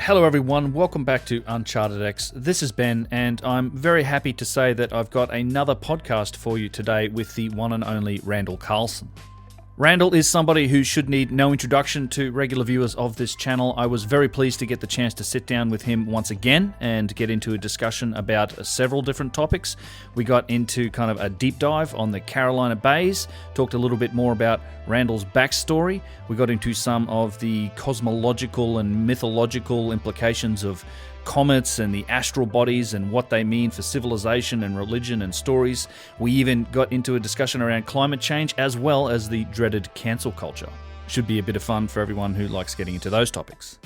Hello everyone, welcome back to UnchartedX. This is Ben, and I'm very happy to say that I've got another podcast for you today with the one and only Randall Carlson. Randall is somebody who should need no introduction to regular viewers of this channel. I was very pleased to get the chance to sit down with him once again and get into a discussion about several different topics. We got into kind of a deep dive on the Carolina Bays, talked a little bit more about Randall's backstory. We got into some of the cosmological and mythological implications of comets and the astral bodies and what they mean for civilization and religion and stories. We even got into a discussion around climate change as well as the dreaded cancel culture. Should be a bit of fun for everyone who likes getting into those topics.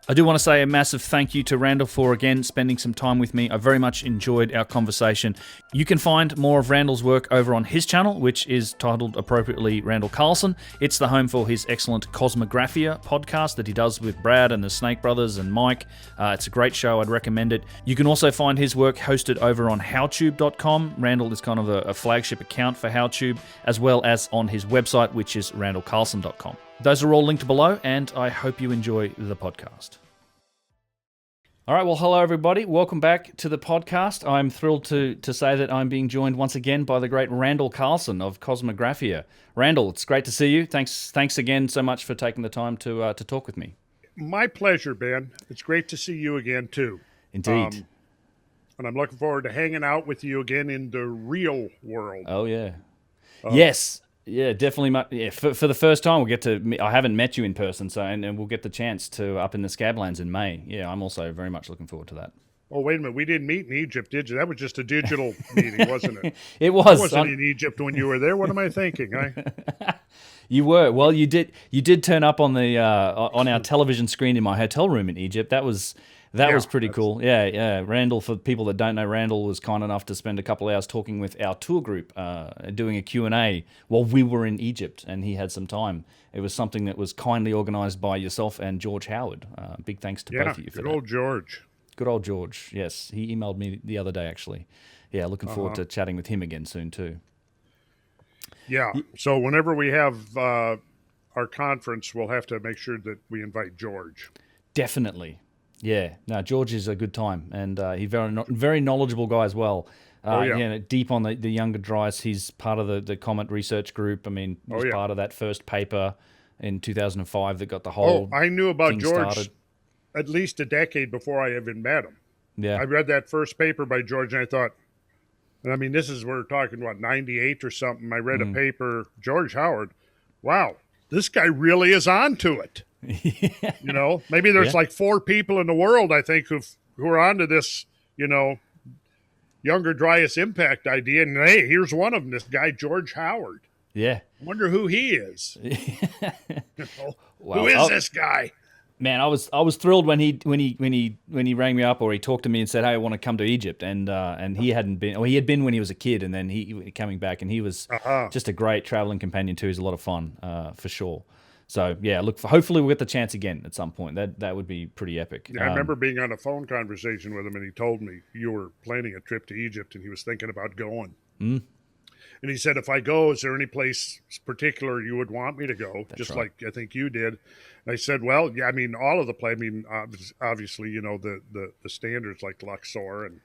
I do want to say a massive thank you to Randall for again spending some time with me. I very much enjoyed our conversation. You can find more of Randall's work over on his channel, which is titled appropriately Randall Carlson. It's the home for his excellent Cosmographia podcast that he does with Brad and the Snake Brothers and Mike. It's a great show. I'd recommend it. You can also find his work hosted over on howtube.com. Randall is kind of a flagship account for Howtube, as well as on his website, which is randallcarlson.com. Those are all linked below, and I hope you enjoy the podcast. All right, well, hello, everybody. Welcome back to the podcast. I'm thrilled to say that I'm being joined once again by the great Randall Carlson of Cosmographia. Randall, it's great to see you. Thanks again so much for taking the time to talk with me. My pleasure, Ben. It's great to see you again, too. Indeed. And I'm looking forward to hanging out with you again in the real world. Oh, yeah. Yes. Yeah, definitely. Yeah, for the first time, we'll get to. I haven't met you in person, so and we'll get the chance to up in the Scablands in May. Yeah, I'm also very much looking forward to that. Oh, wait a minute. We didn't meet in Egypt, did you? That was just a digital meeting, wasn't it? It was. I wasn't in Egypt when you were there. What am I thinking? You were. Well, you did turn up on the on our television screen in my hotel room in Egypt. That was pretty cool. Yeah. Randall, for people that don't know, Randall was kind enough to spend a couple hours talking with our tour group, doing a Q&A while we were in Egypt, and he had some time. It was something that was kindly organized by yourself and George Howard. Big thanks to both of you for that. Good old George. Good old George, yes. He emailed me the other day, actually. Yeah, looking forward to chatting with him again soon, too. Yeah, so whenever we have our conference, we'll have to make sure that we invite George. Definitely. Yeah, no, George is a good time, and he's very knowledgeable guy as well. Deep on the Younger Dryas. He's part of the Comet Research Group. I mean, he was part of that first paper in 2005 that got the whole I knew about thing George started. At least a decade before I even met him. Yeah. I read that first paper by George, and I thought, I mean, we're talking, 98 or something. I read a paper, George Howard. Wow, this guy really is on to it. You know, maybe there's like 4 people in the world, I think, who are onto this, Younger Dryas impact idea. And hey, here's one of them, this guy, George Howard. Yeah. I wonder who he is. Wow. Who is this guy? Man, I was thrilled when he rang me up or he talked to me and said, "Hey, I want to come to Egypt," and he hadn't been, or he had been when he was a kid, and then he coming back, and he was just a great traveling companion too. He's a lot of fun, for sure. So yeah, hopefully we'll get the chance again at some point. That would be pretty epic. Yeah, I remember being on a phone conversation with him, and he told me you were planning a trip to Egypt, and he was thinking about going. And he said, if I go, is there any place particular you would want me to go? That's just right. like I think you did. And I said, well, yeah, I mean, all of the play. I mean, obviously, the standards like Luxor and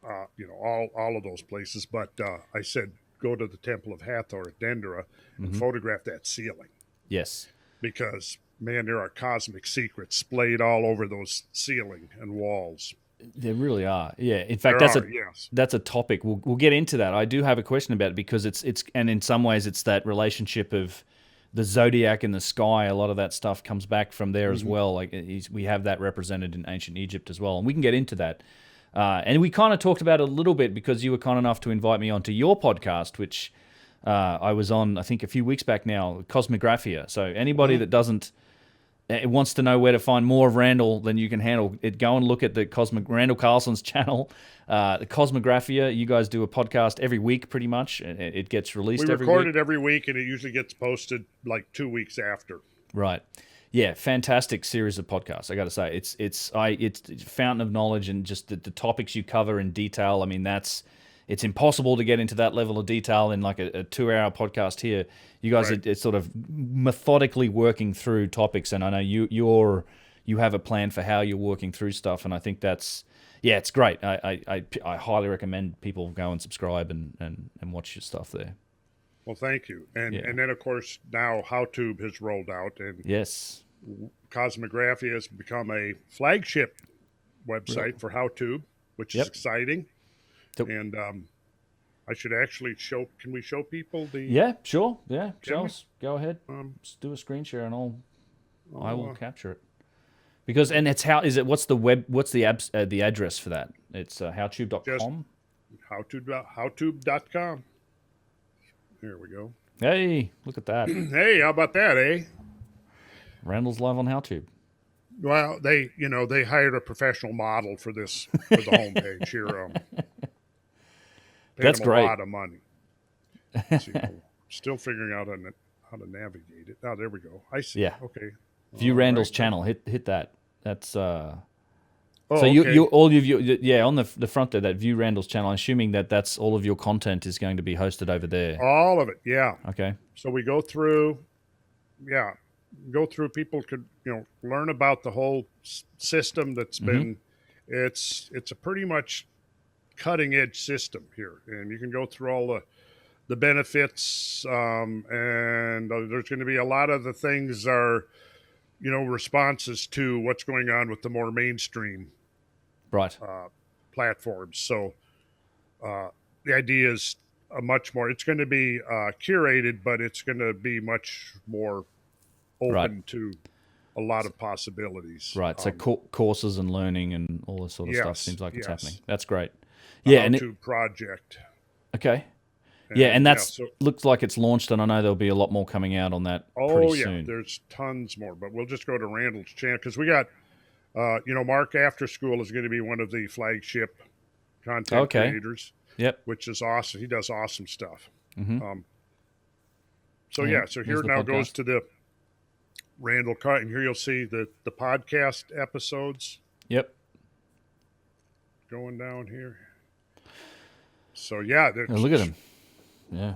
all of those places. But I said, go to the Temple of Hathor at Dendera and photograph that ceiling. Yes. Because, man, there are cosmic secrets splayed all over those ceiling and walls. There really are. Yeah. In fact, that's a topic. We'll get into that. I do have a question about it because it's and in some ways it's that relationship of the zodiac in the sky. A lot of that stuff comes back from there as well. Like we have that represented in ancient Egypt as well, and we can get into that. And we kind of talked about it a little bit because you were kind enough to invite me onto your podcast, which I was on, I think, a few weeks back now, Cosmographia. So anybody that wants to know where to find more of Randall than you can handle, go and look at the Randall Carlson's channel, the Cosmographia. You guys do a podcast every week, pretty much. It gets released every week. We record it every week, and it usually gets posted like 2 weeks after. Right. Yeah, fantastic series of podcasts. I got to say, it's a fountain of knowledge, and just the topics you cover in detail. I mean, it's impossible to get into that level of detail in like a 2-hour podcast here. You guys are sort of methodically working through topics, and I know you have a plan for how you're working through stuff, and I think that's it's great. I highly recommend people go and subscribe and watch your stuff there. Well, thank you. And then, of course, now HowTube has rolled out, and yes, Cosmographia has become a flagship website for HowTube, which is exciting. And I should actually show. Can we show people the? Yeah, sure. Yeah, show us. Go ahead. Just do a screen share, and I will capture it. Because it's what's the web? What's the address for that? It's howtube.com. Howtube.com. There we go. Hey, look at that. Hey, how about that, eh? Randall's live on HowTube. Well, they hired a professional model for the homepage here. That's great. A lot of money. See, still figuring out how to navigate it. Oh, there we go. I see. Yeah. Okay. View Randall's channel. Hit that. That's Oh, so okay. you all of your on the front there, that View Randall's channel. I'm assuming that's all of your content is going to be hosted over there. All of it, yeah. Okay. So we go through, people could learn about the whole system that's been. It's a pretty much cutting edge system here, and you can go through all the benefits, and there's going to be a lot of the things are responses to what's going on with the more mainstream platforms. So the idea is it's going to be curated, but it's going to be much more open to a lot of possibilities. Right. So courses and learning and all this sort of stuff seems like it's happening. That's great. HowTube project. Okay. And that's looks like it's launched, and I know there'll be a lot more coming out on that pretty soon. There's tons more, but we'll just go to Randall's channel because we got, Mark After School is going to be one of the flagship content creators. Yep. Which is awesome. He does awesome stuff. So here now goes to the Randall Carlson, and here you'll see the podcast episodes. Yep. Going down here. So look at him. Yeah,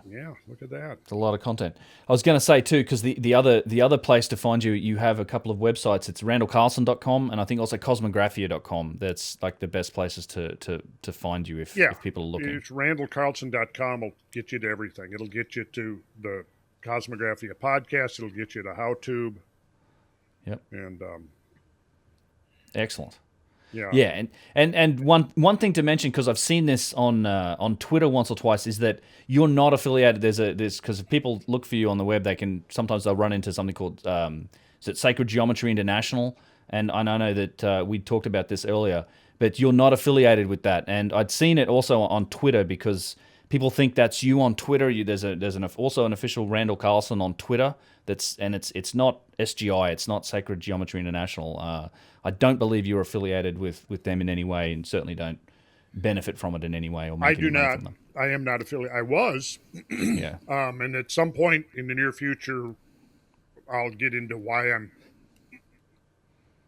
look at that. It's a lot of content. I was going to say too, because the other place to find you have a couple of websites. It's randallcarlson.com and I think also cosmographia.com. That's like the best places to find you if people are looking. It's randallcarlson.com will get you to everything. It'll get you to the Cosmographia podcast. It'll get you to HowTube. Yep. And excellent. Yeah. And one thing to mention, because I've seen this on Twitter once or twice, is that you're not affiliated. There's because if people look for you on the web, they'll run into something called is it Sacred Geometry International, and I know that we talked about this earlier, but you're not affiliated with that. And I'd seen it also on Twitter because people think that's you on Twitter. There's also an official Randall Carlson on Twitter. It's not SGI. It's not Sacred Geometry International. I don't believe you're affiliated with them in any way, and certainly don't benefit from it in any way. Or make I do any money not. from them. I am not affiliated. I was. Yeah. And at some point in the near future, I'll get into why I'm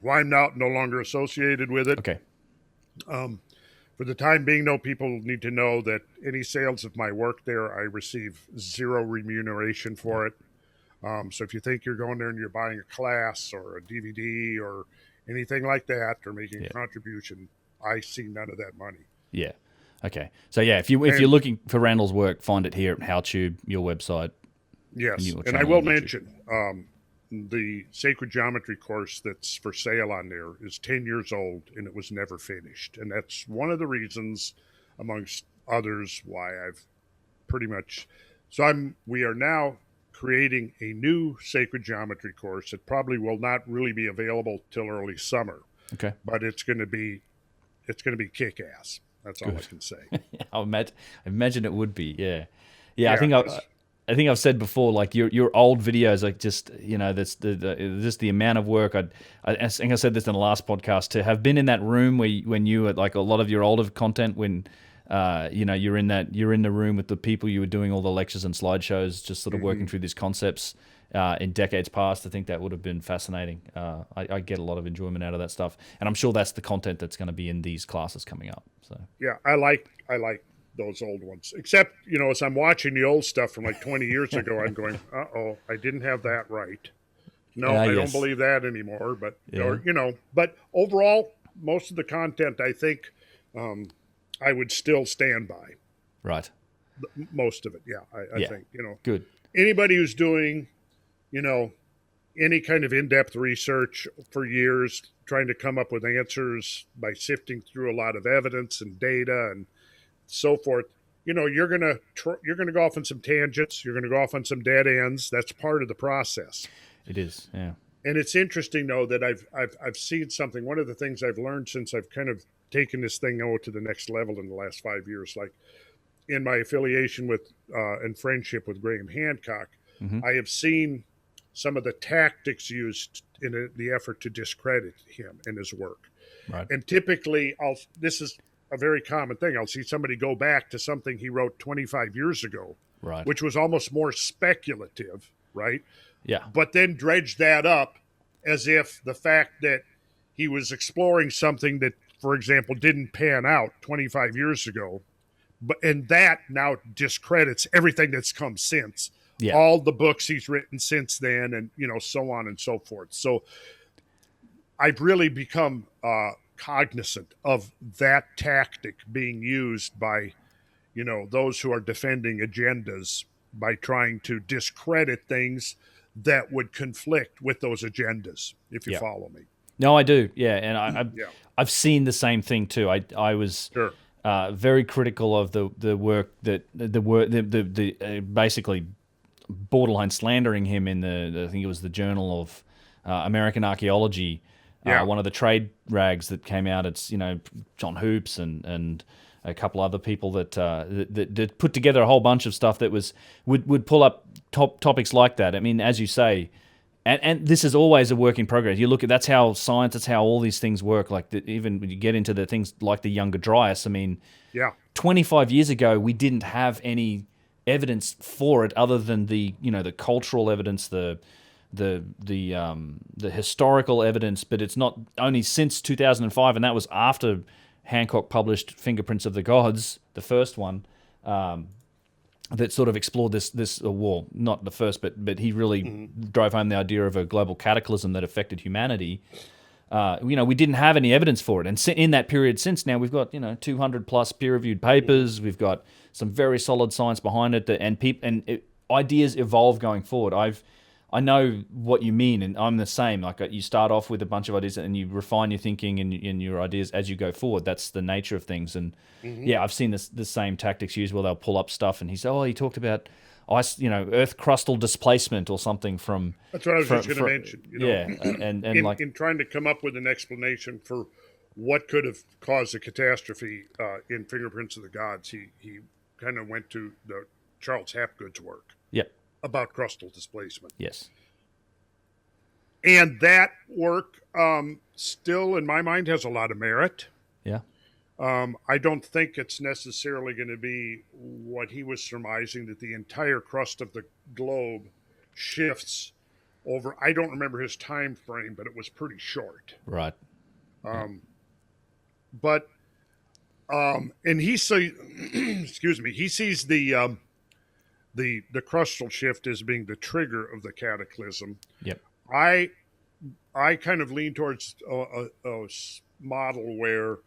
no longer associated with it. Okay. For the time being, though, people need to know that any sales of my work there, I receive zero remuneration for it. So if you think you're going there and you're buying a class or a DVD or anything like that, or making a contribution, I see none of that money. Yeah. Okay. So if you're looking for Randall's work, find it here at HowTube, your website. Yes, and I will mention the Sacred Geometry course that's for sale on there is 10 years old, and it was never finished. And that's one of the reasons, amongst others, why I've pretty much... we are now creating a new Sacred Geometry course that probably will not really be available till early summer. Okay. But it's going to be kick-ass. That's all I can say. I imagine it would be. Yeah. I think I've said before, like your old videos, like just that's just the amount of work. I think I said this in the last podcast, to have been in that room when you were like a lot of your older content when you're in the room with the people you were doing all the lectures and slideshows, just sort of working through these concepts in decades past. I think that would have been fascinating. I get a lot of enjoyment out of that stuff, and I'm sure that's the content that's going to be in these classes coming up. So yeah, I like those old ones. Except as I'm watching the old stuff from like 20 years ago, I'm going, I didn't have that right. No, I don't Yes. believe that anymore. But Yeah. or but overall, most of the content I think I would still stand by. Right. Most of it, yeah. I Yeah. think Good. anybody who's doing you know any kind of in-depth research for years, trying to come up with answers by sifting through a lot of evidence and data and so forth. You're gonna go off on some tangents. You're gonna go off on some dead ends. That's part of the process. It is. Yeah. And it's interesting though that I've seen something. One of the things I've learned since I've kind of taken this thing to the next level in the last 5 years, like in my affiliation with and friendship with Graham Hancock, Mm-hmm. I have seen some of the tactics used in the effort to discredit him and his work. Right. And typically, this is a very common thing. I'll see somebody go back to something he wrote 25 years ago, Right. which was almost more speculative, right? Yeah. But then dredge that up as if the fact that he was exploring something that, for example, didn't pan out 25 years ago, and that now discredits everything that's come since. Yeah. All the books he's written since then, and so on and so forth. So I've really become cognizant of that tactic being used by those who are defending agendas by trying to discredit things that would conflict with those agendas, if you Yeah. follow me. No, I do. Yeah, and Yeah. I've seen the same thing too. I was Sure. very critical of the work that the basically borderline slandering him in I think it was the Journal of American Archaeology. Yeah. One of the trade rags that came out. It's John Hoops and a couple other people that put together a whole bunch of stuff that would pull up topics like that. I mean, as you say, and this is always a work in progress. You look at that's how science, that's how all these things work. Like even when you get into the things like the Younger Dryas. I mean, Yeah. 25 years ago we didn't have any evidence for it other than the cultural evidence, the historical evidence, but it's not only since 2005, and that was after Hancock published Fingerprints of the Gods, the first one, that sort of explored this war. Not the first, but he really drove home the idea of a global cataclysm that affected humanity. We didn't have any evidence for it, and in that period since now, we've got 200 plus peer-reviewed papers. We've got some very solid science behind it, ideas evolve going forward. I know what you mean, and I'm the same. Like you start off with a bunch of ideas, and you refine your thinking and your ideas as you go forward. That's the nature of things. And yeah, I've seen the same tactics used where they'll pull up stuff, and he said, he talked about ice, Earth crustal displacement or something from. That's what I was just going to mention. In trying to come up with an explanation for what could have caused a catastrophe in Fingerprints of the Gods, he kind of went to the Charles Hapgood's work. Yep. About crustal displacement. Yes. And that work still, in my mind, has a lot of merit. Yeah. I don't think it's necessarily going to be what he was surmising, that the entire crust of the globe shifts over. I don't remember his time frame, but it was pretty short. Right. And he excuse me, he sees the crustal shift as being the trigger of the cataclysm. Yep. I kind of lean towards a model where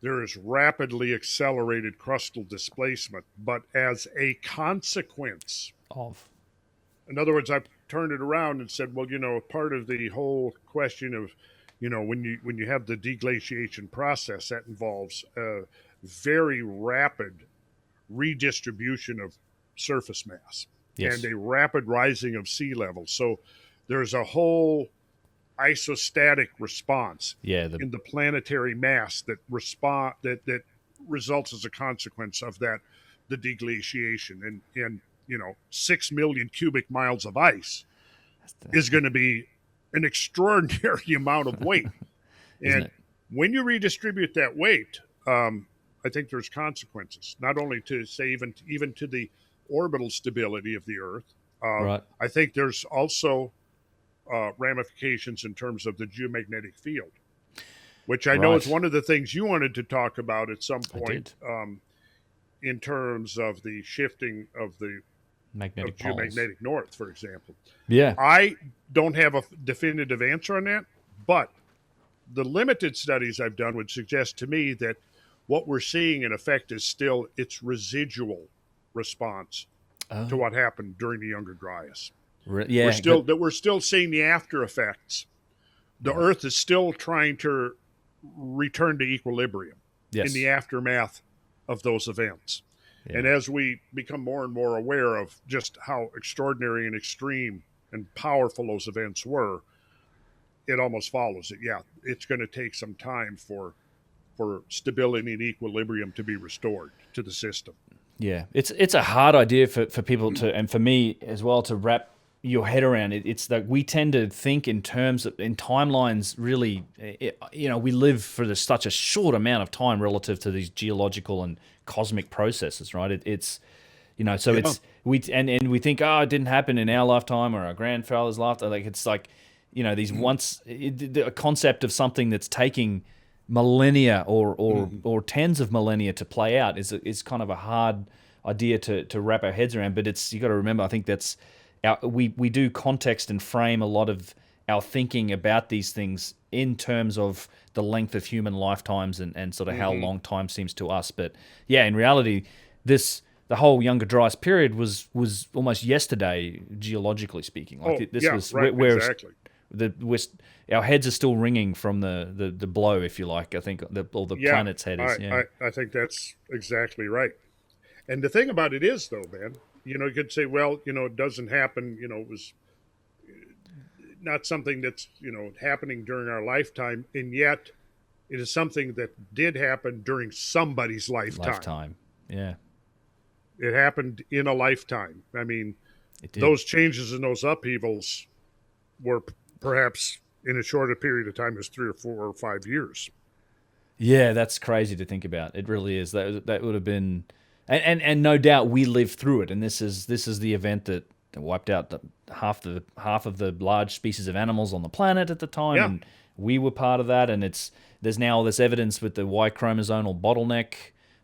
there is rapidly accelerated crustal displacement, but as a consequence of. In other words, I've turned it around and said, well, part of the whole question of, when you have the deglaciation process, that involves a very rapid redistribution of surface mass. Yes. And a rapid rising of sea level. So there's a whole isostatic response in the planetary mass that results as a consequence of that, the deglaciation. And 6 million cubic miles of ice is going to be an extraordinary amount of weight. And when you redistribute that weight, I think there's consequences, not only to say even to the orbital stability of the Earth. Right. I think there's also ramifications in terms of the geomagnetic field, which I know is one of the things you wanted to talk about at some point, in terms of the shifting of the Magnetic of poles. geomagnetic north, for example. Yeah. I don't have a definitive answer on that, but the limited studies I've done would suggest to me that what we're seeing in effect is still its residual response to what happened during the Younger Dryas. Yeah. We're still seeing the after effects. The Earth is still trying to return to equilibrium in the aftermath of those events. Yeah. And as we become more and more aware of just how extraordinary and extreme and powerful those events were, it almost follows it. Yeah, it's going to take some time for stability and equilibrium to be restored to the system. Yeah, it's a hard idea for people to, and for me as well, to wrap your head around it. It's that we tend to think in terms of in timelines. Really, we live for such a short amount of time relative to these geological and cosmic processes, right? It's we think, oh, it didn't happen in our lifetime or our grandfather's lifetime. Like it's like, these the concept of something that's taking millennia or tens of millennia to play out is kind of a hard idea to wrap our heads around. But you got to remember, I think that's we do context and frame a lot of our thinking about these things in terms of the length of human lifetimes and sort of how long time seems to us. But yeah, in reality, the whole Younger Dryas period was almost yesterday, geologically speaking. Like exactly. Our heads are still ringing from the blow, if you like. I think the planet's head is. I think that's exactly right. And the thing about it is, though, man, you could say, well, it doesn't happen. It was not something that's happening during our lifetime, and yet it is something that did happen during somebody's lifetime. Yeah. It happened in a lifetime. I mean, those changes and those upheavals were perhaps in a shorter period of time as 3 or 4 or 5 years. Yeah, that's crazy to think about. It really is. That would have been, and no doubt we lived through it. And this is the event that wiped out half of the large species of animals on the planet at the time. Yeah. And we were part of that. And there's now all this evidence with the Y chromosomal bottleneck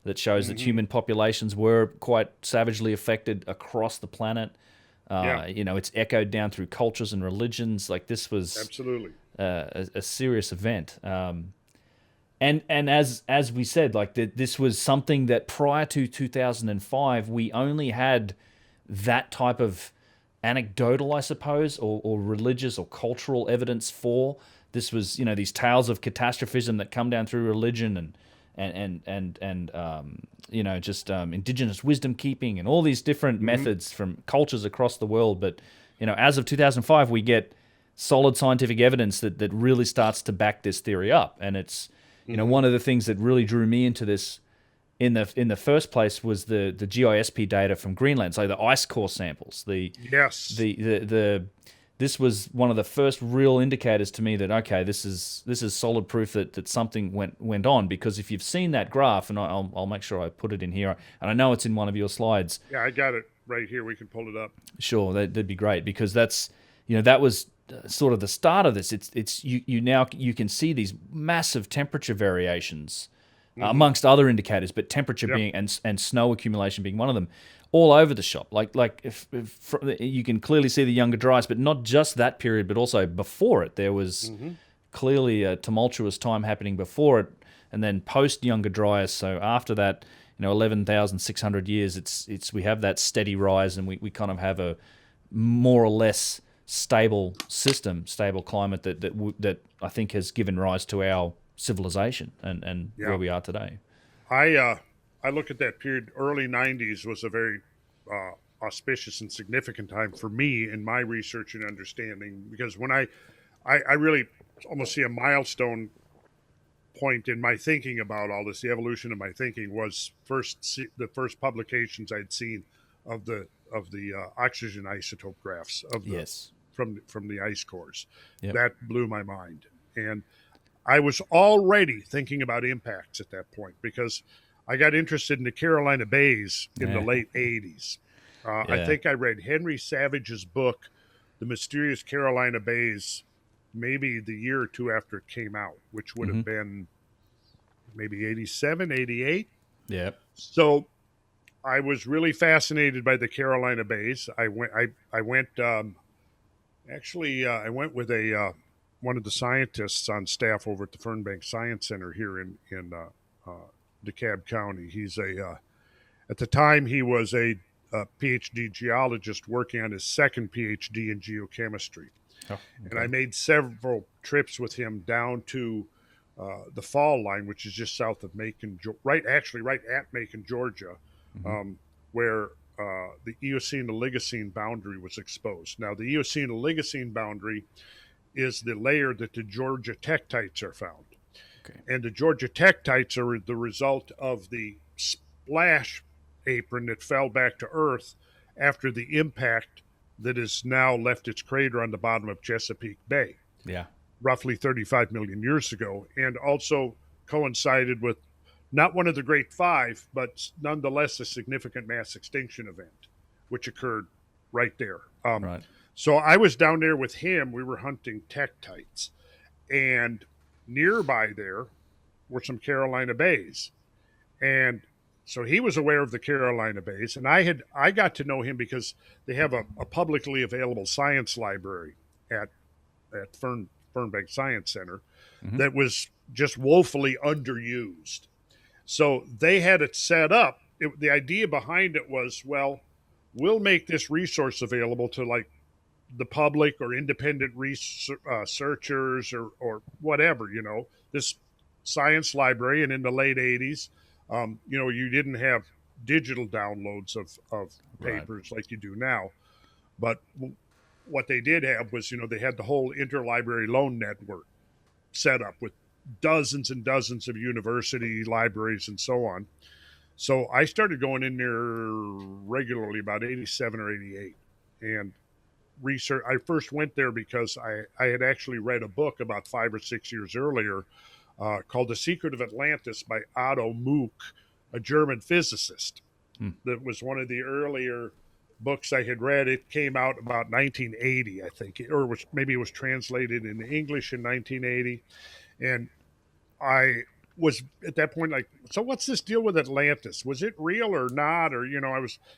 that shows that human populations were quite savagely affected across the planet. It's echoed down through cultures and religions. Like this was absolutely a serious event. And as we said, like this was something that prior to 2005 we only had that type of anecdotal, I suppose, or religious or cultural evidence for. This was these tales of catastrophism that come down through religion and indigenous wisdom keeping and all these different methods from cultures across the world. But as of 2005, we get solid scientific evidence that really starts to back this theory up. And it's one of the things that really drew me into this in the first place was the GISP data from Greenland, so the ice core samples. This was one of the first real indicators to me that, okay, this is solid proof that something went on. Because if you've seen that graph, and I'll make sure I put it in here, and I know it's in one of your slides. Yeah, I got it right here. We can pull it up. Sure, that'd be great, because that's that was sort of the start of this. It's you can see these massive temperature variations amongst other indicators, but temperature being and snow accumulation being one of them, all over the shop. Like if you can clearly see the Younger Dryas, but not just that period, but also before it. There was clearly a tumultuous time happening before it, and then post Younger Dryas. So after that, 11,600 years, it's we have that steady rise, and we kind of have a more or less stable system, stable climate that I think has given rise to our civilization and where we are today. I look at that period. Early 90s was a very auspicious and significant time for me in my research and understanding, because when I really almost see a milestone point in my thinking about all this, the evolution of my thinking, was the first publications I'd seen of the oxygen isotope graphs of from the ice cores. Yep. That blew my mind, and I was already thinking about impacts at that point, because I got interested in the Carolina Bays in the late 80s. I think I read Henry Savage's book, The Mysterious Carolina Bays, maybe the year or two after it came out, which would have been maybe 87, 88. Yeah. So I was really fascinated by the Carolina Bays. I went I went with a one of the scientists on staff over at the Fernbank Science Center here in DeKalb County. He's at the time he was a PhD geologist working on his second PhD in geochemistry. Oh, okay. And I made several trips with him down to the Fall Line, which is just south of Macon, right at Macon, Georgia, where the Eocene-Oligocene boundary was exposed. Now, the Eocene-Oligocene boundary is the layer that the Georgia tektites are found. Okay. And the Georgia tektites are the result of the splash apron that fell back to Earth after the impact that has now left its crater on the bottom of Chesapeake Bay. Yeah. Roughly 35 million years ago, and also coincided with not one of the Great Five, but nonetheless a significant mass extinction event, which occurred right there. Right. So I was down there with him. We were hunting tektites, and nearby there were some Carolina Bays, and so he was aware of the Carolina Bays, and I got to know him because they have a publicly available science library at Fernbank Science Center that was just woefully underused. So they had it set up. The idea behind it was, well, we'll make this resource available to like the public or independent researchers or whatever, this science library. And in the late 80s, you didn't have digital downloads of papers like you do now. But what they did have was, they had the whole interlibrary loan network set up with dozens and dozens of university libraries and so on. So I started going in there regularly about 87 or 88 and research. I first went there because I had actually read a book about 5 or 6 years earlier called The Secret of Atlantis by Otto Mook, a German physicist. That was one of the earlier books I had read. It came out about 1980, I think, or maybe it was translated into English in 1980. And I was at that point like, so what's this deal with Atlantis? Was it real or not? Or,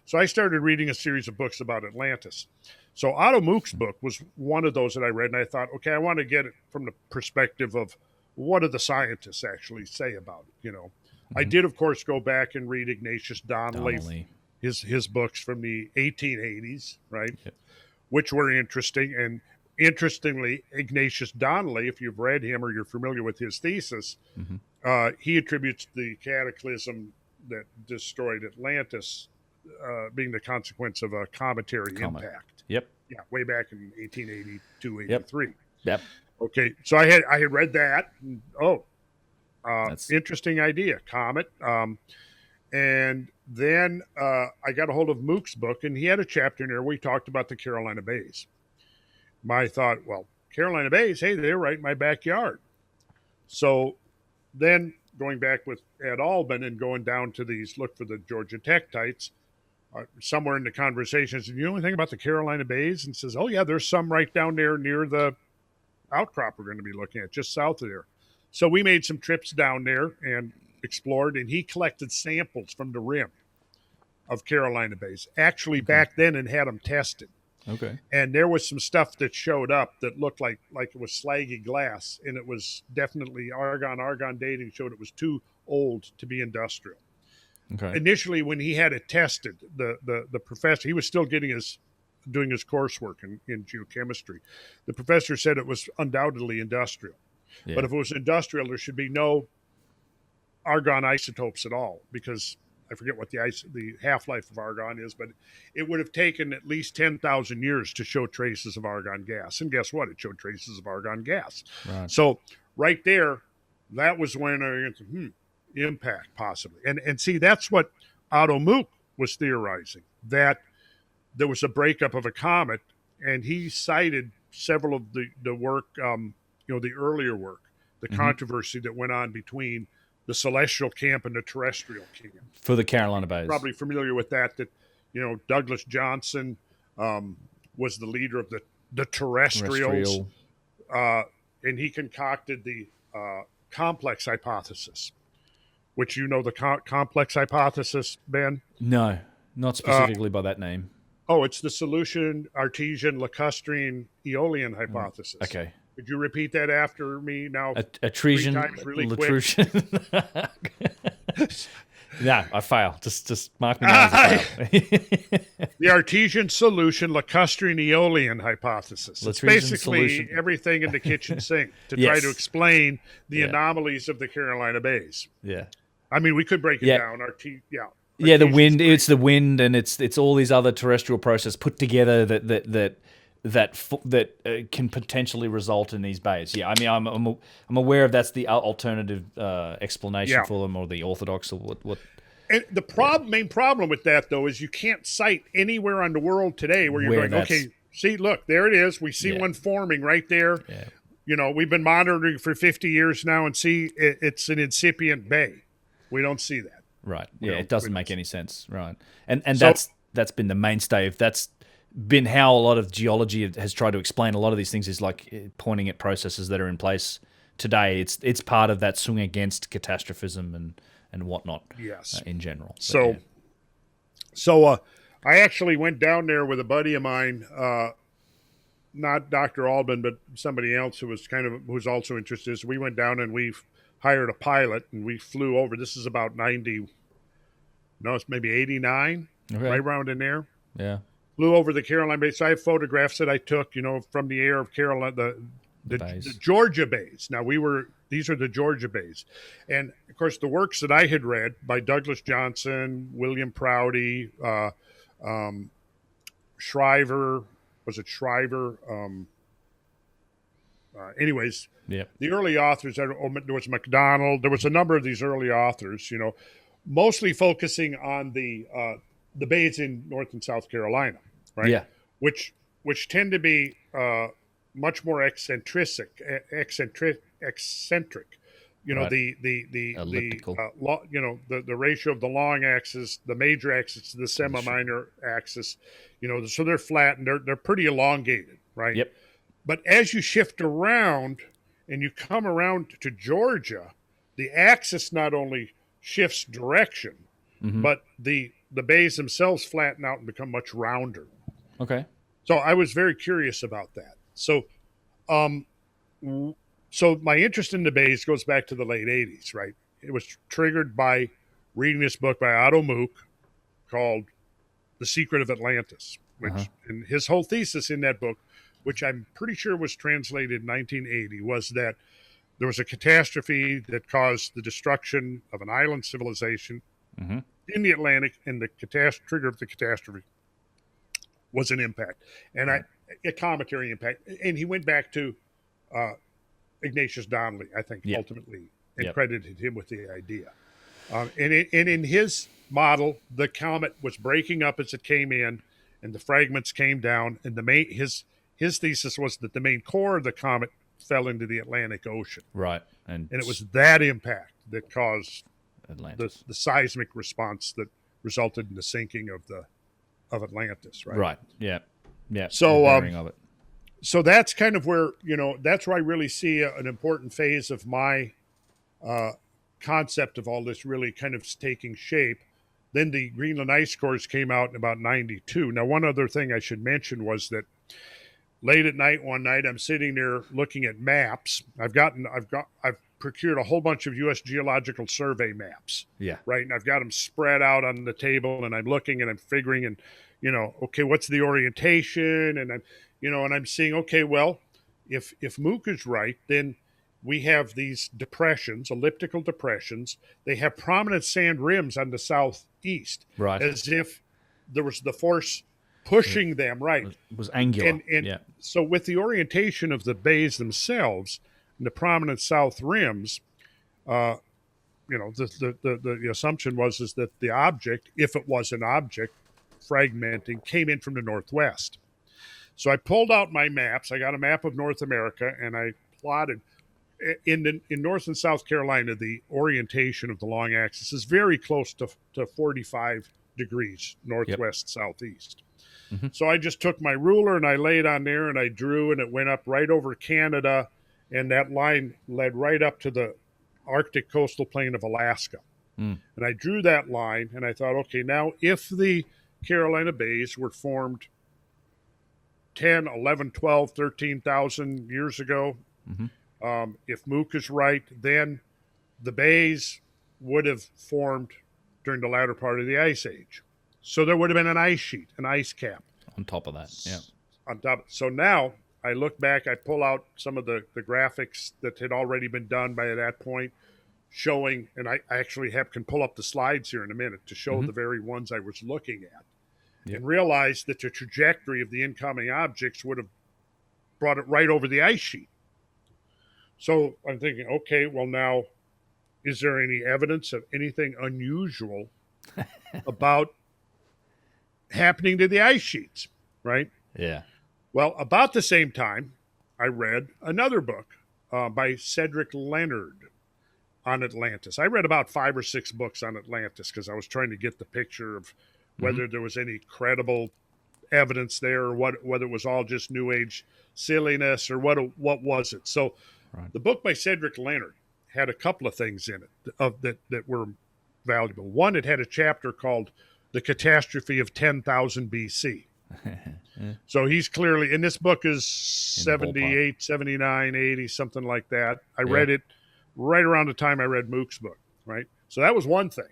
so I started reading a series of books about Atlantis. So Otto Mook's book was one of those that I read, and I thought, okay, I want to get it from the perspective of what do the scientists actually say about it, I did, of course, go back and read Ignatius Donnelly. His books from the 1880s, right, which were interesting. And interestingly, Ignatius Donnelly, if you've read him or you're familiar with his thesis, he attributes the cataclysm that destroyed Atlantis being the consequence of a cometary impact. Yep. Yeah, way back in 1882, 83. Yep. Okay, so I had read that. Interesting idea, comet. And then I got a hold of Mook's book, and he had a chapter in there where he talked about the Carolina Bays. I thought, well, Carolina Bays, hey, they're right in my backyard. So then going back with Ed Albin and going down to look for the Georgia tektites, somewhere in the conversation, I said, you know anything about the Carolina Bays? And says, oh, yeah, there's some right down there near the outcrop we're going to be looking at, just south of there. So we made some trips down there and explored, and he collected samples from the rim of Carolina Bays, actually back then, and had them tested. Okay. And there was some stuff that showed up that looked like it was slaggy glass, and it was definitely argon. Argon dating showed it was too old to be industrial. Okay. Initially, when he had it tested, the professor, he was still doing his coursework in geochemistry. The professor said it was undoubtedly industrial. Yeah. But if it was industrial, there should be no argon isotopes at all, because I forget what the half-life of argon is, but it would have taken at least 10,000 years to show traces of argon gas. And guess what? It showed traces of argon gas. Right. So right there, that was when I went, impact possibly. And see, that's what Otto Mook was theorizing, that there was a breakup of a comet, and he cited several of the work, the earlier work, the controversy that went on between the celestial camp and the terrestrial camp. For the Carolina Bays. Probably familiar with that Douglas Johnson was the leader of the terrestrials. And he concocted the complex hypothesis, which the complex hypothesis, Ben? No, not specifically by that name. Oh, it's the solution Artesian lacustrine Aeolian hypothesis. Okay. Could you repeat that after me now? Atresian, 3 times really Latresian. No, I fail. Just mark me down as a fail. The Artesian solution lacustrine Aeolian hypothesis. It's basically everything in the kitchen sink to try to explain the anomalies of the Carolina Bays. Yeah. I mean, we could break it down. Yeah, the wind. It's the wind, and it's all these other terrestrial processes put together that can potentially result in these bays. Yeah, I mean, I'm aware of that's the alternative explanation for them, or the orthodox, or what. And the main problem with that, though, is you can't cite anywhere on the world today where you're going, okay, see, look, there it is. We see one forming right there. Yeah. We've been monitoring for 50 years now, and see, it's an incipient bay. We don't see that. Right. Yeah, it doesn't make any sense. Right. And that's been the mainstay. That's been how a lot of geology has tried to explain a lot of these things, is like pointing at processes that are in place today. It's part of that swing against catastrophism and whatnot. Yes. In general. So I actually went down there with a buddy of mine, not Dr. Albin, but somebody else who was also interested. So we went down and we hired a pilot, and we flew over. This is about 90. No, it's maybe 89, right around in there. Yeah. Flew over the Carolina Bays. So I have photographs that I took, from the air of Carolina, the Georgia Bays. Now these are the Georgia Bays. And of course the works that I had read by Douglas Johnson, William Prouty, Shriver, anyways, the early authors, there was MacDonald, there was a number of these early authors, mostly focusing on the bays in North and South Carolina, right? Yeah. Which tend to be much more eccentric. The elliptical. The ratio of the long axis, the major axis to the semi-minor axis, so they're flat and they're pretty elongated, right? Yep. But as you shift around and you come around to Georgia, the axis not only shifts direction, but the bays themselves flatten out and become much rounder. Okay. So I was very curious about that. So my interest in the bays goes back to the late 80s, right? It was triggered by reading this book by Otto Mook called The Secret of Atlantis, which and his whole thesis in that book, which I'm pretty sure was translated in 1980, was that there was a catastrophe that caused the destruction of an island civilization in the Atlantic, and the trigger of the catastrophe was an impact, and a cometary impact. And he went back to Ignatius Donnelly, I think, ultimately, and credited him with the idea. And in his model, the comet was breaking up as it came in, and the fragments came down, and his thesis was that the main core of the comet fell into the Atlantic Ocean. Right. And it was that impact that caused Atlantis. The seismic response that resulted in the sinking of Atlantis, right? Right. Yeah. Yeah. So that's kind of where, that's where I really see an important phase of my concept of all this really kind of taking shape. Then the Greenland ice cores came out in about 92. Now, one other thing I should mention was that late at night, one night, I'm sitting there looking at maps. I've procured a whole bunch of U.S. Geological Survey maps. Yeah. Right. And I've got them spread out on the table, and I'm looking and I'm figuring, and okay, what's the orientation? And I'm seeing, okay, well, if Mook is right, then we have these depressions, elliptical depressions. They have prominent sand rims on the southeast, right? As if there was the force pushing them, right? It was angular. And so with the orientation of the bays themselves and the prominent south rims, the assumption is that the object, if it was an object fragmenting, came in from the northwest. So I pulled out my maps. I got a map of North America, and I plotted in North and South Carolina, the orientation of the long axis is very close to 45 degrees northwest, southeast. So I just took my ruler and I laid on there and I drew, and it went up right over Canada, and that line led right up to the Arctic coastal plain of Alaska. And I drew that line, and I thought, okay, now if the Carolina Bays were formed 10, 11, 12, 13,000 years ago, if Mook is right, then the bays would have formed during the latter part of the Ice Age. So there would have been an ice sheet, an ice cap. On top of that, yeah. On top. So now I look back, I pull out some of the graphics that had already been done by that point, showing, and I actually can pull up the slides here in a minute to show the very ones I was looking at, and realize that the trajectory of the incoming objects would have brought it right over the ice sheet. So I'm thinking, okay, well now, is there any evidence of anything unusual about happening to the ice sheets, right? Yeah. Well, about the same time, I read another book by Cedric Leonard on Atlantis. I read about 5 or 6 books on Atlantis because I was trying to get the picture of whether there was any credible evidence there, or whether it was all just New Age silliness, or what was it. So the book by Cedric Leonard had a couple of things in it that were valuable. One, it had a chapter called The Catastrophe of 10,000 BC. So he's clearly, and this book is 78, 79, 80, something like that. I read it right around the time I read Mook's book, right? So that was one thing.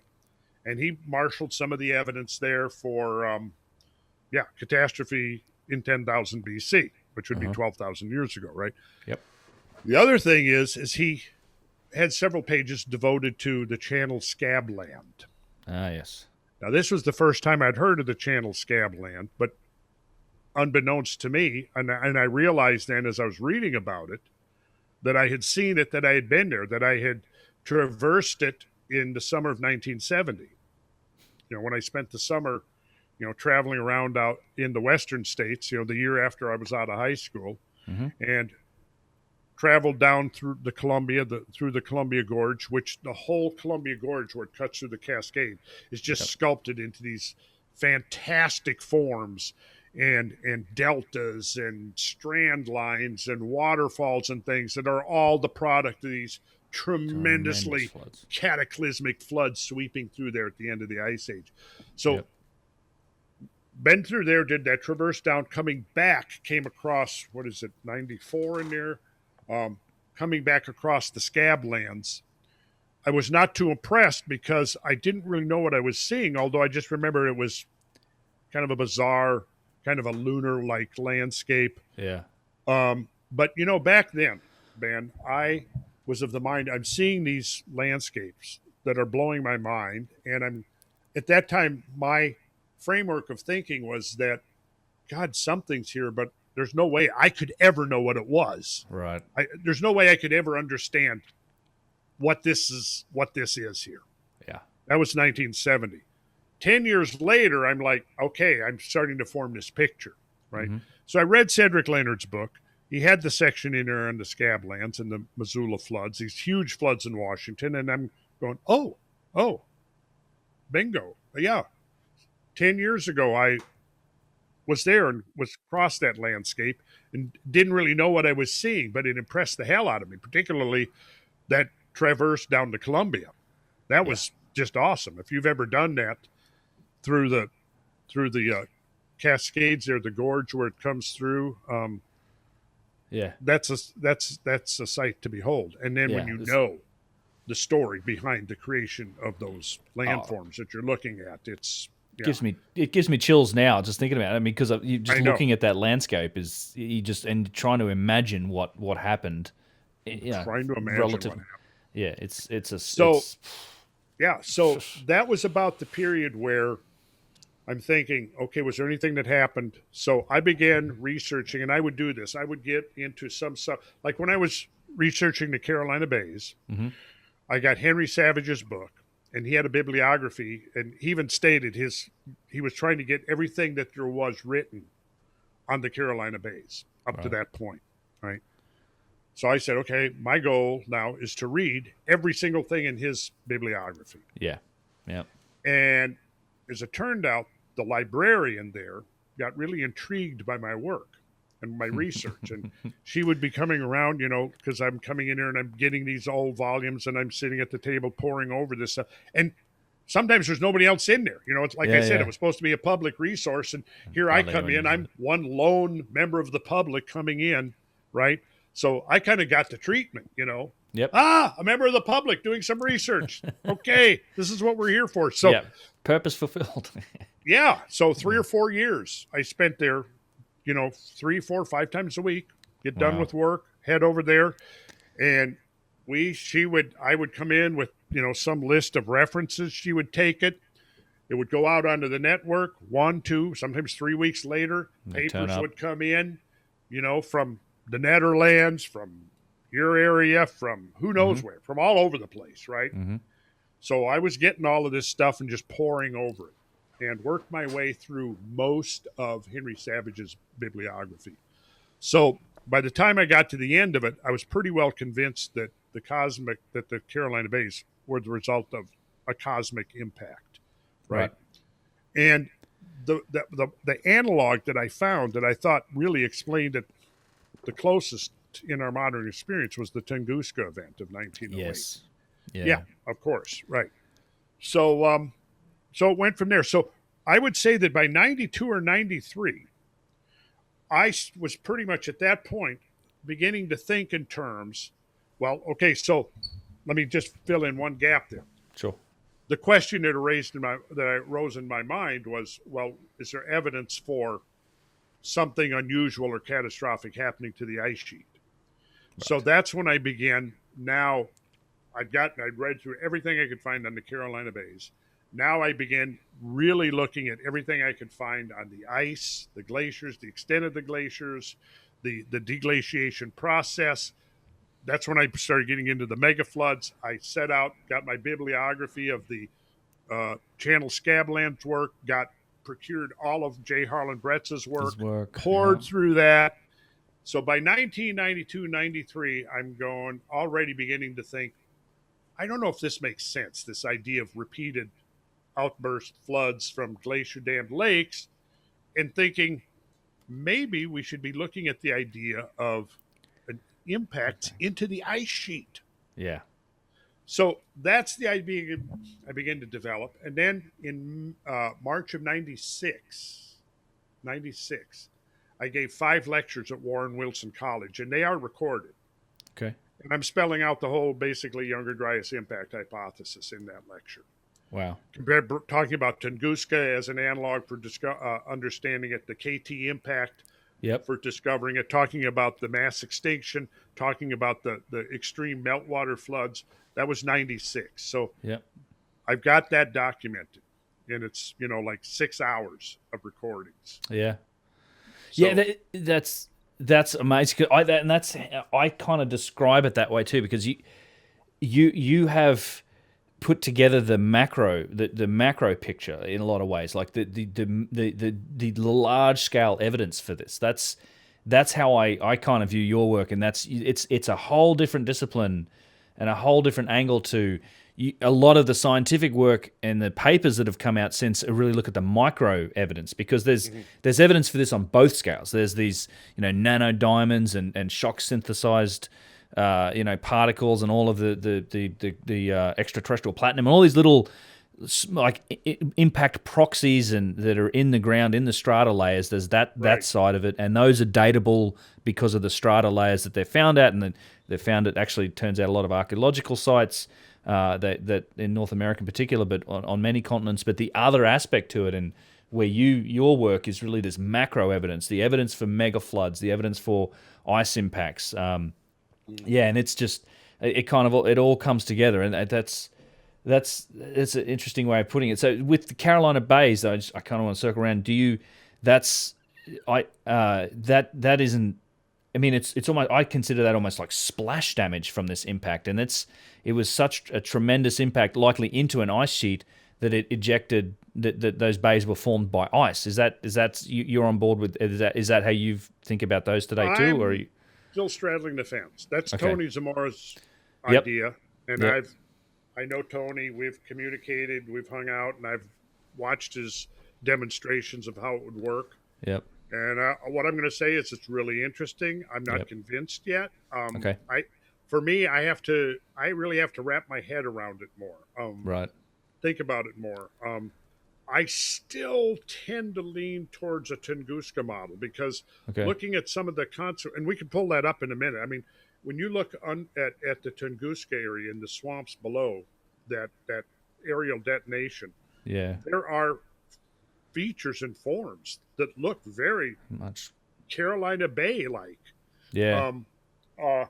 And he marshaled some of the evidence there for, catastrophe in 10,000 BC, which would be 12,000 years ago, right? Yep. The other thing is he had several pages devoted to the Channel Scabland. Ah, yes. Now, this was the first time I'd heard of the Channel Scabland, but unbeknownst to me, and I realized then as I was reading about it, that I had seen it, that I had been there, that I had traversed it in the summer of 1970. When I spent the summer, traveling around out in the western states, the year after I was out of high school, and traveled down through the Columbia Gorge, which the whole Columbia Gorge, where it cuts through the Cascade, is just sculpted into these fantastic forms and deltas and strand lines and waterfalls and things that are all the product of these tremendously cataclysmic floods sweeping through there at the end of the Ice Age. So been through there, did that traverse down, coming back, came across, 94 in there? Coming back across the Scablands, I was not too impressed because I didn't really know what I was seeing, although I just remember it was kind of a bizarre, kind of a lunar-like landscape. Yeah. But, back then, Ben, I was of the mind, I'm seeing these landscapes that are blowing my mind, and at that time, my framework of thinking was that, God, something's here, but there's no way I could ever know what it was. Right. There's no way I could ever understand what this is here. Yeah. That was 1970. 10 years later, I'm like, okay, I'm starting to form this picture, right? So I read Cedric Leonard's book. He had the section in there on the Scablands and the Missoula floods, these huge floods in Washington, and I'm going, oh, bingo. Yeah. 10 years ago, I was there and was across that landscape and didn't really know what I was seeing, but it impressed the hell out of me, particularly that traverse down to Columbia. That was just awesome. If you've ever done that through the Cascades there, the gorge where it comes through, that's a sight to behold. And then when you know the story behind the creation of those landforms that you're looking at, it gives me chills now just thinking about it. I mean, because you just looking at that landscape and trying to imagine what happened. Trying to imagine what happened. Yeah, so that was about the period where I'm thinking, okay, was there anything that happened? So I began researching, and I would do this. I would get into some stuff. Like when I was researching the Carolina Bays, I got Henry Savage's book, and he had a bibliography, and he even stated he was trying to get everything that there was written on the Carolina Bays up to that point, right? So I said, okay, my goal now is to read every single thing in his bibliography. Yeah. And as it turned out, the librarian there got really intrigued by my work. and my research. And she would be coming around, because I'm coming in here and I'm getting these old volumes and I'm sitting at the table pouring over this stuff. And sometimes there's nobody else in there. It's like I said, it was supposed to be a public resource. And here I come in, I'm one lone member of the public coming in, right? So I kind of got the treatment, Yep. A member of the public doing some research. Okay, this is what we're here for. So purpose fulfilled. Yeah. So 3 or 4 years I spent there, 3, 4, 5 times a week, get done with work, head over there. And I would come in with, some list of references. She would take it. It would go out onto the network 1, 2, sometimes 3 weeks later. Papers would come in, from the Netherlands, from your area, from who knows where, from all over the place. Right. Mm-hmm. So I was getting all of this stuff and just pouring over it, and worked my way through most of Henry Savage's bibliography. So by the time I got to the end of it, I was pretty well convinced that the Carolina Bays were the result of a cosmic impact, right? And the analog that I found that I thought really explained it the closest in our modern experience was the Tunguska event of 1908. Yes. Yeah, of course, right. So so it went from there. So I would say that by 92 or 93, I was pretty much at that point beginning to think in terms, well, okay, so let me just fill in one gap there. Sure. The question that rose in my mind was, well, is there evidence for something unusual or catastrophic happening to the ice sheet? Right. So that's when I began. Now I'd read through everything I could find on the Carolina Bays. Now I began really looking at everything I could find on the ice, the glaciers, the extent of the glaciers, the deglaciation process. That's when I started getting into the mega floods. I set out, got my bibliography of the Channel Scablands work, procured all of J. Harlan Bretz's work, poured through that. So by 1992, 93, I'm already beginning to think, I don't know if this makes sense, this idea of repeated outburst floods from glacier-dammed lakes, and thinking maybe we should be looking at the idea of an impact into the ice sheet. Yeah. So that's the idea I began to develop. And then in March of 96, I gave 5 lectures at Warren Wilson College, and they are recorded. Okay. And I'm spelling out the whole, basically, Younger Dryas impact hypothesis in that lecture. Wow. Talking about Tunguska as an analog for understanding it, the KT impact for discovering it, talking about the mass extinction, talking about the extreme meltwater floods. That was 96. So I've got that documented, and it's, like 6 hours of recordings. Yeah. So, that's amazing. I kind of describe it that way too, because you have put together the macro picture in a lot of ways, like the large scale evidence for this. That's how I kind of view your work, and it's a whole different discipline and a whole different angle to a lot of the scientific work and the papers that have come out since really look at the micro evidence, because there's evidence for this on both scales. There's these nano diamonds and shock synthesized particles and all of the extraterrestrial platinum and all these little impact proxies and that are in the ground in the strata layers. There's that side of it, and those are datable because of the strata layers that they're found at, and then they found it actually turns out a lot of archaeological sites that in North America in particular, but on many continents. But the other aspect to it, and where your work is really this macro evidence, the evidence for mega floods, the evidence for ice impacts. And it's just it all comes together, and that's an interesting way of putting it. So with the Carolina Bays, though, I kind of want to circle around. That isn't. I mean, it's almost. I consider that almost like splash damage from this impact, and it was such a tremendous impact, likely into an ice sheet, that it ejected that those bays were formed by ice. Is that you're on board with? Is that how you think about those today too, or? Are you... Still straddling the fence. That's okay. Tony Zamora's idea, and I know Tony. We've communicated, we've hung out, and I've watched his demonstrations of how it would work. Yep. And what I'm going to say is it's really interesting. I'm not Yep. convinced yet. Okay. For me, I really have to wrap my head around it more. Right. Think about it more. I still tend to lean towards a Tunguska model because Okay. looking at some of the concept, and we can pull that up in a minute. I mean, when you look at the Tunguska area in the swamps below that aerial detonation, Yeah. there are features and forms that look very Much. Carolina Bay like. Yeah. Um, uh,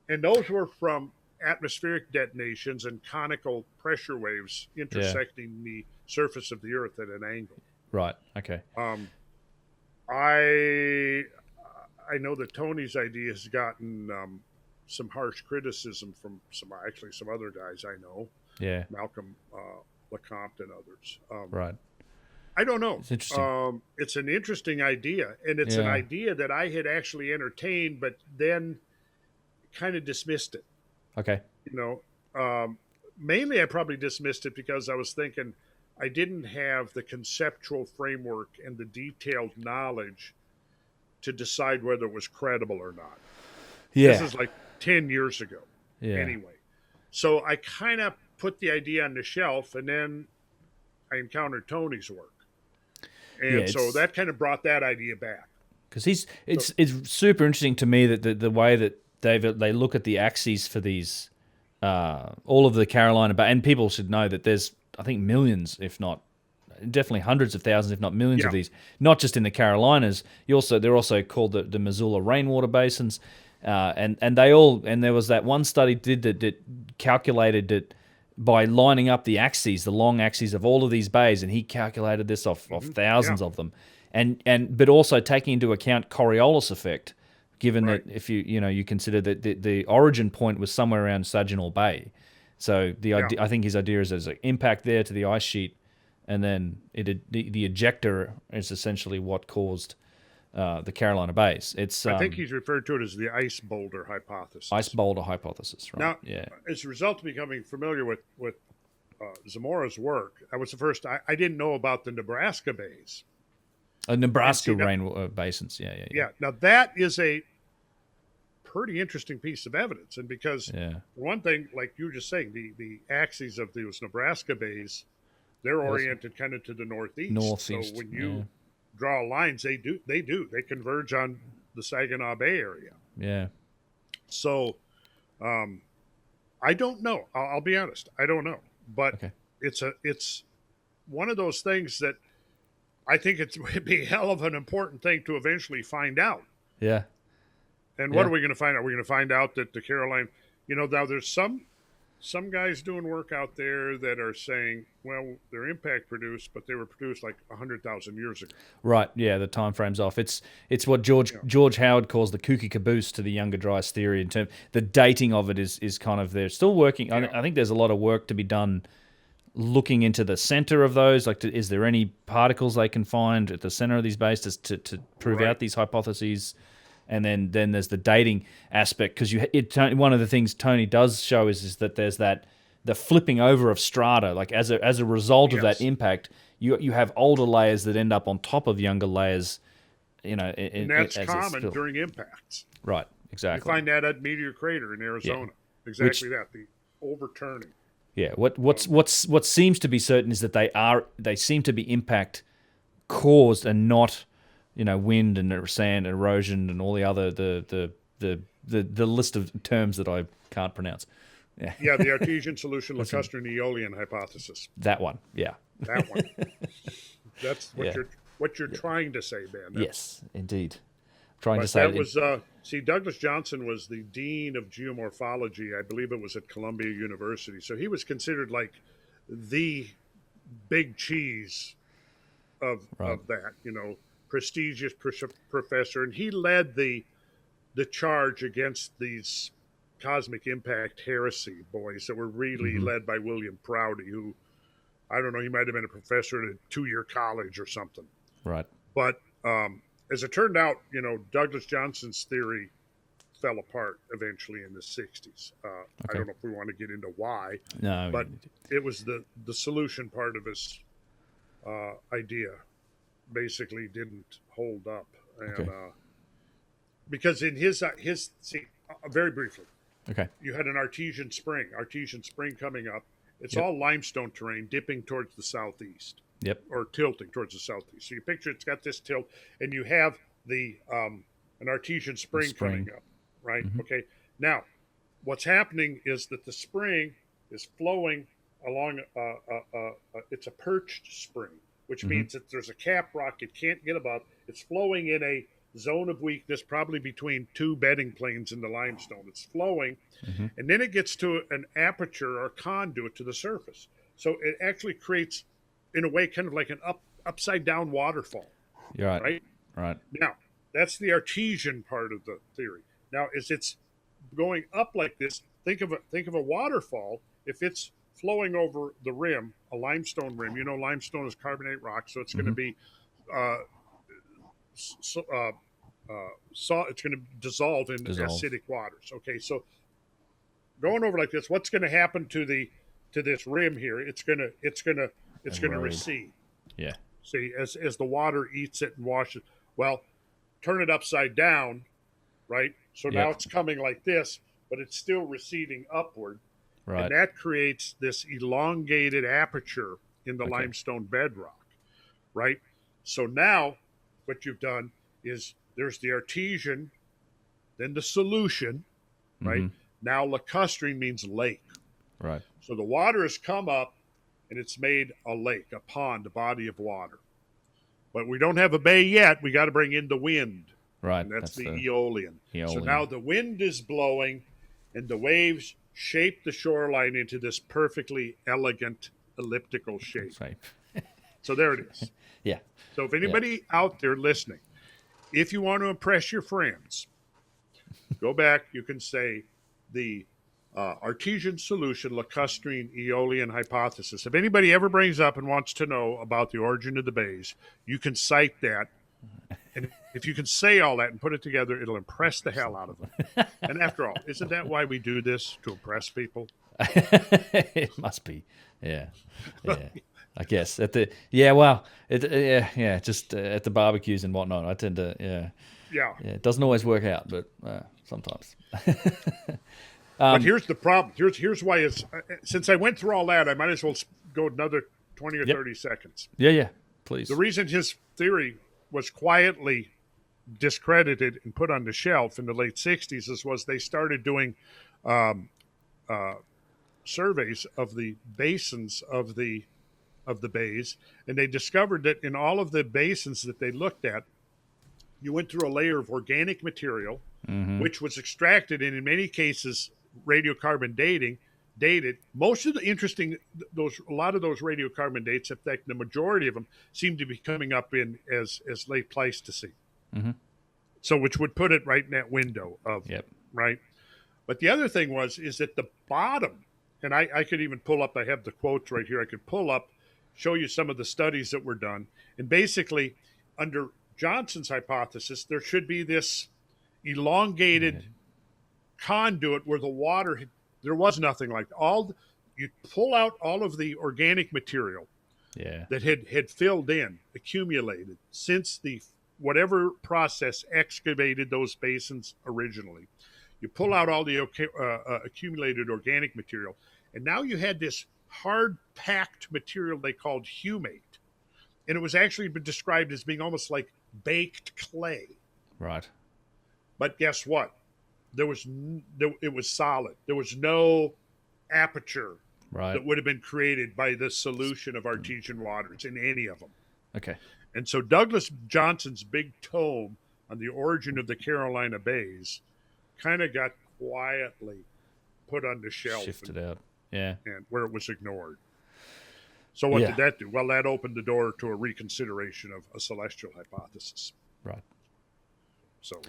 and those were from atmospheric detonations and conical pressure waves Yeah. intersecting the surface of the Earth at an angle. Right. Okay. Um, I know that Tony's idea has gotten some harsh criticism from some other guys I know, Yeah. Malcolm LeCompte and others. Right. I don't know. It's interesting. It's an interesting idea, and it's an Yeah. idea that I had actually entertained, but then kind of dismissed it. Okay. You know, mainly I probably dismissed it because I was thinking I didn't have the conceptual framework and the detailed knowledge to decide whether it was credible or not. Yeah. This is like 10 years ago. Yeah. Anyway, so I kind of put the idea on the shelf, and then I encountered Tony's work. And Yeah, so that kind of brought that idea back. Because it's super interesting to me that the way that they look at the axes for these all of the Carolina Bay, and people should know that there's I think millions, if not definitely hundreds of thousands, if not millions of these, not just in the Carolinas. They're also called the Missoula rainwater basins, and there was that one study that calculated that by lining up the axes, the long axes of all of these bays, and he calculated this off thousands of them, but also taking into account Coriolis effect, given that if you consider that the origin point was somewhere around Saginaw Bay, so the idea, I think his idea is there's an impact there to the ice sheet, and then the ejector is essentially what caused the Carolina Bays. I think he's referred to it as the ice boulder hypothesis. Ice boulder hypothesis, right? Now, as a result of becoming familiar with Zamora's work, that was the first I didn't know about the Nebraska bays. Nebraska rain basins, yeah. Now that is a pretty interesting piece of evidence, and because one thing, like you were just saying, the axes of those Nebraska bays, they're oriented kind of to the northeast. So when you draw lines, they converge on the Saginaw Bay area. Yeah. So, I don't know. I'll be honest. I don't know, but it's one of those things that I think it'd be a hell of an important thing to eventually find out. Yeah. And what are we going to find out? We're going to find out that the Caroline, now there's some guys doing work out there that are saying, well, they're impact produced, but they were produced like 100,000 years ago. Right. Yeah. The time frame's off. It's what George Howard calls the kooky caboose to the Younger Dryas theory. In terms, the dating of it is kind of they're still working. Yeah. I think there's a lot of work to be done looking into the center of those. Like, is there any particles they can find at the center of these bases to prove out these hypotheses? And then there's the dating aspect, because one of the things Tony does show is that there's the flipping over of strata. Like as a result of that impact, you have older layers that end up on top of younger layers. And that's common during impacts. Right. Exactly. You find that at Meteor Crater in Arizona. Yeah. Exactly the overturning. Yeah. What seems to be certain is that they seem to be impact caused and not, wind and sand, erosion, and all the other the list of terms that I can't pronounce. Yeah, the Artesian solution lacustrine aeolian hypothesis. That one, yeah. That one. That's what you're trying to say, Ben. Yes, indeed. Trying to say that was Douglas Johnson was the dean of geomorphology. I believe it was at Columbia University. So he was considered like the big cheese of that, prestigious professor, and he led the charge against these cosmic impact heresy boys that were really led by William Prouty, who, I don't know, he might have been a professor at a 2-year college or something. Right. But as it turned out, Douglas Johnson's theory fell apart eventually in the 60s. I don't know if we want to get into why, but it was the solution part of his idea basically didn't hold up, and Okay. because in his see, very briefly, Okay. you had an artesian spring coming up. It's Yep. all limestone terrain, dipping towards the southeast Yep. or tilting towards the southeast. So you picture it's got this tilt, and you have the an artesian spring coming Spring. up, right? Mhm. Okay. Now, what's happening is that the spring is flowing along. It's a perched spring, which Mhm. means that there's a cap rock it can't get above. It's flowing in a zone of weakness, probably between two bedding planes in the limestone. It's flowing, Mhm. and then it gets to an aperture or conduit to the surface. So it actually creates, in a way, kind of like an upside down waterfall, You're right. right? Right. Now, that's the artesian part of the theory. Now, as it's going up like this, think of a waterfall. If it's flowing over the rim, a limestone rim, limestone is carbonate rock, so it's going to Mhm. be uh, so, it's going to dissolve in Dissolve. acidic waters. Okay, so going over like this, what's going to happen to this rim here? It's going to Erode. recede. Yeah. See, as the water eats it and washes. Well, turn it upside down, right? So now Yep. it's coming like this, but it's still receding upward, and Right. that creates this elongated aperture in the Okay. limestone bedrock, right? So now what you've done is there's the artesian, then the solution, right? Mhm. Now lacustrine means lake. Right. So the water has come up and it's made a lake, a pond, a body of water. But we don't have a bay yet. We got to bring in the wind, Right. and that's That's the the Aeolian. So Aeolian. now the wind is blowing, and the waves shape the shoreline into this perfectly elegant elliptical shape. Right. So there it is. Yeah. So if Yeah. anybody out there listening, if you want to impress your friends, go back. You can say the artesian solution lacustrine Aeolian hypothesis. If anybody ever brings up and wants to know about the origin of the bays, you can cite that. And if you can say all that and put it together, it'll impress the hell out of them. And after all, isn't that why we do this? To impress people? It must be. Yeah. Yeah. I guess well, just at the barbecues and whatnot. I tend to Yeah. it doesn't always work out, but sometimes. But here's the problem. Here's why it's since I went through all that, I might as well go another 20 or Yep. 30 seconds. Yeah, please. The reason his theory was quietly discredited and put on the shelf in the late 60s was they started doing surveys of the basins of the bays, and they discovered that in all of the basins that they looked at, you went through a layer of organic material, which was extracted and in many cases radiocarbon dated. Most of the interesting a lot of those radiocarbon dates, in fact, the majority of them seem to be coming up in as late Pleistocene. So which would put it right in that window of Yep. right. But the other thing is at the bottom, and I could even pull up. I have the quotes right here. I could pull up, show you some of the studies that were done, and basically under Johnson's hypothesis, there should be this elongated conduit where the water, there was nothing like you pull out all of the organic material Yeah. that had filled in, accumulated since the whatever process excavated those basins originally. You pull out all the accumulated organic material, and now you had this hard packed material they called humate, and it was actually been described as being almost like baked clay. Right. But guess what? It was solid. There was no aperture Right. that would have been created by the solution of artesian waters in any of them. Okay. And so Douglas Johnson's big tome on the origin of the Carolina Bays kind of got quietly put on the shelf Shifted out. Yeah. and where it was ignored. So what did that do? Well, that opened the door to a reconsideration of a celestial hypothesis. Right. So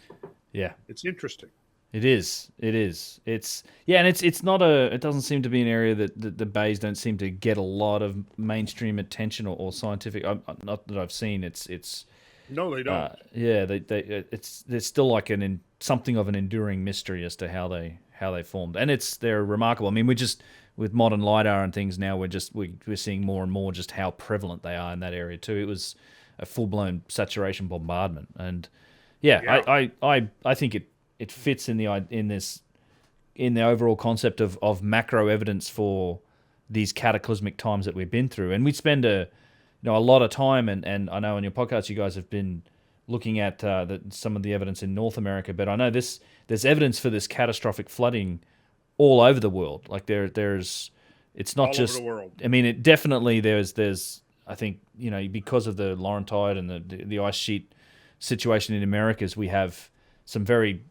Yeah. it's interesting. It is. It's and it's not it doesn't seem to be an area that the bays don't seem to get a lot of mainstream attention or scientific. Not that I've seen. It's No, they don't. there's still like something of an enduring mystery as to how they formed, and they're remarkable. I mean, with modern LiDAR and things now, we're seeing more and more just how prevalent they are in that area too. It was a full-blown saturation bombardment. And Yeah. I think it fits in the overall concept of macro evidence for these cataclysmic times that we've been through. And we spend a lot of time, and I know on your podcast you guys have been looking at some of the evidence in North America, but I know there's evidence for this catastrophic flooding all over the world. Like there's it's not All just over the world. I mean, it definitely there's I think because of the Laurentide and the ice sheet situation in Americas, we have some very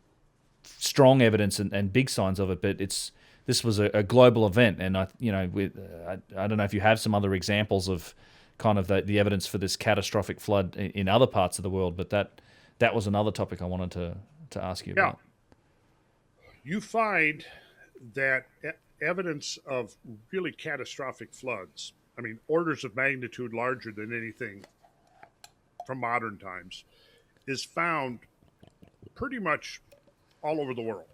strong evidence and big signs of it. But this was a global event, and I don't know if you have some other examples of kind of the evidence for this catastrophic flood in other parts of the world. But that was another topic I wanted to ask you about. You find that evidence of really catastrophic floods, I mean, orders of magnitude larger than anything from modern times, is found pretty much all over the world.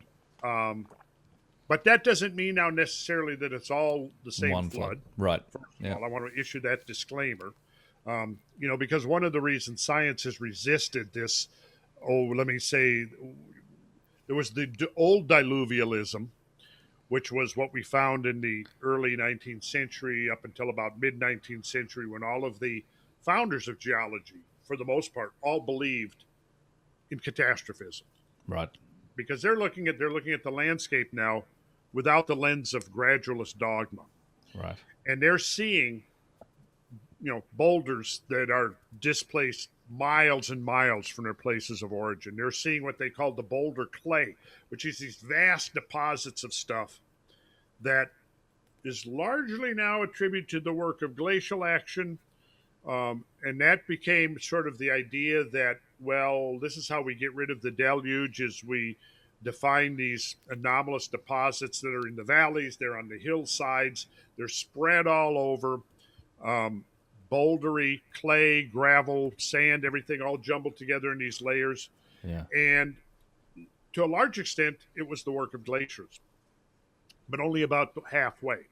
But that doesn't mean now necessarily that it's all the same One flood. Right. First of all, I want to issue that disclaimer. Because one of the reasons science has resisted this, let me say, there was the old diluvialism, which was what we found in the early 19th century up until about mid-19th century, when all of the founders of geology, for the most part, all believed in catastrophism. Right. Because they're looking at the landscape now without the lens of gradualist dogma. Right. And they're seeing, boulders that are displaced miles and miles from their places of origin. They're seeing what they call the boulder clay, which is these vast deposits of stuff that is largely now attributed to the work of glacial action. And that became sort of the idea that, well, this is how we get rid of the deluge, is we define these anomalous deposits that are in the valleys, they're on the hillsides, they're spread all over, bouldery, clay, gravel, sand, everything all jumbled together in these layers. Yeah. And to a large extent, it was the work of glaciers, but only about halfway.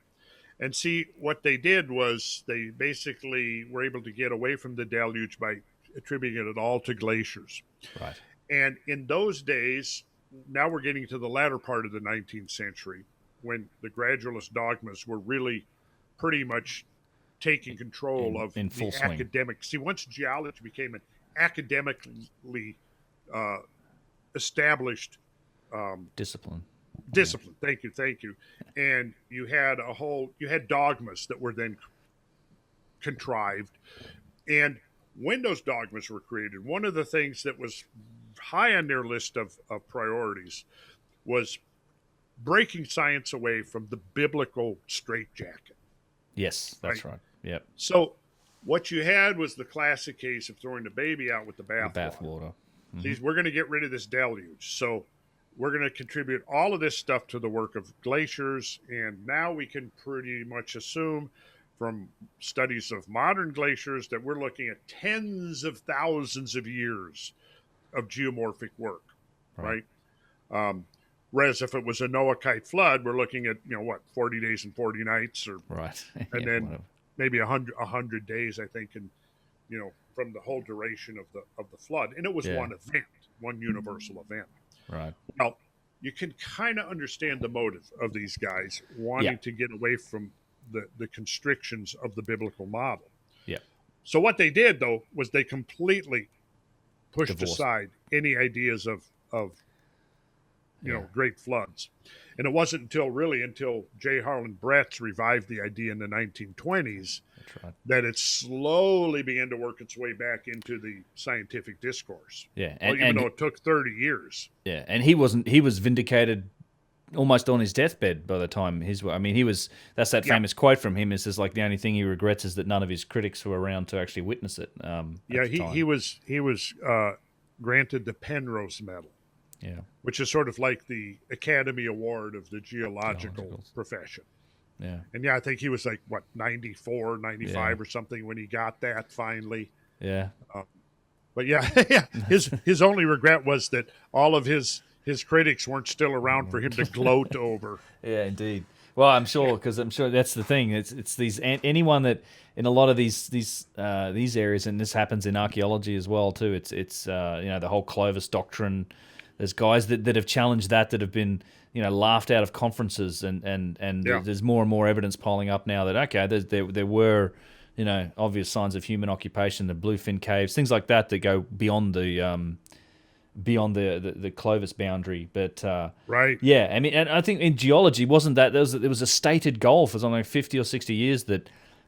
And see, what they did was they basically were able to get away from the deluge by attributing it all to glaciers. Right. And in those days, now we're getting to the latter part of the 19th century, when the gradualist dogmas were really pretty much taking control of in full the swing. academic. See, once geology became an academically established discipline. Thank you. And you had dogmas that were then contrived. And when those dogmas were created, one of the things that was high on their list of priorities was breaking science away from the biblical straitjacket. Yes, that's right. Yep. So what you had was the classic case of throwing the baby out with the bathwater. Mm-hmm. We're going to get rid of this deluge. So we're going to contribute all of this stuff to the work of glaciers. And now we can pretty much assume from studies of modern glaciers that we're looking at tens of thousands of years of geomorphic work, right? Whereas if it was a Noahide flood, we're looking at, 40 days and 40 nights, or right, and then maybe 100 days, I think, and from the whole duration of the flood. And it was one event, one universal event. Right. Well, you can kind of understand the motive of these guys wanting to get away from the constrictions of the biblical model. Yeah. So what they did, though, was they completely pushed aside any ideas of great floods. And it wasn't until J. Harlan Bretz revived the idea in the 1920s that it slowly began to work its way back into the scientific discourse. Yeah. Even though it took 30 years. Yeah. And he was vindicated almost on his deathbed by the time that's that famous quote from him. It says, like, the only thing he regrets is that none of his critics were around to actually witness it. He was granted the Penrose Medal. Yeah. Which is sort of like the Academy Award of the geological profession. Yeah. And I think he was like, 94, 95 or something when he got that finally. Yeah. But his only regret was that all of his critics weren't still around for him to gloat over. Yeah, indeed. Well, I'm sure, because I'm sure that's the thing. It's these anyone that in a lot of these areas, and this happens in archaeology as well too. It's the whole Clovis doctrine. There's guys that have challenged that have been laughed out of conferences, and Yeah. there's more and more evidence piling up now that okay, there were obvious signs of human occupation, the Bluefin caves, things like that go beyond the Clovis boundary. But Right. yeah, I mean, and I think in geology wasn't that there was a stated goal for something like 50 or 60 years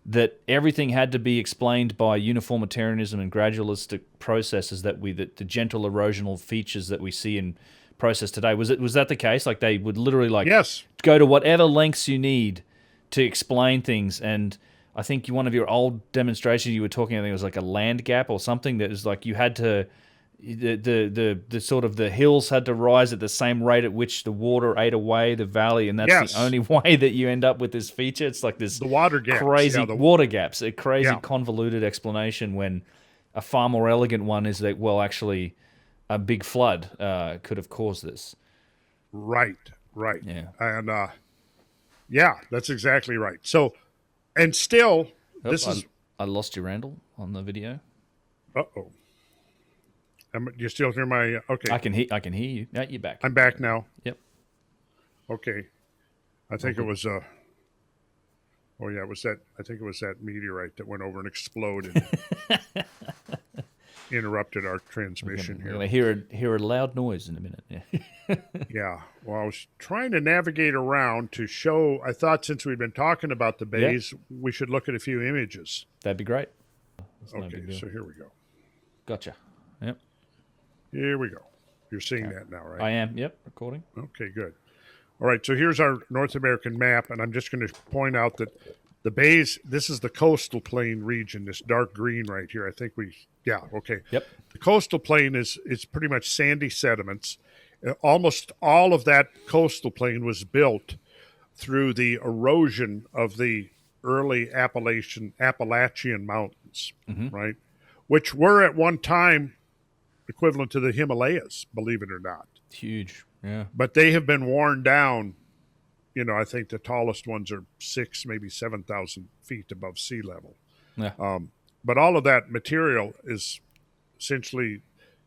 that everything had to be explained by uniformitarianism and gradualistic processes, that the gentle erosional features that we see in process today. Was that the case? Like they would literally Yes. go to whatever lengths you need to explain things. And I think one of your old demonstrations you were talking, I think it was like a land gap or something, that was like you had to the sort of the hills had to rise at the same rate at which the water ate away the valley, and that's Yes. the only way that you end up with this feature. It's like this The water gaps. crazy Yeah, water gaps, a crazy Yeah. convoluted explanation, when a far more elegant one is that, well, actually a big flood could have caused this. Right. Yeah. And yeah, that's exactly right. So, and still, this is. I lost you, Randall, on the video. Uh-oh. You still hear my? Okay. I can hear you. No, you're back. I'm back now. Yep. Okay. I think it was oh yeah, it was that. I think it was that meteorite that went over and exploded, interrupted our transmission We're here. going to hear a loud noise in a minute. Yeah. Yeah. Well, I was trying to navigate around to show. I thought since we've been talking about the bays, we should look at a few images. That'd be great. That's no Okay. big deal. So here we go. Gotcha. Yep. Here we go. You're seeing that now, right? I am. Yep. Recording. Okay, good. All right, so here's our North American map, and I'm just going to point out that the bays, this is the coastal plain region, this dark green right here. I think okay. Yep. The coastal plain is pretty much sandy sediments. Almost all of that coastal plain was built through the erosion of the early Appalachian mountains, right? Which were at one time equivalent to the Himalayas, believe it or not. Huge. Yeah. But they have been worn down. I think the tallest ones are 6,000, maybe 7,000 feet above sea level. Yeah. But all of that material is essentially,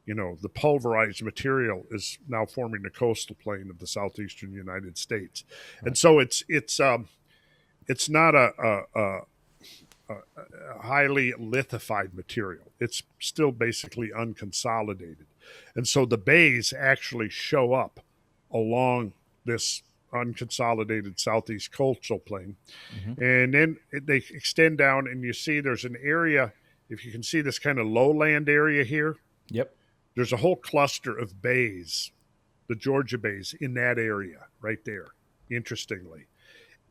the pulverized material is now forming the coastal plain of the southeastern United States. Right. And so it's not a highly lithified material. It's still basically unconsolidated. And so the bays actually show up along this unconsolidated southeast coastal plain. And then they extend down, and you see there's an area, if you can see this kind of lowland area here. Yep. There's a whole cluster of bays, the Georgia bays, in that area right there, interestingly.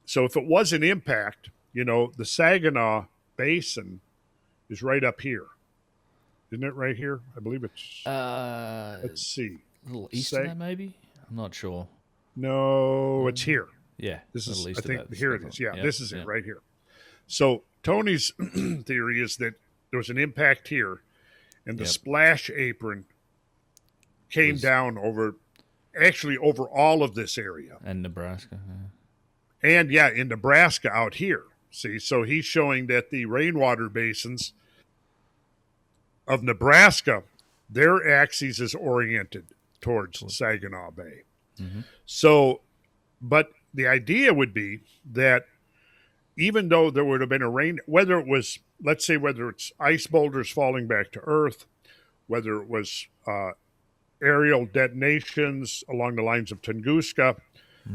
So if it was an impact, the Saginaw Basin is right up here. Isn't it right here? I believe it's. Let's see. A little east of that, maybe? I'm not sure. No, it's here. Yeah. This is. east I of think that. here it is. Yeah, this is it right here. So Tony's theory is that there was an impact here, and the splash apron came down over all of this area. And Nebraska. And in Nebraska out here. See, so he's showing that the rainwater basins of Nebraska, their axis is oriented towards Saginaw Bay. So, but the idea would be that even though there would have been a rain, whether it's ice boulders falling back to Earth, whether it was aerial detonations along the lines of Tunguska,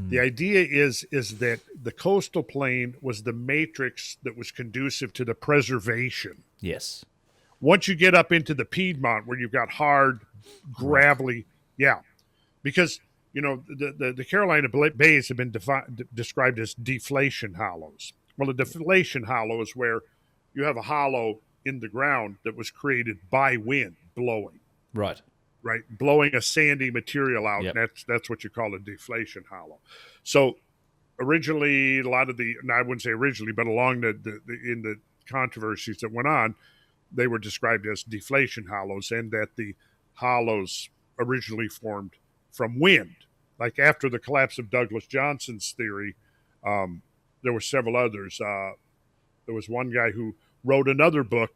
the idea is that the coastal plain was the matrix that was conducive to the preservation. Yes. Once you get up into the Piedmont, where you've got hard, gravelly, because the Carolina Bays have been described as deflation hollows. Well, a deflation hollow is where you have a hollow in the ground that was created by wind blowing. Right. Right, blowing a sandy material out. Yep. And that's what you call a deflation hollow. So originally, I wouldn't say originally, but along in the controversies that went on, they were described as deflation hollows, and that the hollows originally formed from wind. Like after the collapse of Douglas Johnson's theory, There were several others. There was one guy who wrote another book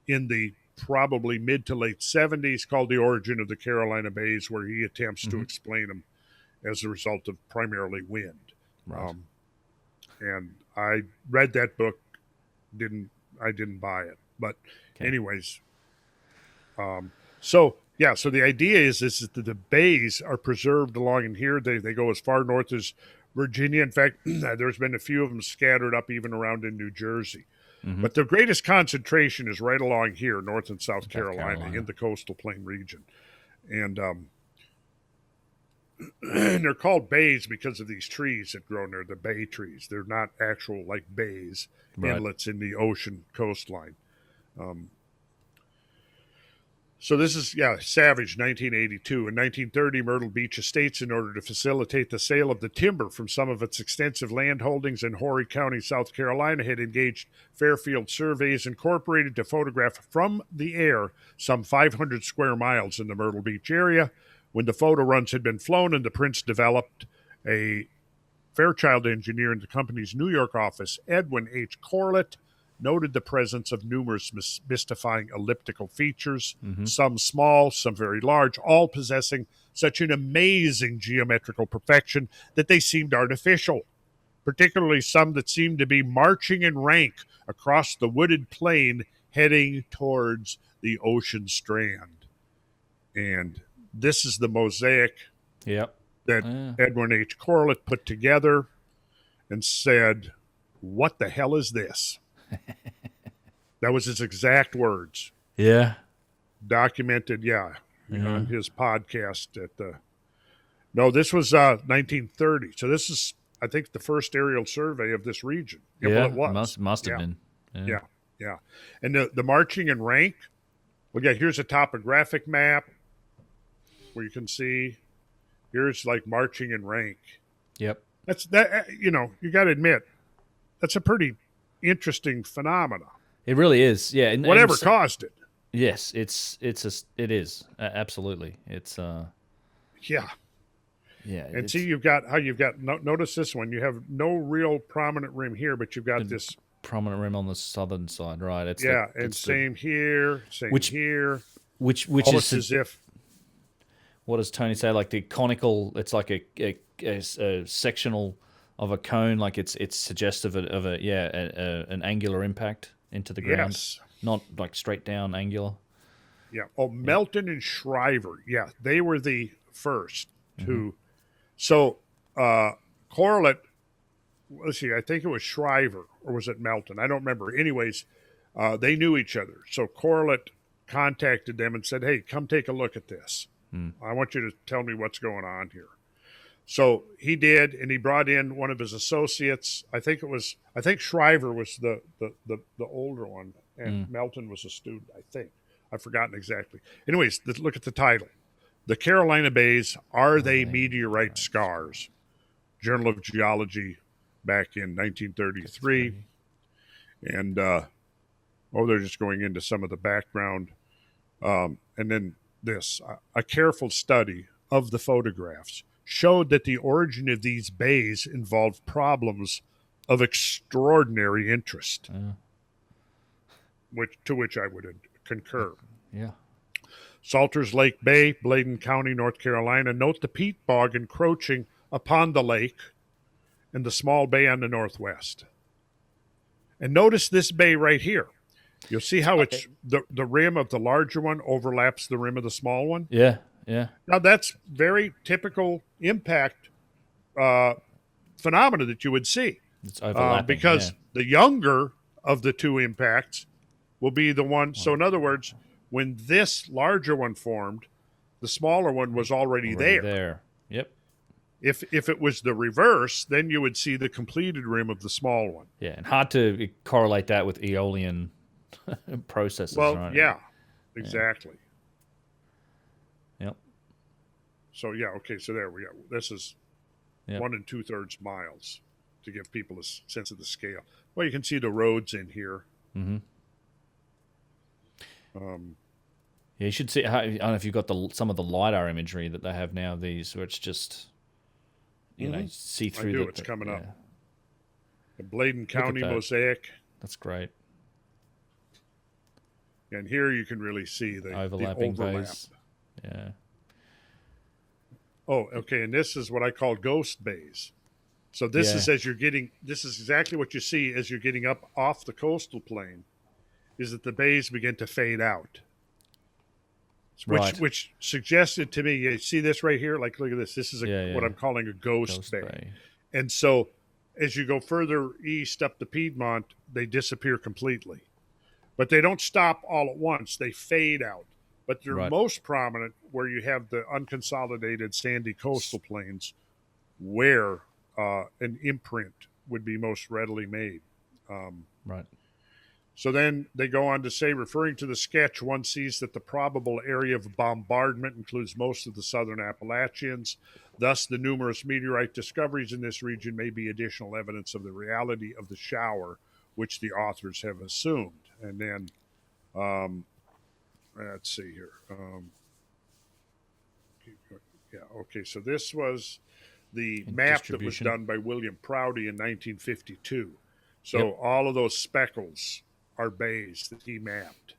in the probably mid to late 70s called The Origin of the Carolina Bays, where he attempts to explain them as a result of primarily wind. Right. And I read that book, I didn't buy it. But anyways, so the idea is that the bays are preserved along in here. They go as far north as Virginia. In fact, there's been a few of them scattered up even around in New Jersey. But the greatest concentration is right along here, North and South Carolina, in the coastal plain region. And and they're called bays because of these trees that grow there, the bay trees. They're not actual like bays, inlets in the ocean coastline. So this is, Savage, 1982. In 1930, Myrtle Beach Estates, in order to facilitate the sale of the timber from some of its extensive land holdings in Horry County, South Carolina, had engaged Fairfield Surveys Incorporated to photograph from the air some 500 square miles in the Myrtle Beach area. When the photo runs had been flown and the prints developed, a Fairchild engineer in the company's New York office, Edwin H. Corlett, noted the presence of numerous mystifying elliptical features, some small, some very large, all possessing such an amazing geometrical perfection that they seemed artificial, particularly some that seemed to be marching in rank across the wooded plain heading towards the ocean strand. And this is the mosaic that Edwin H. Corlett put together and said, "What the hell is this?" That was his exact words. Yeah. Documented, on his podcast at the... No, this was 1930. So this is, I think, the first aerial survey of this region. Well, it was. Must have been. Yeah. And the marching in rank, here's a topographic map where you can see, here's like marching in rank. Yep. That's that. You got to admit, that's a pretty interesting phenomena. It really is. Yeah. Whatever caused it. Yes, it is. Absolutely. It's Yeah. And see, you've got notice this one. You have no real prominent rim here, but you've got this prominent rim on the southern side, right? It's same here, here. Which almost is as if. What does Tony say? Like the conical, it's like a sectional of a cone, like it's suggestive of an angular impact into the ground, yes. Not like straight down angular. Yeah. Oh, Melton and Shriver. Yeah, they were the first to. So Corlett, let's see, I think it was Shriver or was it Melton? I don't remember. Anyways, they knew each other. So Corlett contacted them and said, "Hey, come take a look at this. I want you to tell me what's going on here." So he did, and he brought in one of his associates. I think Shriver was the older one, and Melton was a student, I think. I've forgotten exactly. Anyways, look at the title. The Carolina Bays, Are They Meteorite Scars? Journal of Geology back in 1933. And, they're just going into some of the background. And then this, a careful study of the photographs showed that the origin of these bays involved problems of extraordinary interest, to which I would concur. Yeah. Salters Lake Bay, Bladen County, North Carolina. Note the peat bog encroaching upon the lake and the small bay on the northwest. And notice this bay right here. You'll see how it's the rim of the larger one overlaps the rim of the small one. Yeah, yeah. Now that's very typical impact phenomena that you would see. It's overlapping because the younger of the two impacts will be the one. So in other words, when this larger one formed, the smaller one was already there. Yep. If it was the reverse, then you would see the completed rim of the small one. Yeah, and hard to correlate that with Aeolian processes. Well, right? yeah, exactly. Yep. So okay. So there we go. This is 1 2/3 miles to give people a sense of the scale. Well, you can see the roads in here. Mm-hmm. Yeah, you should see. I don't know if you've got some of the LiDAR imagery that they have now. These where it's just see I through do. It's coming yeah. up. The Bladen County mosaic. That's great. And here you can really see the Overlapping overlap. bays. Yeah. Oh, okay. And this is what I call ghost bays. So this is this is exactly what you see as you're getting up off the coastal plain, is that the bays begin to fade out. Which suggested to me, you see this right here? Like, look at this. This is what I'm calling a ghost bay. And so as you go further east up the Piedmont, they disappear completely. But they don't stop all at once. They fade out. But they're most prominent where you have the unconsolidated sandy coastal plains where an imprint would be most readily made. Right. So then they go on to say, referring to the sketch, one sees that the probable area of bombardment includes most of the southern Appalachians. Thus, the numerous meteorite discoveries in this region may be additional evidence of the reality of the shower, which the authors have assumed. And then, let's see here. So this was the map that was done by William Prouty in 1952. So all of those speckles are bays that he mapped.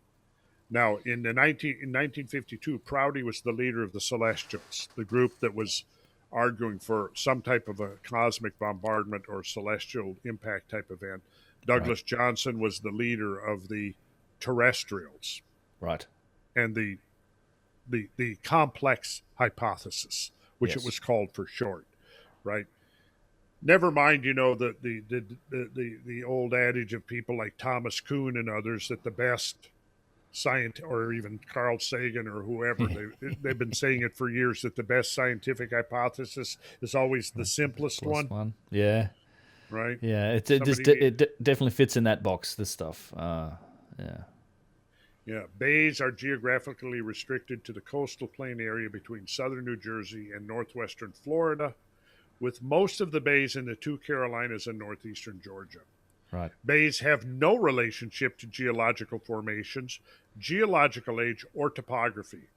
Now, in 1952, Prouty was the leader of the Celestials, the group that was arguing for some type of a cosmic bombardment or celestial impact type event. Douglas Johnson was the leader of the terrestrials. Right. And the complex hypothesis, which it was called for short, right? Never mind, the old adage of people like Thomas Kuhn and others that the best scientist, or even Carl Sagan or whoever, they've been saying it for years, that the best scientific hypothesis is always the simplest one. Yeah. Right? Yeah, it definitely fits in that box, this stuff. Yeah, bays are geographically restricted to the coastal plain area between southern New Jersey and northwestern Florida, with most of the bays in the two Carolinas and northeastern Georgia. Right. Bays have no relationship to geological formations, geological age, or topography.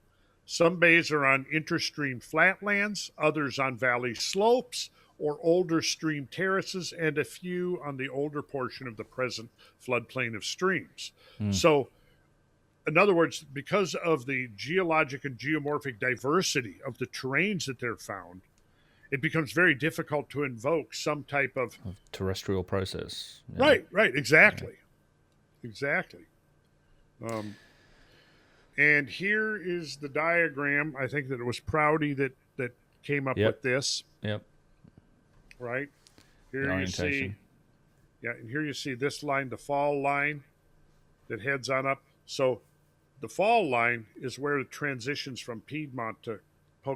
Some bays are on interstream flatlands, others on valley slopes or older stream terraces, and a few on the older portion of the present floodplain of streams. So, in other words, because of the geologic and geomorphic diversity of the terrains that they're found, it becomes very difficult to invoke some type of terrestrial process. Yeah. Right, exactly. Yeah. Exactly. And here is the diagram. I think that it was Prouty that came up with this. Yep. Right? Here you see, and here you see this line, the fall line that heads on up. So the fall line is where it transitions from Piedmont to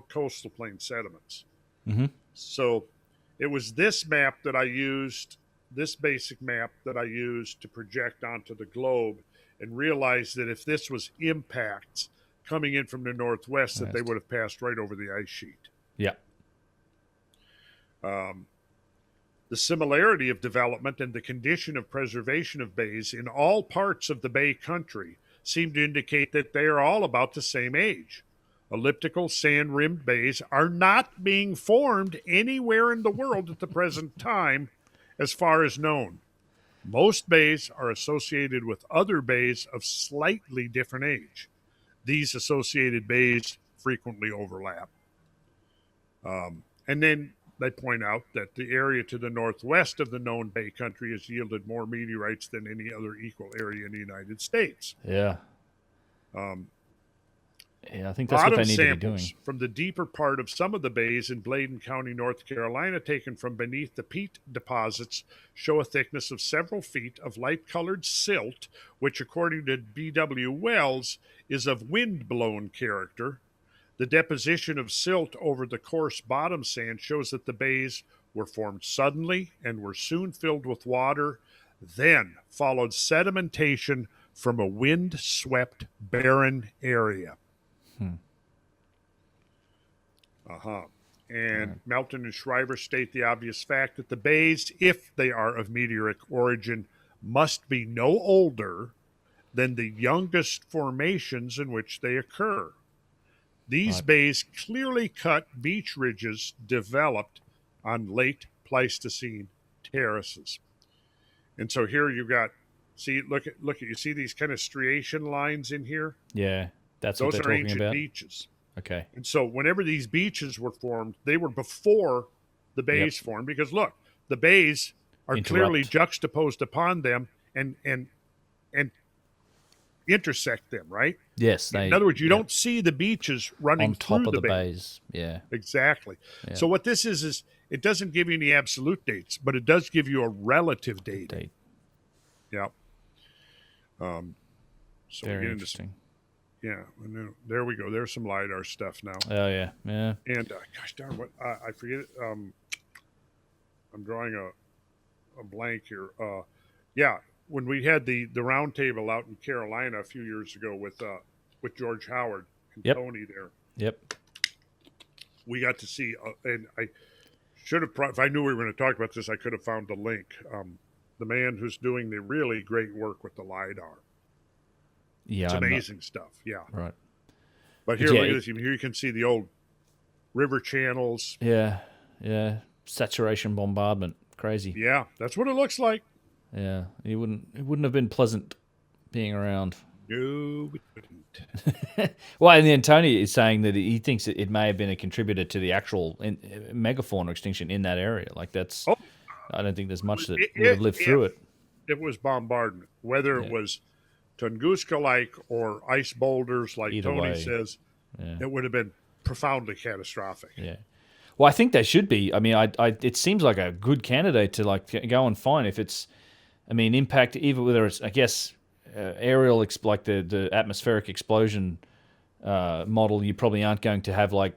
coastal plain sediments. Mm-hmm. So it was this map that I used, this basic map that I used to project onto the globe, and realized that if this was impacts coming in from the northwest, that they would have passed right over the ice sheet. Yeah. The similarity of development and the condition of preservation of bays in all parts of the Bay Country seem to indicate that they are all about the same age. Elliptical sand-rimmed bays are not being formed anywhere in the world at the present time, as far as known. Most bays are associated with other bays of slightly different age. These associated bays frequently overlap. And then they point out that the area to the northwest of the known Bay Country has yielded more meteorites than any other equal area in the United States. Yeah. I think that's what they need to be doing. From the deeper part of some of the bays in Bladen County, North Carolina, taken from beneath the peat deposits, show a thickness of several feet of light-colored silt, which, according to B.W. Wells, is of wind-blown character. The deposition of silt over the coarse bottom sand shows that the bays were formed suddenly and were soon filled with water. Then followed sedimentation from a wind-swept, barren area. And Melton and Shriver state the obvious fact that the bays, if they are of meteoric origin, must be no older than the youngest formations in which they occur. These bays clearly cut beach ridges developed on late Pleistocene terraces. And so here you've got, look at you see these kind of striation lines in here? Yeah, that's what Those they're are talking ancient about. beaches. Okay. And so whenever these beaches were formed, they were before the bays formed, because look, the bays are clearly juxtaposed upon them and intersect them, right? Yes, in other words, you don't see the beaches running on top through of the bays. Yeah, exactly. Yeah. So what this is it doesn't give you any absolute dates, but it does give you a relative date. Yeah. So very we get interesting. Yeah, and there we go. There's some LiDAR stuff now. Oh yeah. And gosh darn, what I forget it. I'm drawing a blank here. Yeah, when we had the round table out in Carolina a few years ago with George Howard and Tony there. Yep. We got to see, and I should have. If I knew we were going to talk about this, I could have found the link. The man who's doing the really great work with the LiDAR. Yeah, it's amazing stuff. Yeah, right. But here, look at this. Here you can see the old river channels. Yeah, saturation bombardment, crazy. Yeah, that's what it looks like. Yeah, it wouldn't have been pleasant being around. No, it wouldn't. Well, and then Tony is saying that he thinks it may have been a contributor to the actual megafauna extinction in that area. Like that's, I don't think there's much that would have lived through it. It was bombardment, whether it was Tunguska-like or ice boulders, like Either Tony way. says, it would have been profoundly catastrophic. Yeah. Well, I think they should be. I mean, it seems like a good candidate to like go and find if it's, I mean, impact, even whether it's, I guess, aerial, like the atmospheric explosion model, you probably aren't going to have like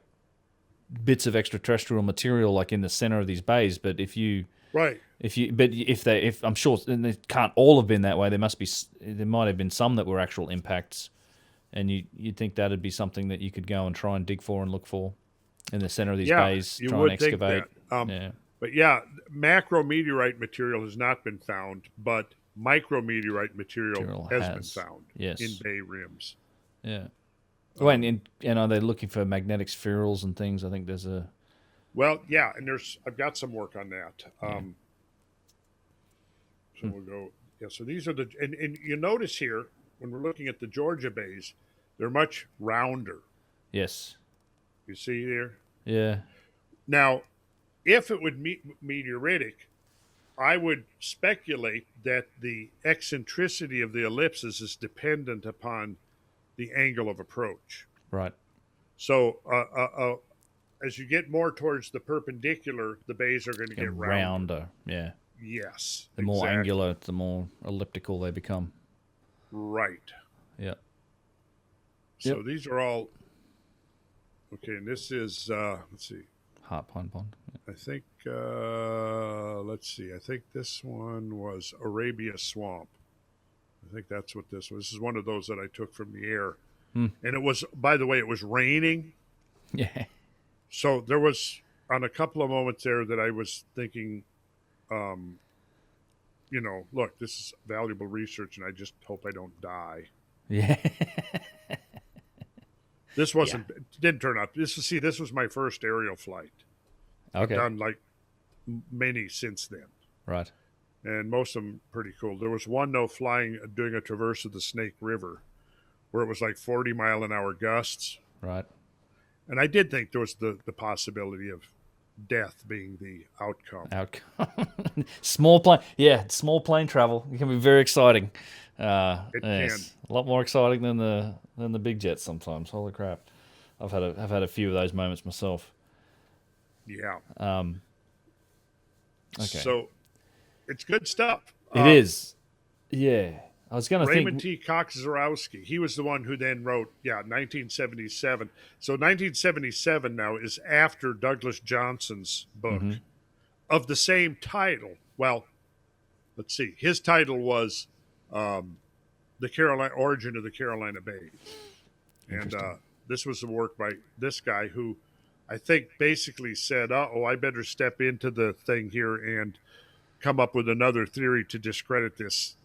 bits of extraterrestrial material like in the center of these bays. But if I'm sure, and it can't all have been that way. There might have been some that were actual impacts, and you'd think that'd be something that you could go and try and dig for and look for in the center of these bays, try and excavate. But yeah, macrometeorite material has not been found, but micrometeorite material has been found in bay rims. Yeah. Well, and are they looking for magnetic spherules and things? I think there's a. Well, yeah, and I've got some work on that. So we'll go. Yeah, so these are and you notice here when we're looking at the Georgia bays, they're much rounder. Yes. You see there? Yeah. Now, if it would meteoritic, I would speculate that the eccentricity of the ellipses is dependent upon the angle of approach. Right. So as you get more towards the perpendicular, the bays are going to get rounder. Yeah. Yes. The more angular, the more elliptical they become. Right. Yeah. So these are all okay. And this is let's see. Heart Pine Pond. I think let's see. I think this one was Arabia Swamp. I think that's what this was. This is one of those that I took from the air. And it was, by the way, it was raining. Yeah. So there was on a couple of moments there that I was thinking, look, this is valuable research, and I just hope I don't die. Yeah. This didn't turn out. This was my first aerial flight. Okay. I've done like many since then. Right. And most of them pretty cool. There was one though doing a traverse of the Snake River, where it was like 40-mile-an-hour gusts. Right. And I did think there was the possibility of death being the outcome. Small plane travel. It can be very exciting. It can. A lot more exciting than the big jets sometimes. Holy crap! I've had a few of those moments myself. Yeah. Okay. So it's good stuff. It is. Yeah. I was going to think. Raymond T. Cox-Zarowski. He was the one who then wrote, 1977. So 1977 now is after Douglas Johnson's book of the same title. Well, let's see. His title was The Origin of the Carolina Bays. And this was the work by this guy who I think basically said, I better step into the thing here and come up with another theory to discredit this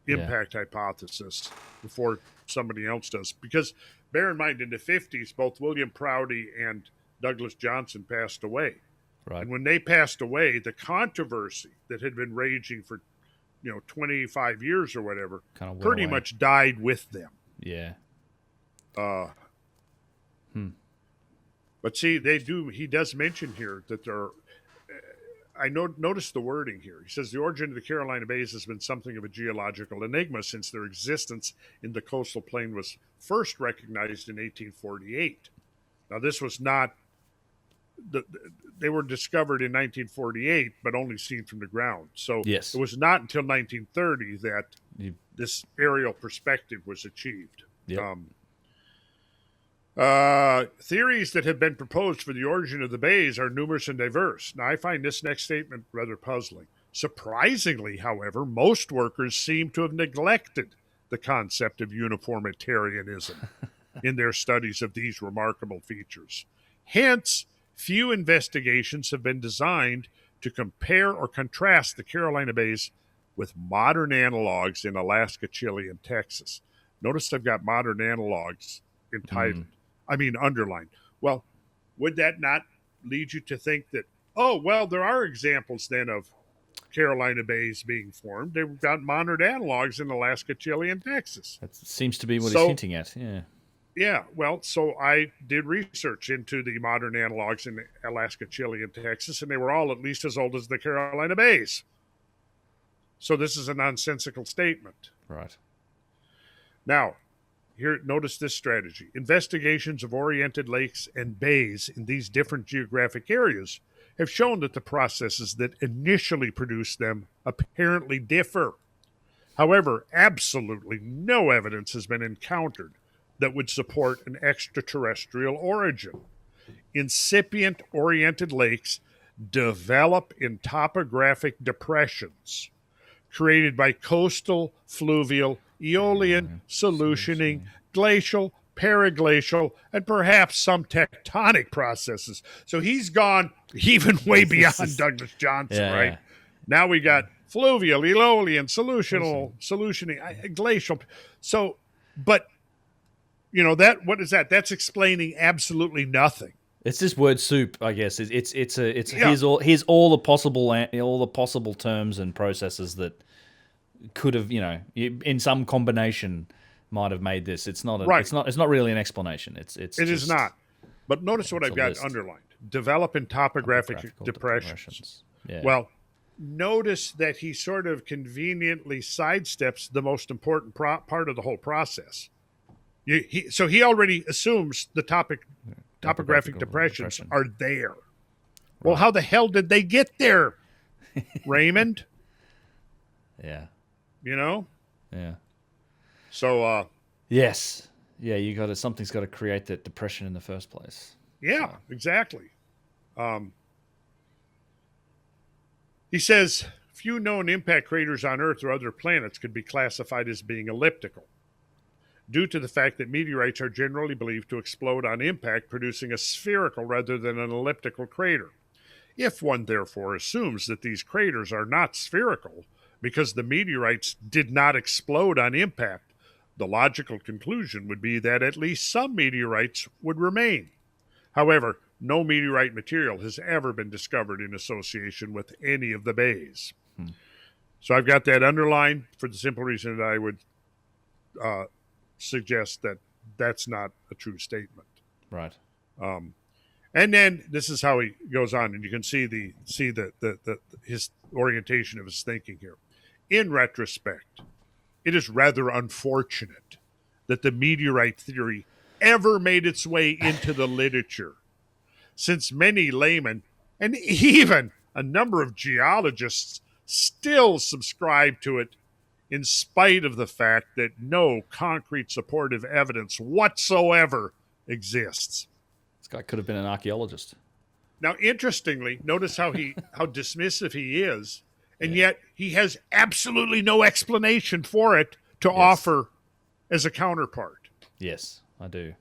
impact hypothesis before somebody else does. Because bear in mind, in the 50s, both William Prouty and Douglas Johnson passed away. Right. And when they passed away, the controversy that had been raging for 25 years or whatever Kind of went pretty away. much died with them. Yeah. But see, he does mention here that there. Notice the wording here. He says the origin of the Carolina Bays has been something of a geological enigma since their existence in the coastal plain was first recognized in 1848. Now, this was not. They were discovered in 1948, but only seen from the ground. So Yes. it was not until 1930 that this aerial perspective was achieved. Yep. Theories that have been proposed for the origin of the bays are numerous and diverse. Now, I find this next statement rather puzzling. Surprisingly, however, most workers seem to have neglected the concept of uniformitarianism in their studies of these remarkable features. Hence, few investigations have been designed to compare or contrast the Carolina Bays with modern analogs in Alaska, Chile, and Texas. Notice I've got modern analogs underlined. Well, would that not lead you to think that, there are examples then of Carolina Bays being formed? They've got modern analogs in Alaska, Chile, and Texas. That seems to be what he's hinting at. Yeah. Yeah, well, so I did research into the modern analogs in Alaska, Chile, and Texas, and they were all at least as old as the Carolina Bays. So this is a nonsensical statement. Right. Now, here, notice this strategy. Investigations of oriented lakes and bays in these different geographic areas have shown that the processes that initially produced them apparently differ. However, absolutely no evidence has been encountered that would support an extraterrestrial origin. Incipient oriented lakes develop in topographic depressions created by coastal, fluvial, Aeolian, solutioning, glacial, periglacial, and perhaps some tectonic processes. So he's gone even way beyond Douglas Johnson, right? Yeah. Now we got fluvial, Aeolian, solutioning, glacial. So, but what is that? That's explaining absolutely nothing. It's just word soup, I guess. Here's all the possible terms and processes that could have, in some combination, might have made this. It's not. Right. It's not really an explanation. It is not. But notice what I've got list. Underlined: develop in topographic depressions. Yeah. Well, notice that he sort of conveniently sidesteps the most important part of the whole process. So he already assumes the topographic depressions are there. Right. Well, how the hell did they get there, Raymond? Yeah. Yeah. So. Yes. Yeah. Something's got to create that depression in the first place. Yeah. So. Exactly. He says few known impact craters on Earth or other planets could be classified as being elliptical, due to the fact that meteorites are generally believed to explode on impact, producing a spherical rather than an elliptical crater. If one therefore assumes that these craters are not spherical because the meteorites did not explode on impact, the logical conclusion would be that at least some meteorites would remain. However, no meteorite material has ever been discovered in association with any of the bays. So I've got that underlined for the simple reason that I would suggest that that's not a true statement. Right. And then this is how he goes on, and you can see his orientation of his thinking here. In retrospect, it is rather unfortunate that the meteorite theory ever made its way into the literature, since many laymen and even a number of geologists still subscribe to it in spite of the fact that no concrete supportive evidence whatsoever exists. This guy could have been an archaeologist. Now, interestingly, notice how dismissive he is, and yet he has absolutely no explanation for it to offer as a counterpart. Yes, I do.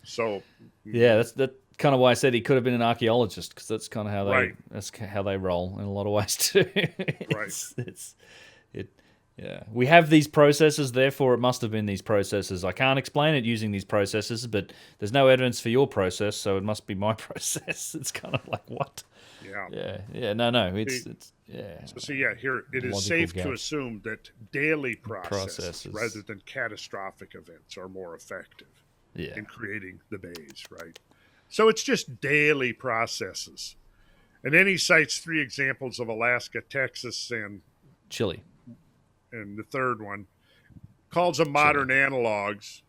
So, yeah, that's kind of why I said he could have been an archaeologist, because that's kind of how right. That's how they roll in a lot of ways too. Right. Yeah. We have these processes, therefore it must have been these processes. I can't explain it using these processes, but there's no evidence for your process, so it must be my process. It's kind of like, what? Yeah. Yeah. No. It's yeah. So yeah, here it is Logical safe to gap. assume that daily processes Processes. rather than catastrophic events are more effective Yeah. in creating the bays, right? So it's just daily processes. And then he cites three examples of Alaska, Texas, Chile. and the third one calls them modern analogs,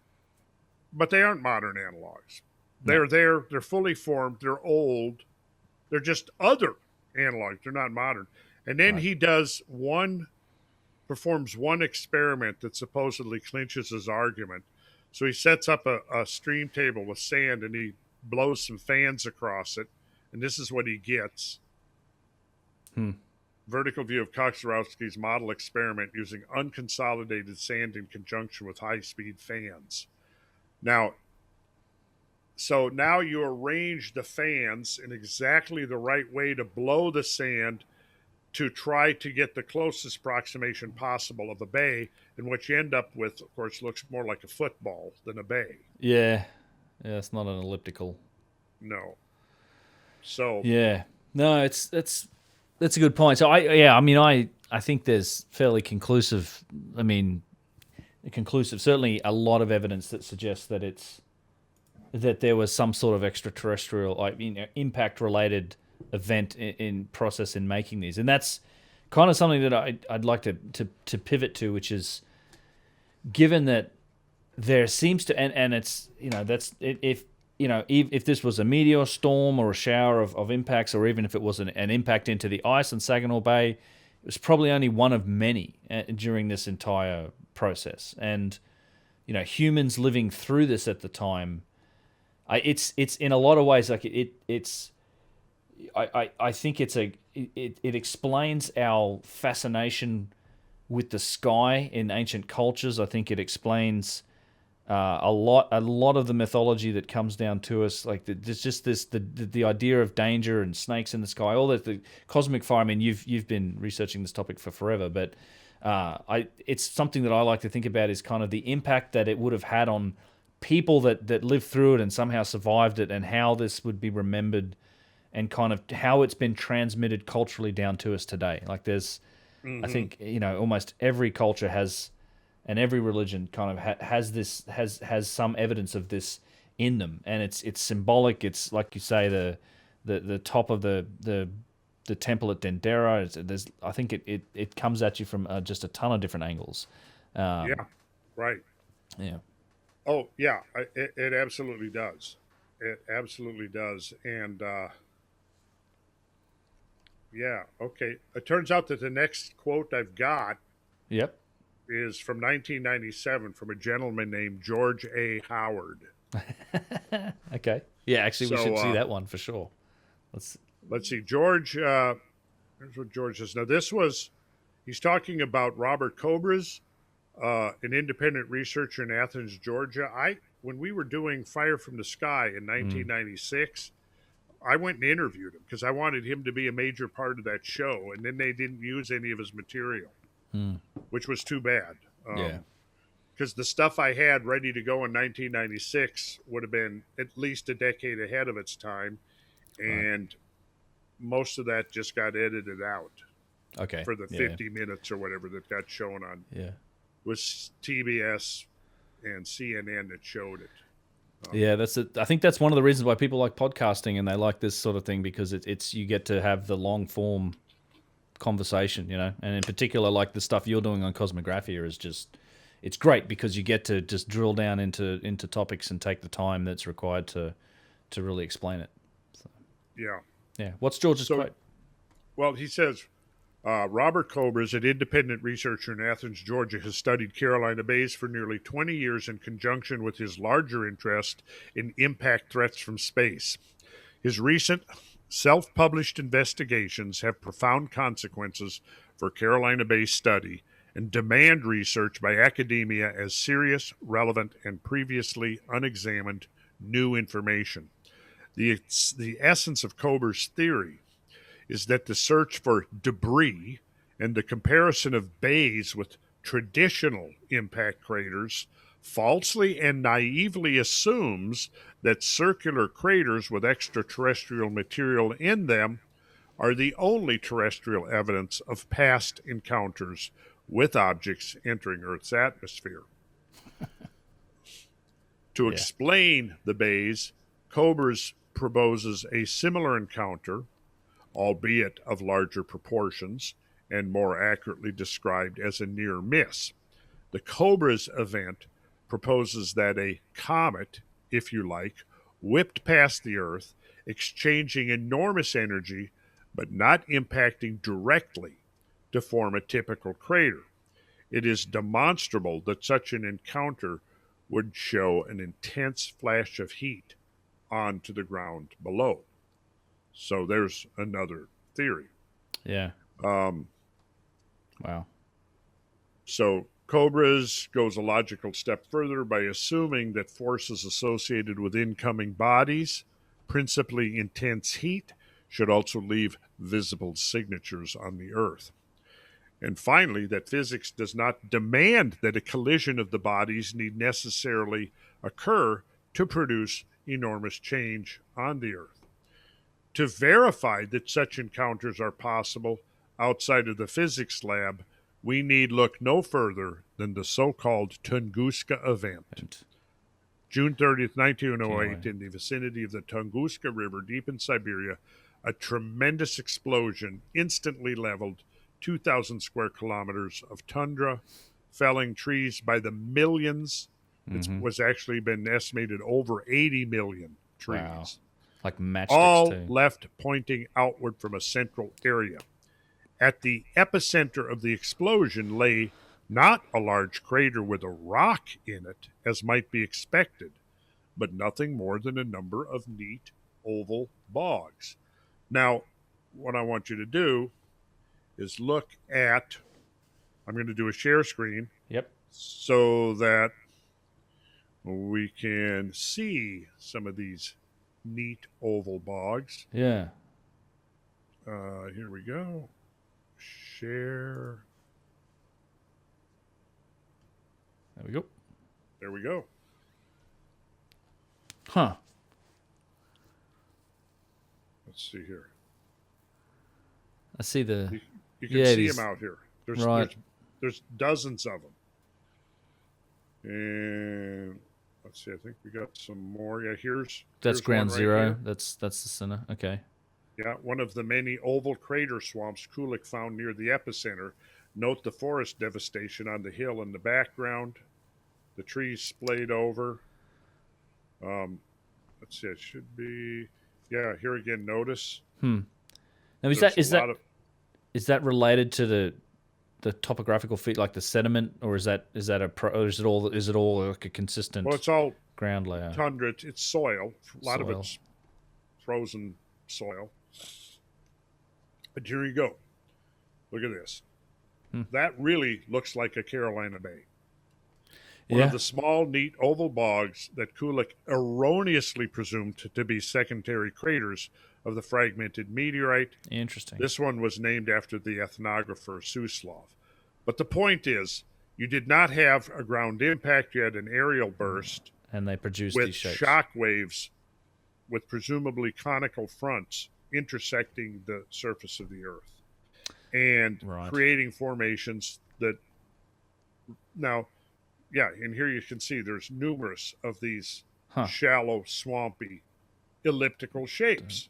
but they aren't modern analogs. They're there, they're fully formed, they're old, they're just other analogs, they're not modern. And then he performs one experiment that supposedly clinches his argument. So he sets up a stream table with sand and he blows some fans across it. And this is what he gets. Vertical view of Koczorowski's model experiment using unconsolidated sand in conjunction with high-speed fans. Now you arrange the fans in exactly the right way to blow the sand to try to get the closest approximation possible of a bay. And what you end up with, of course, looks more like a football than a bay. Yeah, it's not an elliptical. No. So yeah, no, that's a good point. So I think there's fairly conclusive. Certainly a lot of evidence that suggests that there was some sort of extraterrestrial, impact related event in process in making these, and that's kind of something that I'd like to pivot to, which is given that there seems to and it's if this was a meteor storm or a shower of impacts, or even if it was an impact into the ice in Saginaw Bay, it was probably only one of many during this entire process. And humans living through this at the time, it's in a lot of ways like I think it explains our fascination with the sky in ancient cultures. I think it explains a lot of the mythology that comes down to us, like there's just the idea of danger and snakes in the sky, all that, the cosmic fire. I mean, you've been researching this topic for forever, but it's something that I like to think about is kind of the impact that it would have had on people that lived through it and somehow survived it, and how this would be remembered, and kind of how it's been transmitted culturally down to us today. Like there's, I think almost every culture has. And every religion kind of has some evidence of this in them, and it's symbolic. It's like you say, the top of the temple at Dendera. I think it comes at you from just a ton of different angles. Yeah, right. Yeah. Oh yeah, it absolutely does. It absolutely does, and yeah. Okay. It turns out that the next quote I've got. Yep. Is from 1997 from a gentleman named George A. Howard. Okay. Yeah, actually, we should see that one for sure. Let's see. George, here's what George says. Now, he's talking about Robert Cobras, an independent researcher in Athens, Georgia. When we were doing Fire from the Sky in 1996, I went and interviewed him because I wanted him to be a major part of that show, and then they didn't use any of his material. Which was too bad. Because the stuff I had ready to go in 1996 would have been at least a decade ahead of its time, and most of that just got edited out. Okay. For the 50 minutes or whatever that got shown on. Yeah. Was TBS and CNN that showed it. I think that's one of the reasons why people like podcasting and they like this sort of thing, because it's you get to have the long form conversation, and in particular, like the stuff you're doing on Cosmographia is just, it's great because you get to just drill down into topics and take the time that's required to really explain it. So, yeah. What's George's quote? Well, he says, Robert Cobras, an independent researcher in Athens, Georgia, has studied Carolina bays for nearly 20 years in conjunction with his larger interest in impact threats from space. His recent self-published investigations have profound consequences for Carolina Bay study and demand research by academia as serious, relevant, and previously unexamined new information. The essence of Kober's theory is that the search for debris and the comparison of bays with traditional impact craters falsely and naively assumes that circular craters with extraterrestrial material in them are the only terrestrial evidence of past encounters with objects entering Earth's atmosphere. To explain the bays, Cobras proposes a similar encounter, albeit of larger proportions, and more accurately described as a near miss. The Cobras event proposes that a comet, if you like, whipped past the Earth, exchanging enormous energy, but not impacting directly to form a typical crater. It is demonstrable that such an encounter would show an intense flash of heat onto the ground below. So there's another theory. Yeah. Wow. So Cobras goes a logical step further by assuming that forces associated with incoming bodies, principally intense heat, should also leave visible signatures on the Earth. And finally, that physics does not demand that a collision of the bodies need necessarily occur to produce enormous change on the Earth. To verify that such encounters are possible outside of the physics lab, we need look no further than the so-called Tunguska event. June 30th, 1908, in the vicinity of the Tunguska River, deep in Siberia, a tremendous explosion instantly leveled 2,000 square kilometers of tundra, felling trees by the millions. It was actually been estimated over 80 million trees. Wow. Like matchsticks, all too. left pointing outward from a central area. At the epicenter of the explosion lay not a large crater with a rock in it, as might be expected, but nothing more than a number of neat oval bogs. Now, what I want you to do is look at, I'm going to do a share screen. Yep. So that we can see some of these neat oval bogs. Yeah. Here we go. Share. There we go. There we go. Huh. Let's see here. I see the... You can see them out here. There's dozens of them. And let's see, I think we got some more. Yeah, that's ground zero. Here. That's the center. Okay. Yeah, one of the many oval crater swamps Kulik found near the epicenter. Note the forest devastation on the hill in the background. The trees splayed over. Let's see, it should be... Yeah, here again, notice. Now, is that related to the topographical feat, like the sediment, or is it all like a consistent? Well, it's all ground layer. Tundra. It's soil. A lot of it's frozen soil. But here you go. Look at this. That really looks like a Carolina Bay. One of the small, neat oval bogs that Kulik erroneously presumed to be secondary craters of the fragmented meteorite. Interesting. This one was named after the ethnographer Suslov. But the point is, you did not have a ground impact, you had an aerial burst. And they produced with these shapes. Shock waves with presumably conical fronts intersecting the surface of the Earth and creating formations that now... Yeah, and here you can see there's numerous of these shallow, swampy, elliptical shapes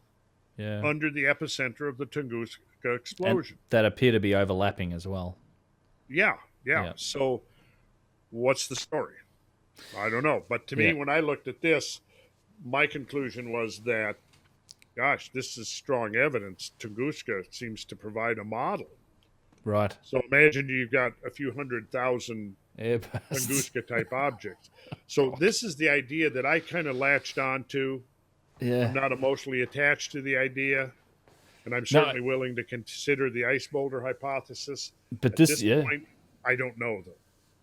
under the epicenter of the Tunguska explosion. And that appear to be overlapping as well. Yeah. So what's the story? I don't know. But to me, when I looked at this, my conclusion was that, gosh, this is strong evidence. Tunguska seems to provide a model. Right. So imagine you've got a few 100,000 Tunguska type objects. So this is the idea that I kind of latched onto. Yeah. I'm not emotionally attached to the idea, and I'm certainly willing to consider the ice boulder hypothesis. But At this point, I don't know though.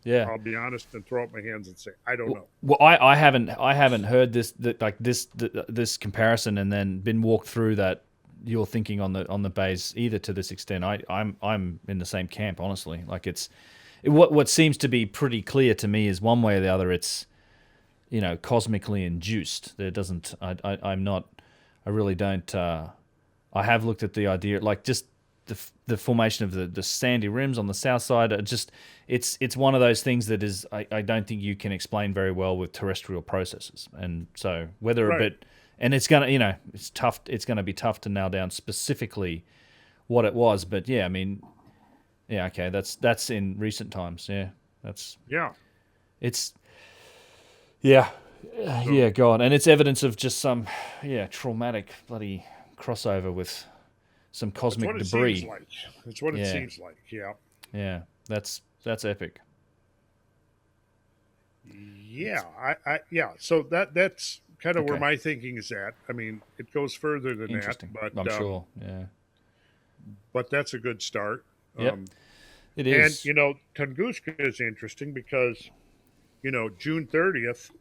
Yeah. I'll be honest and throw up my hands and say I don't know. Well, I haven't heard this comparison and then been walked through that you're thinking on the bays either to this extent. I'm in the same camp, honestly. Like it's what seems to be pretty clear to me is one way or the other, it's, you know, cosmically induced. There doesn't. I'm not. I really don't. I have looked at the idea, like just the formation of the sandy rims on the south side. It's one of those things that is I don't think you can explain very well with terrestrial processes. And so whether Right. and it's gonna, you know, it's tough. It's gonna be tough to nail down specifically what it was. But yeah, I mean, yeah, okay, that's in recent times. Yeah, it's. Yeah, yeah, God, and it's evidence of just some, traumatic bloody crossover with some cosmic debris. Seems like. It's what it seems like. Yeah. Yeah, that's epic. Yeah, So that's kind of where my thinking is at. I mean, it goes further than that, but I'm sure. Yeah, but that's a good start. Yep, it is. And you know, Tunguska is interesting because, you know, June 30th,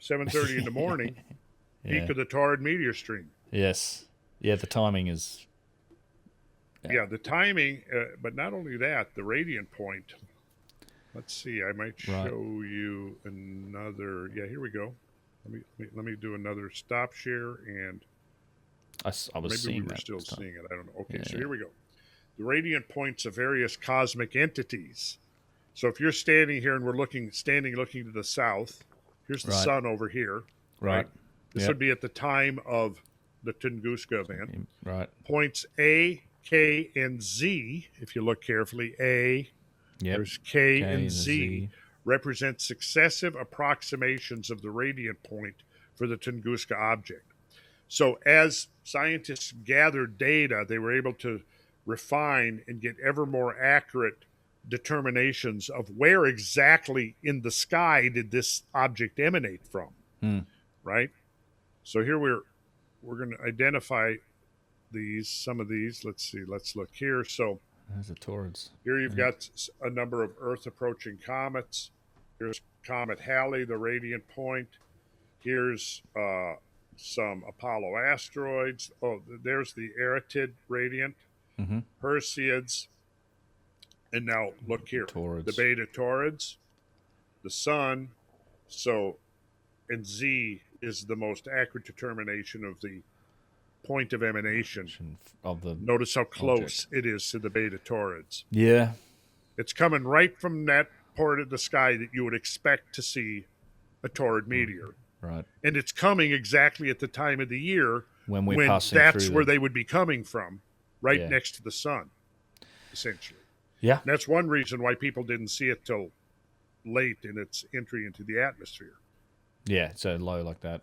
7:30 in the morning, peak of the Taurid meteor stream. Yes. Yeah, the timing is. Yeah, the timing, but not only that, the radiant point. Let's see, I might show you another. Yeah, here we go. Let me do another stop share, and I was maybe seeing we were that still seeing it. I don't know. Okay, Yeah. so here we go. The radiant points of various cosmic entities. So if you're standing here and we're looking to the south, here's the sun over here. Right. This would be at the time of the Tunguska event. Right. Points A, K, and Z, if you look carefully, there's K and Z, represent successive approximations of the radiant point for the Tunguska object. So as scientists gathered data, they were able to refine and get ever more accurate determinations of where exactly in the sky did this object emanate from, right? So here we're going to identify some of these. Let's see. Let's look here. So there's the Taurids. Here you've got a number of Earth-approaching comets. Here's Comet Halley, the radiant point. Here's some Apollo asteroids. Oh, there's the Eretid radiant, Perseids. And now look here, Taurids. the Beta Taurids, the Sun. So, and Z is the most accurate determination of the point of emanation of the. Notice how close it is to the Beta Taurids. Yeah, it's coming right from that part of the sky that you would expect to see a Taurid meteor. Right, and it's coming exactly at the time of the year when that's where they would be coming from, right next to the sun, essentially. Yeah. And that's one reason why people didn't see it till late in its entry into the atmosphere. Yeah, so low like that.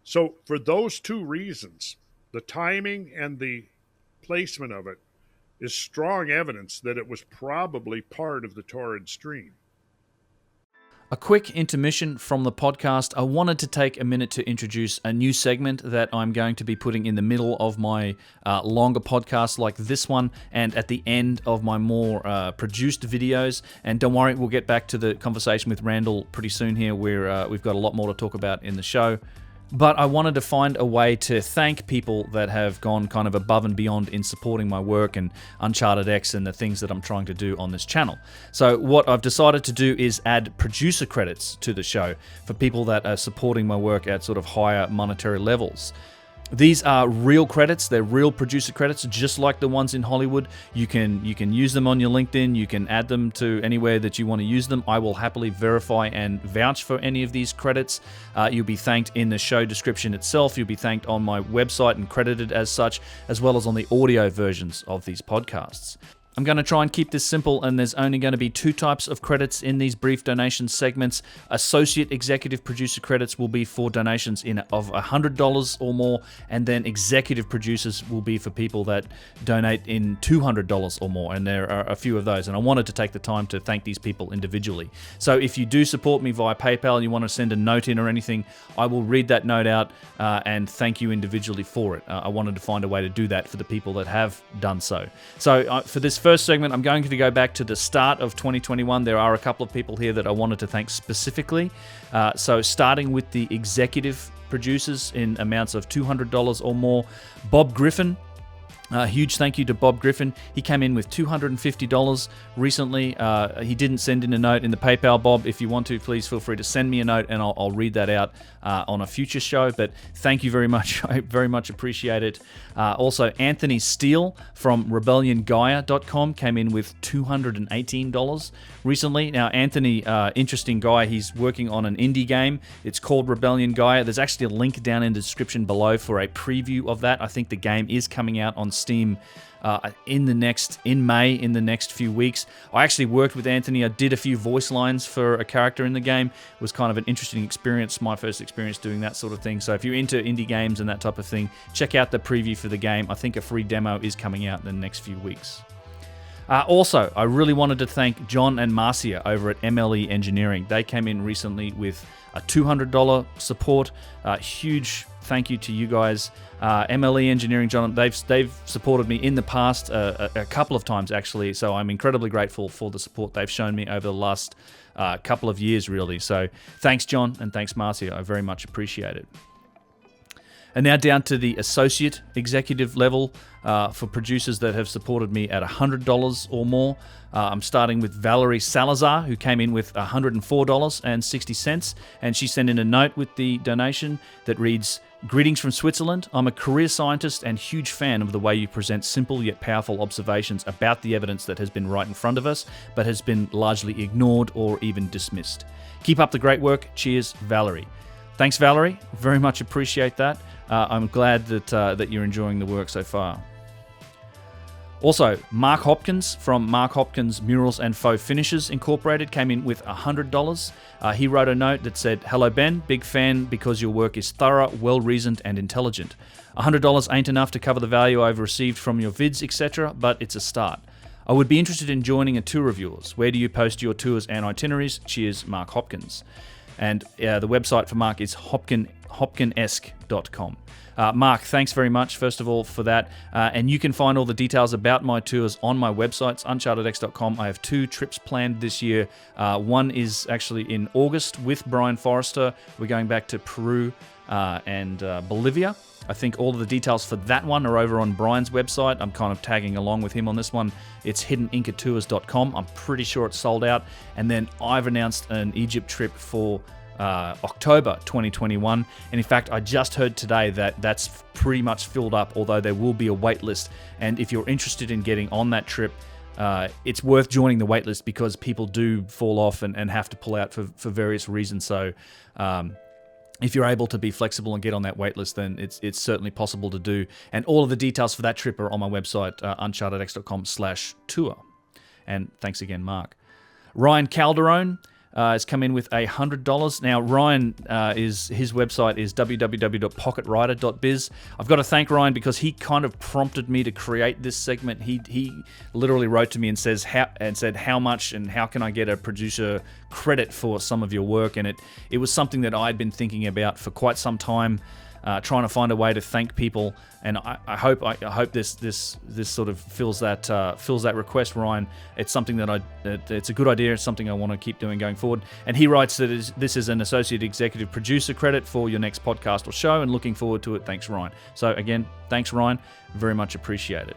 So for those two reasons, the timing and the placement of it is strong evidence that it was probably part of the Taurid stream. A quick intermission from the podcast. I wanted to take a minute to introduce a new segment that I'm going to be putting in the middle of my longer podcasts like this one and at the end of my more produced videos. And don't worry, we'll get back to the conversation with Randall pretty soon here where we've got a lot more to talk about in the show. But I wanted to find a way to thank people that have gone kind of above and beyond in supporting my work and UnchartedX and the things that I'm trying to do on this channel. So what I've decided to do is add producer credits to the show for people that are supporting my work at sort of higher monetary levels. These are real credits. They're real producer credits, just like the ones in Hollywood. You can use them on your LinkedIn. You can add them to anywhere that you want to use them. I will happily verify and vouch for any of these credits. You'll be thanked in the show description itself. You'll be thanked on my website and credited as such, as well as on the audio versions of these podcasts. I'm going to try and keep this simple, and there's only going to be two types of credits in these brief donation segments. Associate executive producer credits will be for donations of $100 or more, and then executive producers will be for people that donate in $200 or more, and there are a few of those, and I wanted to take the time to thank these people individually. So if you do support me via PayPal and you want to send a note in or anything, I will read that note out and thank you individually for it. I wanted to find a way to do that for the people that have done so. So for this first segment, I'm going to go back to the start of 2021. There are a couple of people here that I wanted to thank specifically. So starting with the executive producers in amounts of $200 or more, Bob Griffin, Huge thank you to Bob Griffin. He came in with $250 recently. He didn't send in a note in the PayPal. Bob, if you want to, please feel free to send me a note and I'll read that out on a future show. But thank you very much. I very much appreciate it. Also, Anthony Steele from rebelliongaia.com came in with $218 recently. Now, Anthony, interesting guy. He's working on an indie game. It's called Rebellion Gaia. There's actually a link down in the description below for a preview of that. I think the game is coming out on Steam in May, in the next few weeks. I actually worked with Anthony. I did a few voice lines for a character in the game. It was kind of an interesting experience, my first experience doing that sort of thing. So if you're into indie games and that type of thing, check out the preview for the game. I think a free demo is coming out in the next few weeks. Also, I really wanted to thank John and Marcia over at MLE Engineering. They came in recently with a $200 support. Huge thank you to you guys. MLE Engineering, John, they've supported me in the past a couple of times, actually, so I'm incredibly grateful for the support they've shown me over the last couple of years, really. So thanks, John, and thanks, Marcia. I very much appreciate it. And now down to the associate executive level for producers that have supported me at $100 or more. I'm starting with Valerie Salazar, who came in with $104.60, and she sent in a note with the donation that reads, "Greetings from Switzerland. I'm a career scientist and huge fan of the way you present simple yet powerful observations about the evidence that has been right in front of us, but has been largely ignored or even dismissed. Keep up the great work. Cheers, Valerie." Thanks, Valerie. Very much appreciate that. I'm glad that you're enjoying the work so far. Also, Mark Hopkins from Mark Hopkins Murals and Faux Finishes Incorporated came in with $100. He wrote a note that said, "Hello Ben, big fan because your work is thorough, well-reasoned and intelligent. $100 ain't enough to cover the value I've received from your vids, etc., but it's a start. I would be interested in joining a tour of yours. Where do you post your tours and itineraries? Cheers, Mark Hopkins." And the website for Mark is hopkinesque.com. Mark, thanks very much, first of all, for that. And you can find all the details about my tours on my websites, UnchartedX.com. I have 2 trips planned this year. One is actually in August with Brian Forrester. We're going back to Peru and Bolivia. I think all of the details for that one are over on Brian's website. I'm kind of tagging along with him on this one. It's hiddenincatours.com. I'm pretty sure it's sold out. And then I've announced an Egypt trip for October 2021. And in fact, I just heard today that that's pretty much filled up, although there will be a wait list. And if you're interested in getting on that trip, it's worth joining the wait list because people do fall off and have to pull out for various reasons. So if you're able to be flexible and get on that wait list, then it's certainly possible to do. And all of the details for that trip are on my website, unchartedx.com/tour. And thanks again, Mark. Ryan Calderone has come in with $100. Now, Ryan, his website is www.pocketwriter.biz. I've got to thank Ryan because he kind of prompted me to create this segment. He literally wrote to me and said how much and how can I get a producer credit for some of your work, and it was something that I'd been thinking about for quite some time. Trying to find a way to thank people, and I hope this sort of fills that request, Ryan. It's something that it's a good idea. It's something I want to keep doing going forward. And he writes that this is an associate executive producer credit for your next podcast or show, and looking forward to it. Thanks, Ryan. So again, thanks, Ryan. Very much appreciated.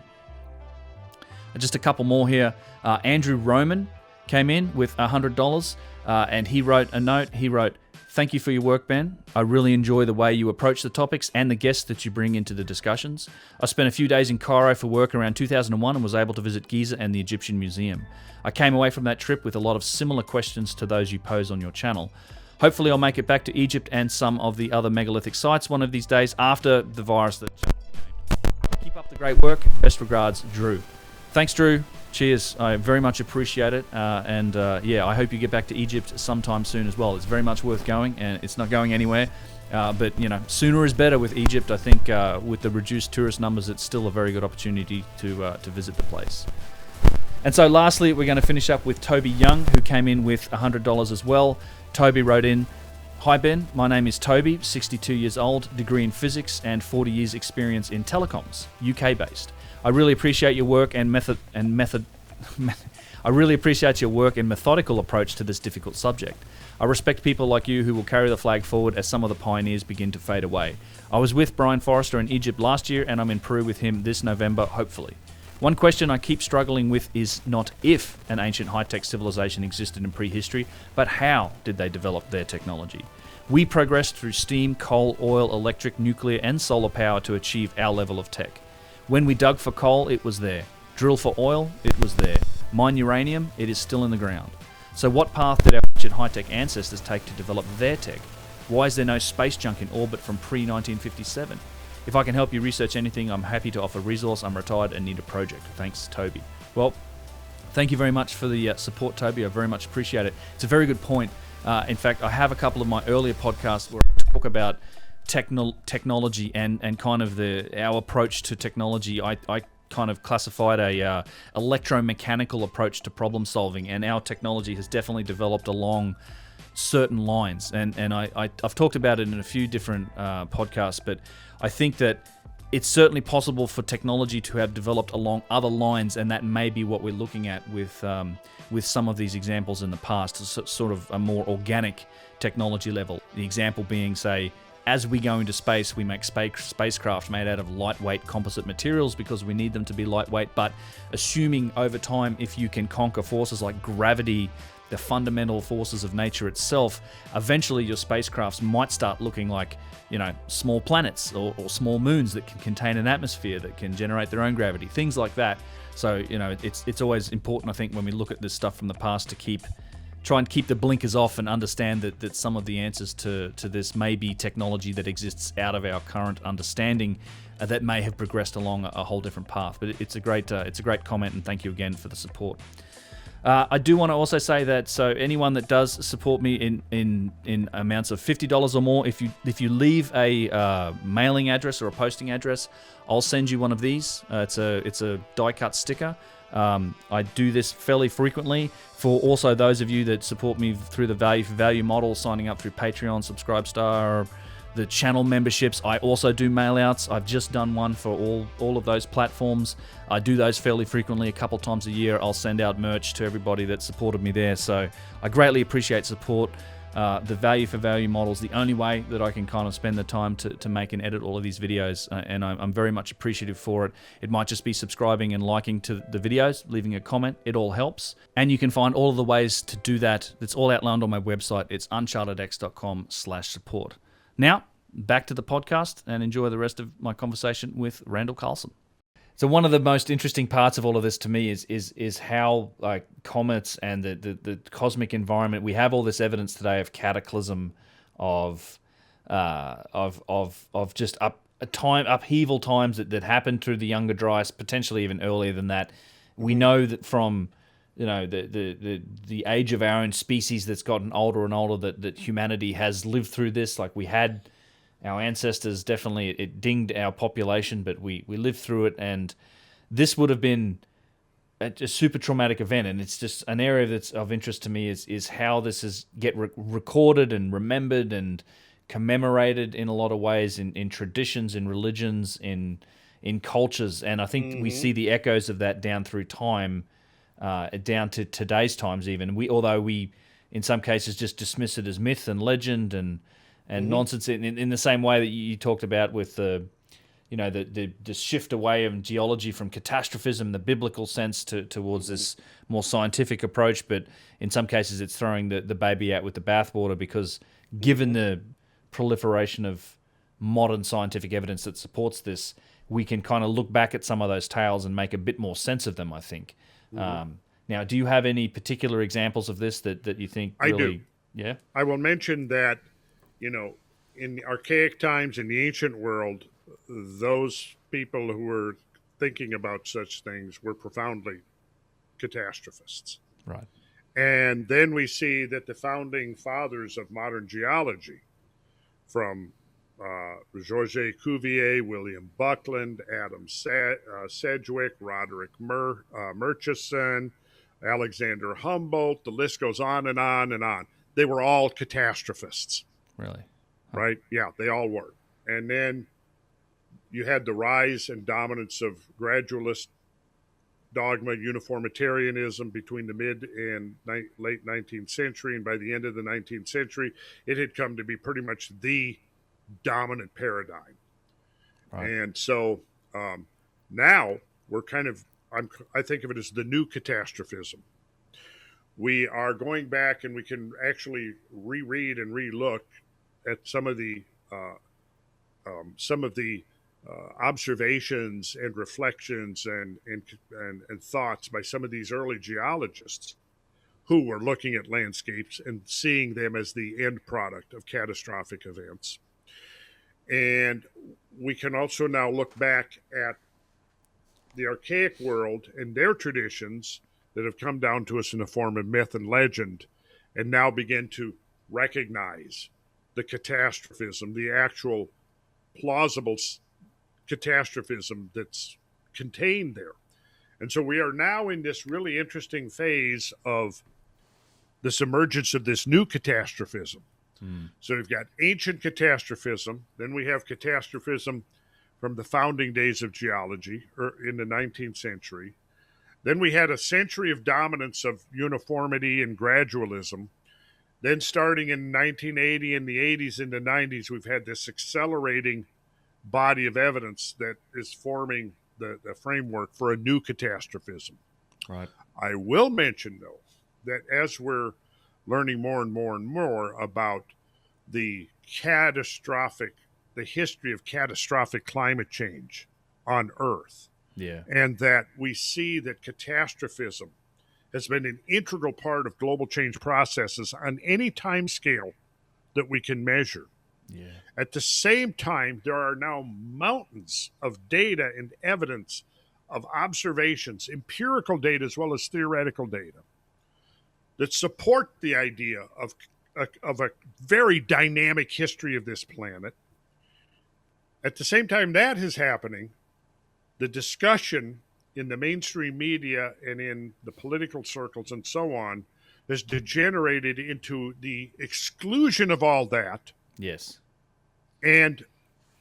Just a couple more here. Andrew Roman came in with $100, and he wrote a note. He wrote, "Thank you for your work, Ben. I really enjoy the way you approach the topics and the guests that you bring into the discussions. I spent a few days in Cairo for work around 2001 and was able to visit Giza and the Egyptian Museum. I came away from that trip with a lot of similar questions to those you pose on your channel. Hopefully I'll make it back to Egypt and some of the other megalithic sites one of these days after the virus that... Keep up the great work. Best regards, Drew." Thanks, Drew. Cheers. I very much appreciate it. I hope you get back to Egypt sometime soon as well. It's very much worth going, and it's not going anywhere. But sooner is better with Egypt. I think with the reduced tourist numbers, it's still a very good opportunity to visit the place. And so lastly, we're going to finish up with Toby Young, who came in with $100 as well. Toby wrote in, "Hi Ben, my name is Toby, 62 years old, degree in physics and 40 years experience in telecoms, UK based. I really appreciate your work and I really appreciate your work and methodical approach to this difficult subject. I respect people like you who will carry the flag forward as some of the pioneers begin to fade away. I was with Brian Forrester in Egypt last year, and I'm in Peru with him this November, hopefully. One question I keep struggling with is not if an ancient high-tech civilization existed in prehistory, but how did they develop their technology? We progressed through steam, coal, oil, electric, nuclear, and solar power to achieve our level of tech. When we dug for coal, it was there. Drill for oil, it was there. Mine uranium, it is still in the ground. So what path did our ancient high-tech ancestors take to develop their tech? Why is there no space junk in orbit from pre-1957? If I can help you research anything, I'm happy to offer a resource. I'm retired and need a project. Thanks, Toby. Well, thank you very much for the support, Toby. I very much appreciate it. It's a very good point. In fact, I have a couple of my earlier podcasts where I talk about technology and kind of our approach to technology. I kind of classified a electromechanical approach to problem solving, and our technology has definitely developed along certain lines. And I've talked about it in a few different podcasts, but I think that it's certainly possible for technology to have developed along other lines, and that may be what we're looking at with some of these examples in the past, sort of a more organic technology level. The example being, say, as we go into space, we make spacecraft made out of lightweight composite materials because we need them to be lightweight, but assuming over time, if you can conquer forces like gravity, the fundamental forces of nature itself, eventually your spacecrafts might start looking like, small planets or small moons that can contain an atmosphere that can generate their own gravity, things like that. So, it's always important, I think, when we look at this stuff from the past to try and keep the blinkers off and understand that some of the answers to this may be technology that exists out of our current understanding that may have progressed along a whole different path. But it's a great comment, and thank you again for the support. I do want to also say that, so anyone that does support me in amounts of $50 or more, if you leave a mailing address or a posting address, I'll send you one of these. It's a die-cut sticker. I do this fairly frequently for also those of you that support me through the value for value model, signing up through Patreon, Subscribestar, the channel memberships. I also do mail outs. I've just done one for all of those platforms. I do those fairly frequently, a couple times a year. I'll send out merch to everybody that supported me there. So I greatly appreciate support. The value for value model is the only way that I can kind of spend the time to make and edit all of these videos, and I'm very much appreciative for it. It might just be subscribing and liking to the videos, leaving a comment. It all helps. And you can find all of the ways to do that. It's all outlined on my website. It's unchartedx.com/support. Now, back to the podcast, and enjoy the rest of my conversation with Randall Carlson. So one of the most interesting parts of all of this to me is how comets and the cosmic environment. We have all this evidence today of cataclysm, of just upheaval times that happened through the Younger Dryas, potentially even earlier than that. We know that from the age of our own species that's gotten older and older, that humanity has lived through this. Like, we had our ancestors, definitely it dinged our population, but we lived through it, and this would have been a super traumatic event. And it's just an area that's of interest to me is how this is recorded and remembered and commemorated in a lot of ways in traditions, in religions, in cultures. And I think we see the echoes of that down through time, down to today's times even. Although we, in some cases, just dismiss it as myth and legend and nonsense in the same way that you talked about with the shift away of geology from castastrophism, the biblical sense, towards this more scientific approach. But in some cases, it's throwing the baby out with the bathwater, because given the proliferation of modern scientific evidence that supports this, we can kind of look back at some of those tales and make a bit more sense of them, I think. Now, do you have any particular examples of this that you think really... I do. Yeah? I will mention that, in the archaic times, in the ancient world, those people who were thinking about such things were profoundly catastrophists. Right. And then we see that the founding fathers of modern geology, from Georges Cuvier, William Buckland, Adam Sedgwick, Roderick Murchison, Alexander Humboldt, the list goes on and on and on. They were all catastrophists. Really? Right? Yeah, they all were. And then you had the rise and dominance of gradualist dogma, uniformitarianism, between the mid and late 19th century. And by the end of the 19th century, it had come to be pretty much the dominant paradigm. Right. And so now we're I think of it as the new catastrophism. We are going back, and we can actually reread and relook at some of the observations and reflections and thoughts by some of these early geologists who were looking at landscapes and seeing them as the end product of catastrophic events. And we can also now look back at the archaic world and their traditions that have come down to us in the form of myth and legend, and now begin to recognize the catastrophism, the actual plausible catastrophism that's contained there. And so we are now in this really interesting phase of this emergence of this new catastrophism. So we've got ancient catastrophism, then we have catastrophism from the founding days of geology, or in the 19th century. Then we had a century of dominance of uniformity and gradualism. Then starting in 1980, in the 80s, into 90s, we've had this accelerating body of evidence that is forming the framework for a new catastrophism. Right. I will mention, though, that as we're learning more and more and more about the history of catastrophic climate change on Earth, and that we see that catastrophism has been an integral part of global change processes on any time scale that we can measure. At the same time, there are now mountains of data and evidence of observations, empirical data as well as theoretical data, that support the idea of a very dynamic history of this planet. At the same time that is happening, the discussion in the mainstream media and in the political circles and so on has degenerated into the exclusion of all that. Yes. And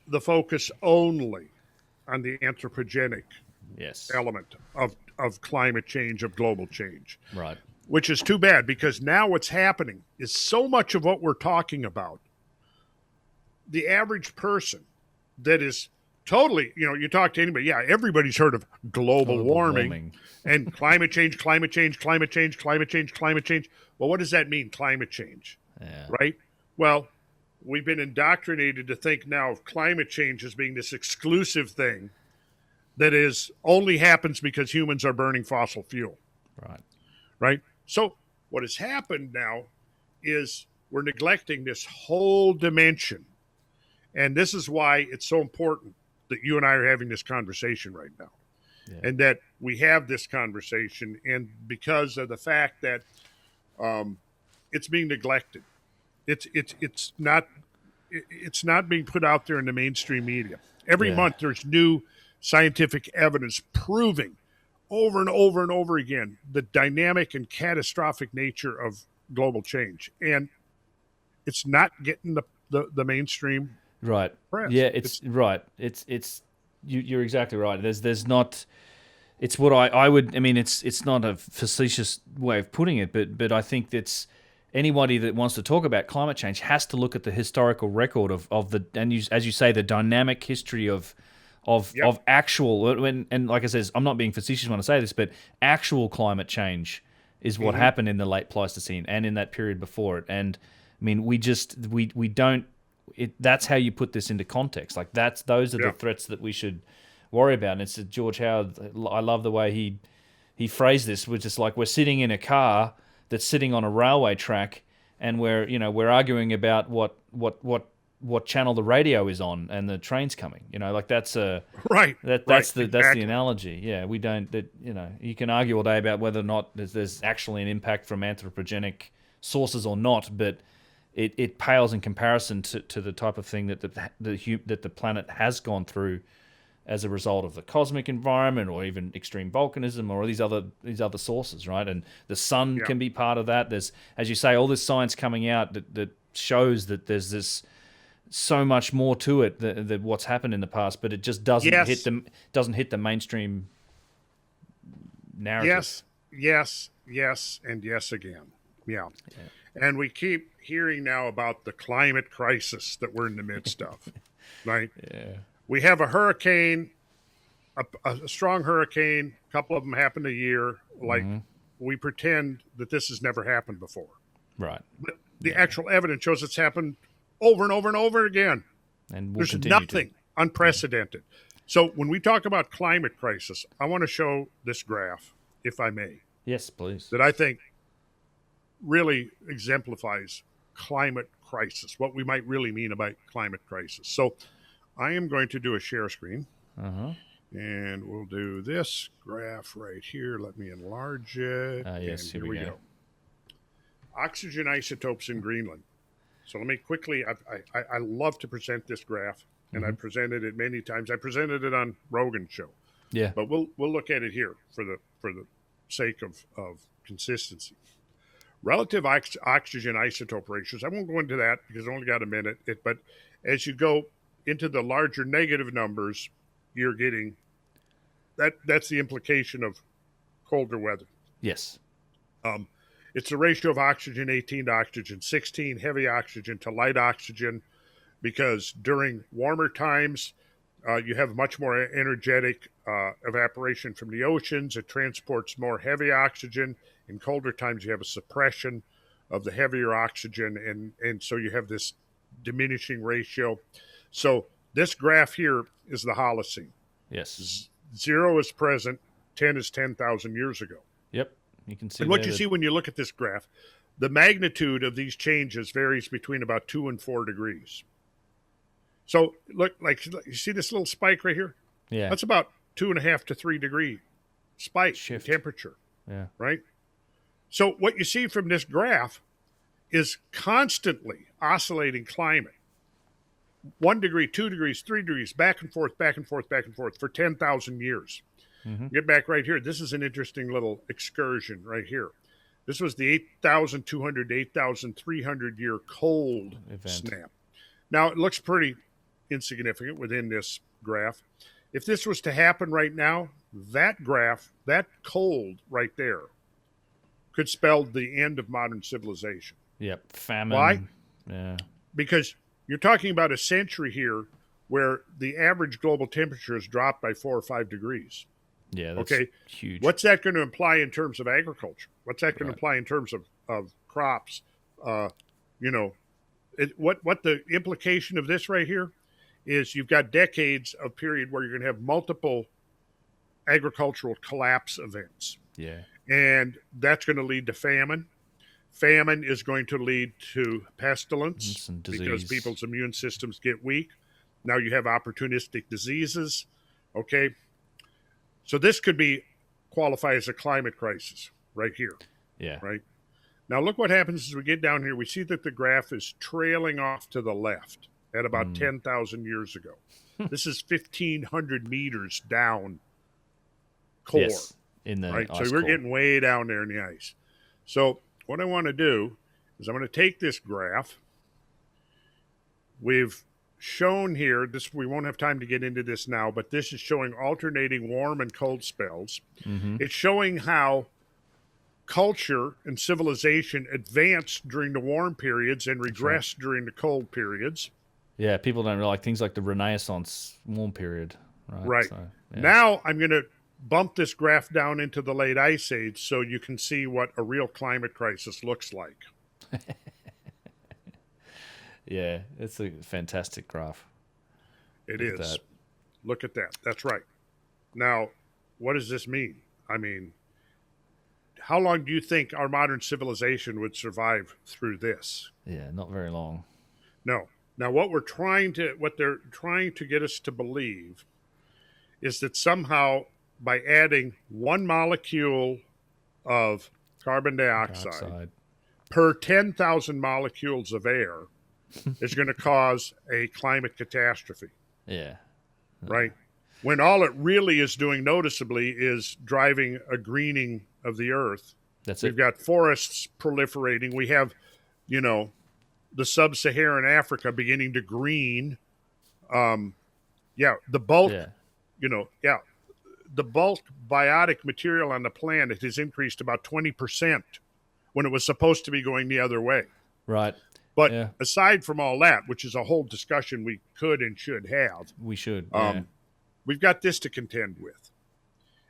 the focus only on the anthropogenic element of climate change, of global change. Right. Which is too bad, because now what's happening is so much of what we're talking about, the average person that is totally, you talk to anybody, everybody's heard of global warming and climate change. Well, what does that mean, climate change? Right? Well, we've been indoctrinated to think now of climate change as being this exclusive thing that only happens because humans are burning fossil fuel. Right? So what has happened now is we're neglecting this whole dimension. And this is why it's so important that you and I are having this conversation right now. And that we have this conversation, and because of the fact that it's being neglected. It's not being put out there in the mainstream media. Every month there's new scientific evidence proving over and over and over again the dynamic and catastrophic nature of global change, and it's not getting the mainstream press. It's right. It's you're exactly right. There's not. It's what I would. I mean, it's not a facetious way of putting it, but I think that's anybody that wants to talk about climate change has to look at the historical record of the, and as you say, the dynamic history of actual, and like I says, I'm not being facetious when I say this, but actual climate change is what happened in the late Pleistocene and in that period before it. And I mean, we don't. That's how you put this into context. Like those are the threats that we should worry about. And it's George Howard. I love the way he phrased this, which is like we're sitting in a car that's sitting on a railway track, and we're arguing about what channel the radio is on, and the train's coming. Like that's a That's the analogy. Yeah, we don't. You can argue all day about whether or not there's actually an impact from anthropogenic sources or not, but it pales in comparison to the type of thing that the planet has gone through as a result of the cosmic environment, or even extreme volcanism, or these other sources, right? And the sun can be part of that. There's, as you say, all this science coming out that shows that there's this so much more to it than what's happened in the past, but it just doesn't hit the mainstream narrative. Yes, and yes again. Yeah. And we keep hearing now about the climate crisis that we're in the midst of, right? Yeah. We have a hurricane, a strong hurricane, a couple of them happen a year. Like, we pretend that this has never happened before. Right. But the actual evidence shows it's happened over and over and over again. And there's nothing unprecedented. So when we talk about climate crisis, I want to show this graph, if I may. Yes, please. That I think really exemplifies climate crisis, what we might really mean about climate crisis. So I am going to do a share screen. And we'll do this graph right here. Let me enlarge it. Yes, and here we go. Oxygen isotopes in Greenland. So let me quickly, I love to present this graph, and I've presented it many times. I presented it on Rogan's show. Yeah. But we'll look at it here for the sake of consistency. Relative oxygen isotope ratios. I won't go into that because I only got a minute. But as you go into the larger negative numbers, you're getting that's the implication of colder weather. Yes. It's the ratio of oxygen 18 to oxygen 16, heavy oxygen to light oxygen, because during warmer times, you have much more energetic evaporation from the oceans. It transports more heavy oxygen. In colder times, you have a suppression of the heavier oxygen, and so you have this diminishing ratio. So this graph here is the Holocene. Yes. 0 is present, 10 is 10,000 years ago. Yep. You can see. And what you see when you look at this graph, the magnitude of these changes varies between about 2 and 4 degrees. So look, like you see this little spike right here? Yeah. That's about 2.5 to 3 degree spike Shift. in temperature. Yeah. Right? So what you see from this graph is constantly oscillating climate. 1 degree, 2 degrees, 3 degrees, back and forth, back and forth, back and forth for 10,000 years. Get back right here. This is an interesting little excursion right here. This was the 8,200 to 8,300 year cold snap. Now, it looks pretty insignificant within this graph. If this was to happen right now, that graph, that cold right there, could spell the end of modern civilization. Yep. Famine. Why? Yeah. Because you're talking about a century here where the average global temperature has dropped by 4 or 5 degrees. Yeah, that's huge. What's that going to imply in terms of agriculture? What's that going to imply in terms of crops? What the implication of this right here is you've got decades of period where you're going to have multiple agricultural collapse events. Yeah. And that's going to lead to famine. Famine is going to lead to pestilence because people's immune systems get weak. Now you have opportunistic diseases. Okay. So this could qualify as a climate crisis right here. Yeah. Right. Now look what happens as we get down here. We see that the graph is trailing off to the left at about 10,000 years ago. This is 1,500 meters down core. Yes, in the ice So we're getting way down there in the ice. So what I want to do is I'm going to take this graph. We've shown here, we won't have time to get into this now, but this is showing alternating warm and cold spells. It's showing how culture and civilization advanced during the warm periods and regressed during the cold periods. Yeah, people don't realize things like the Renaissance warm period. Right. So, now I'm going to bump this graph down into the late ice age so you can see what a real climate crisis looks like. Yeah, it's a fantastic graph. It is. Look at that. That's right. Now, what does this mean? I mean, how long do you think our modern civilization would survive through this? Yeah, not very long. No. Now, what they're trying to get us to believe is that somehow by adding 1 molecule of carbon dioxide per 10,000 molecules of air is going to cause a climate catastrophe. Yeah. Right? When all it really is doing noticeably is driving a greening of the earth. We've got forests proliferating. We have, the sub-Saharan Africa beginning to green. The bulk, the bulk biotic material on the planet has increased about 20% when it was supposed to be going the other way. Right. But yeah. aside from all that, which is a whole discussion we could and should have, We should. We've got this to contend with.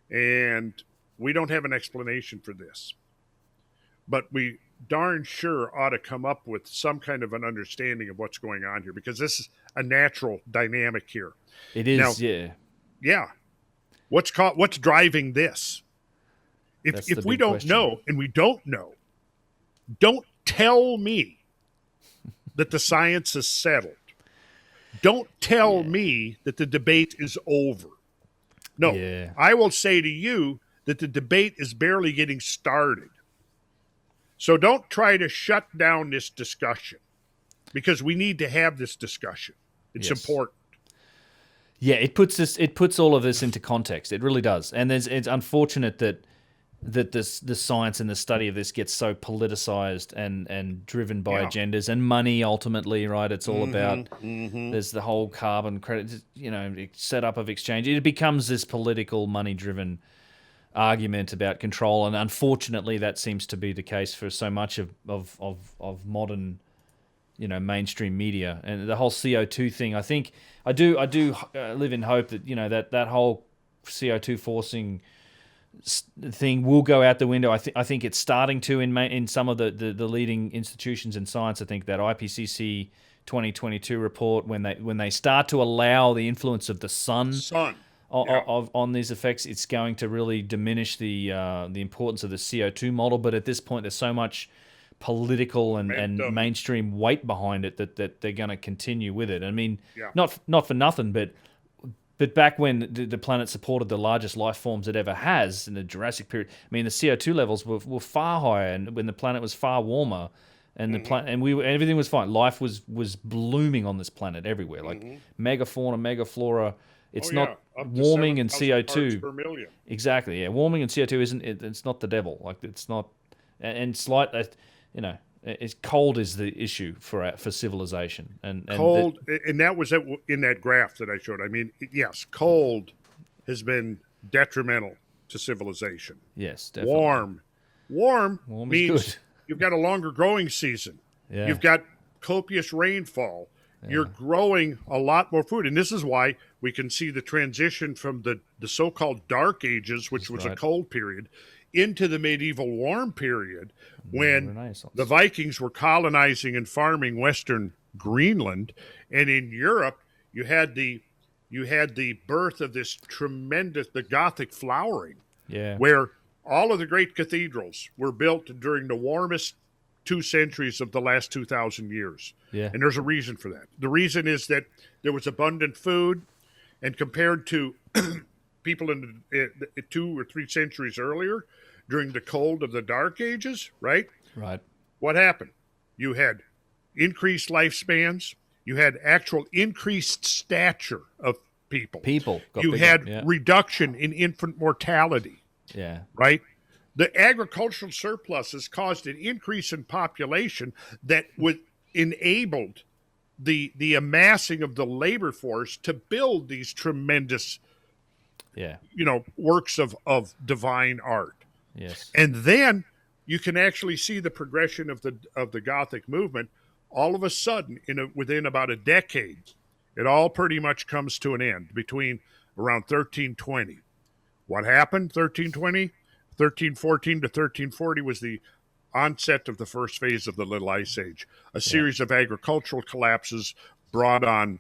And we don't have an explanation for this. But we darn sure ought to come up with some kind of an understanding of what's going on here, because this is a natural dynamic here. It is, now, yeah. Yeah. What's driving this? If we don't know, and we don't know, don't tell me that the science is settled. Don't tell me that the debate is over. No, I will say to you that the debate is barely getting started. So don't try to shut down this discussion, because we need to have this discussion. It's important. Yeah, it puts all of this into context. It really does. And it's unfortunate that the science and the study of this gets so politicized and driven by agendas and money ultimately, right? It's all about there's the whole carbon credit, setup of exchange. It becomes this political, money-driven argument about control, and unfortunately that seems to be the case for so much of modern mainstream media. And the whole CO2 thing, I think I do live in hope that that whole CO2 forcing thing will go out the window. I think it's starting to in some of the leading institutions in science. I think that IPCC 2022 report, when they start to allow the influence of the sun. On these effects, it's going to really diminish the importance of the CO2 model. But at this point, there's so much political and mainstream weight behind it that they're going to continue with it. I mean, not for nothing, but back when the planet supported the largest life forms it ever has in the Jurassic period, I mean, the CO2 levels were far higher, and when the planet was far warmer, and everything was fine. Life was blooming on this planet everywhere, like megafauna, megaflora. It's not warming and CO2 per million. Exactly. Yeah, warming and CO2 isn't. It's not the devil. Like, it's not. And slight. It's cold is the issue for civilization. And cold, and that was in that graph that I showed. I mean, yes, cold has been detrimental to civilization. Yes, definitely. Warm means good. You've got a longer growing season. Yeah. You've got copious rainfall. Yeah. You're growing a lot more food. And this is why we can see the transition from the so-called Dark Ages, which was a cold period, into the medieval warm period, when the Vikings were colonizing and farming western Greenland. And in Europe, you had the birth of this the Gothic flowering, where all of the great cathedrals were built during the warmest 2 centuries of the last 2,000 years. Yeah. And there's a reason for that. The reason is that there was abundant food, and compared to people in 2 or 3 centuries earlier, during the cold of the Dark Ages, right? Right. What happened? You had increased lifespans. You had actual increased stature of people. You had reduction in infant mortality. Yeah. Right? The agricultural surpluses caused an increase in population that enabled the amassing of the labor force to build these tremendous works of divine art. Yes. And then you can actually see the progression of the Gothic movement. All of a sudden, within about a decade, it all pretty much comes to an end between around 1320. What happened? 1320, 1314 to 1340 was the onset of the first phase of the Little Ice Age. A series of agricultural collapses brought on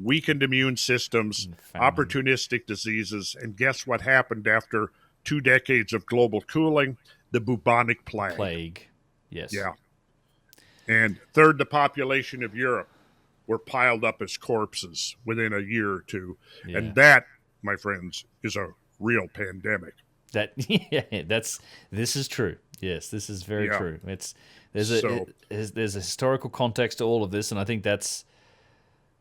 weakened immune systems, opportunistic diseases, and guess what happened after 2 decades of global cooling? The bubonic plague. Yes. Yeah. And third, the population of Europe were piled up as corpses within a year or two. Yeah. And that, my friends, is a real pandemic. This is true. Yes, this is very true. There's a historical context to all of this, and I think that's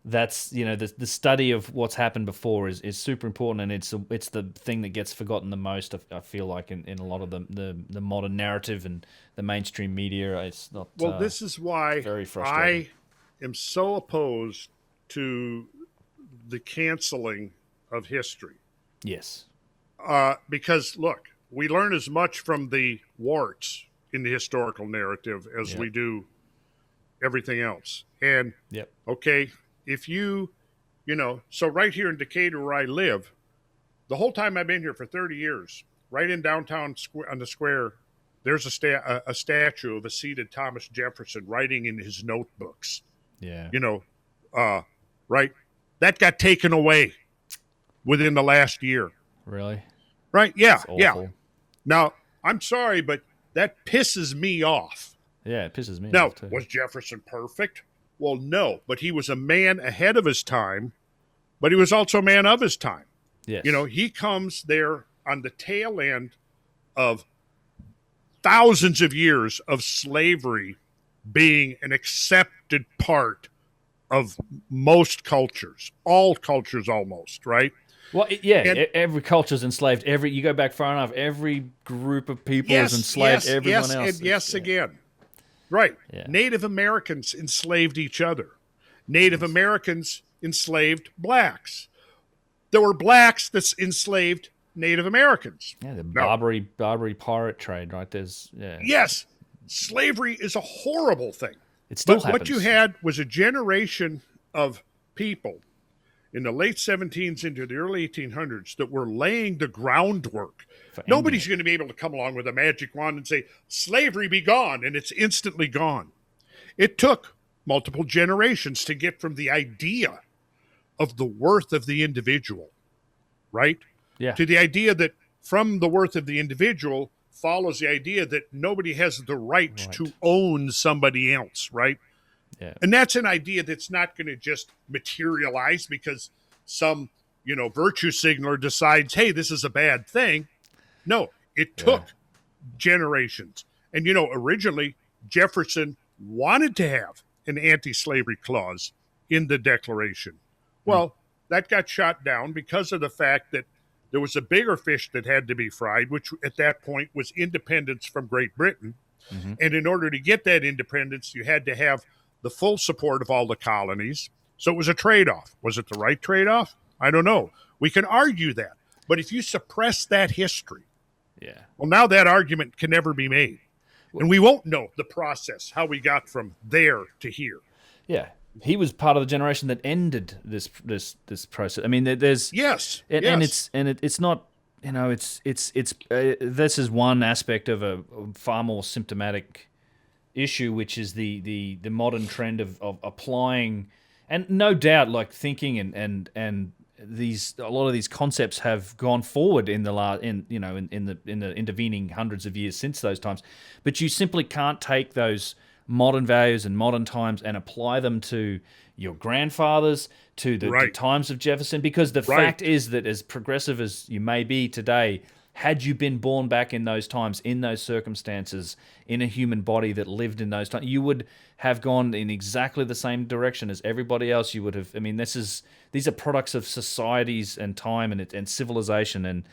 the study of what's happened before is super important, and it's the thing that gets forgotten the most. I feel like in a lot of the modern narrative and the mainstream media, it's not. Well, this is why very frustrating. I am so opposed to the canceling of history. Yes. Because look, we learn as much from the warts in the historical narrative as we do everything else. And okay, if so right here in Decatur where I live, the whole time I've been here for 30 years, right in downtown on the square, there's a statue of a seated Thomas Jefferson writing in his notebooks. Yeah. Right? That got taken away within the last year. Really? Right? Yeah. Yeah. Now, I'm sorry, but that pisses me off. Yeah, it pisses me off too. Was Jefferson perfect? Well, no, but he was a man ahead of his time, but he was also a man of his time. Yes. He comes there on the tail end of thousands of years of slavery being an accepted part of most cultures, all cultures almost, right? Well, every culture's enslaved. You go back far enough, every group of people is enslaved everyone else. And again. Right. Yeah. Native Americans enslaved each other. Native Americans enslaved blacks. There were blacks that enslaved Native Americans. Yeah, the Barbary pirate trade, right? Yes. Slavery is a horrible thing. It still happens. What you had was a generation of people in the late 1700s into the early 1800s that were laying the groundwork. Nobody's going to be able to come along with a magic wand and say, slavery be gone, and it's instantly gone. It took multiple generations to get from the idea of the worth of the individual, right? Yeah. To the idea that from the worth of the individual follows the idea that nobody has the right to own somebody else, right? Yeah. And that's an idea that's not going to just materialize because some, virtue signaler decides, hey, this is a bad thing. No, it took generations. And, originally Jefferson wanted to have an anti-slavery clause in the Declaration. Well, that got shot down because of the fact that there was a bigger fish that had to be fried, which at that point was independence from Great Britain. Mm-hmm. And in order to get that independence, you had to have the full support of all the colonies. So it was a trade-off. Was it the right trade-off? I don't know. We can argue that. But if you suppress that history, well, now that argument can never be made. And we won't know the process, how we got from there to here. Yeah. He was part of the generation that ended this process. I mean, there's and it's not, this is one aspect of a far more symptomatic issue, which is the modern trend of applying, and no doubt, like thinking and a lot of these concepts have gone forward in the intervening hundreds of years since those times, but you simply can't take those modern values and modern times and apply them to your grandfathers, to the times of Jefferson, because the fact is that as progressive as you may be today, had you been born back in those times, in those circumstances, in a human body that lived in those times, you would have gone in exactly the same direction as everybody else. You would have. I mean, these are products of societies and time and civilization, and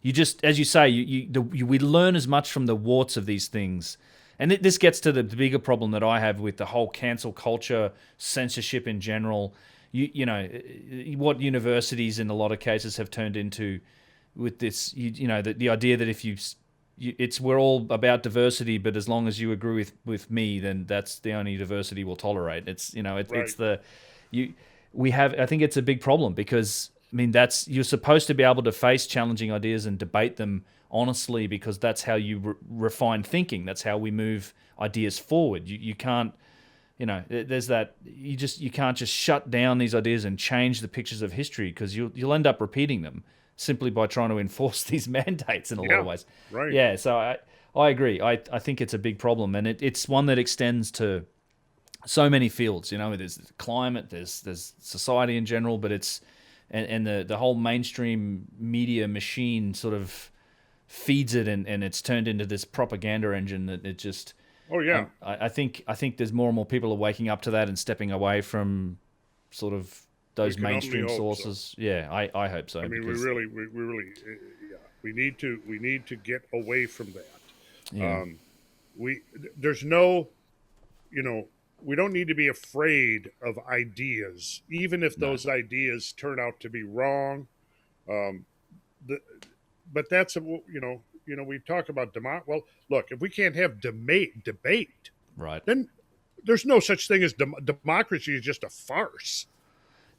you just, as you say, we learn as much from the warts of these things. And this gets to the bigger problem that I have with the whole cancel culture, censorship in general. What universities in a lot of cases have turned into with this, the idea that we're all about diversity, but as long as you agree with me, then that's the only diversity we'll tolerate. It's I think it's a big problem because, I mean, you're supposed to be able to face challenging ideas and debate them honestly, because that's how you refine thinking. That's how we move ideas forward. You can't, there's that, you can't just shut down these ideas and change the pictures of history, because you'll end up repeating them simply by trying to enforce these mandates in a lot of ways. Right. Yeah, so I agree. I think it's a big problem, and it's one that extends to so many fields. There's climate, there's society in general, but it's and the whole mainstream media machine sort of feeds it, and it's turned into this propaganda engine that it just. Oh yeah. I think there's more and more people are waking up to that and stepping away from sort of those mainstream sources. So. Yeah, I hope so. I mean, we really, we need to get away from that. Yeah. There's no, we don't need to be afraid of ideas, even if those ideas turn out to be wrong. but that's we talk about well, look, if we can't have debate, Right. then there's no such thing as democracy. Is just a farce.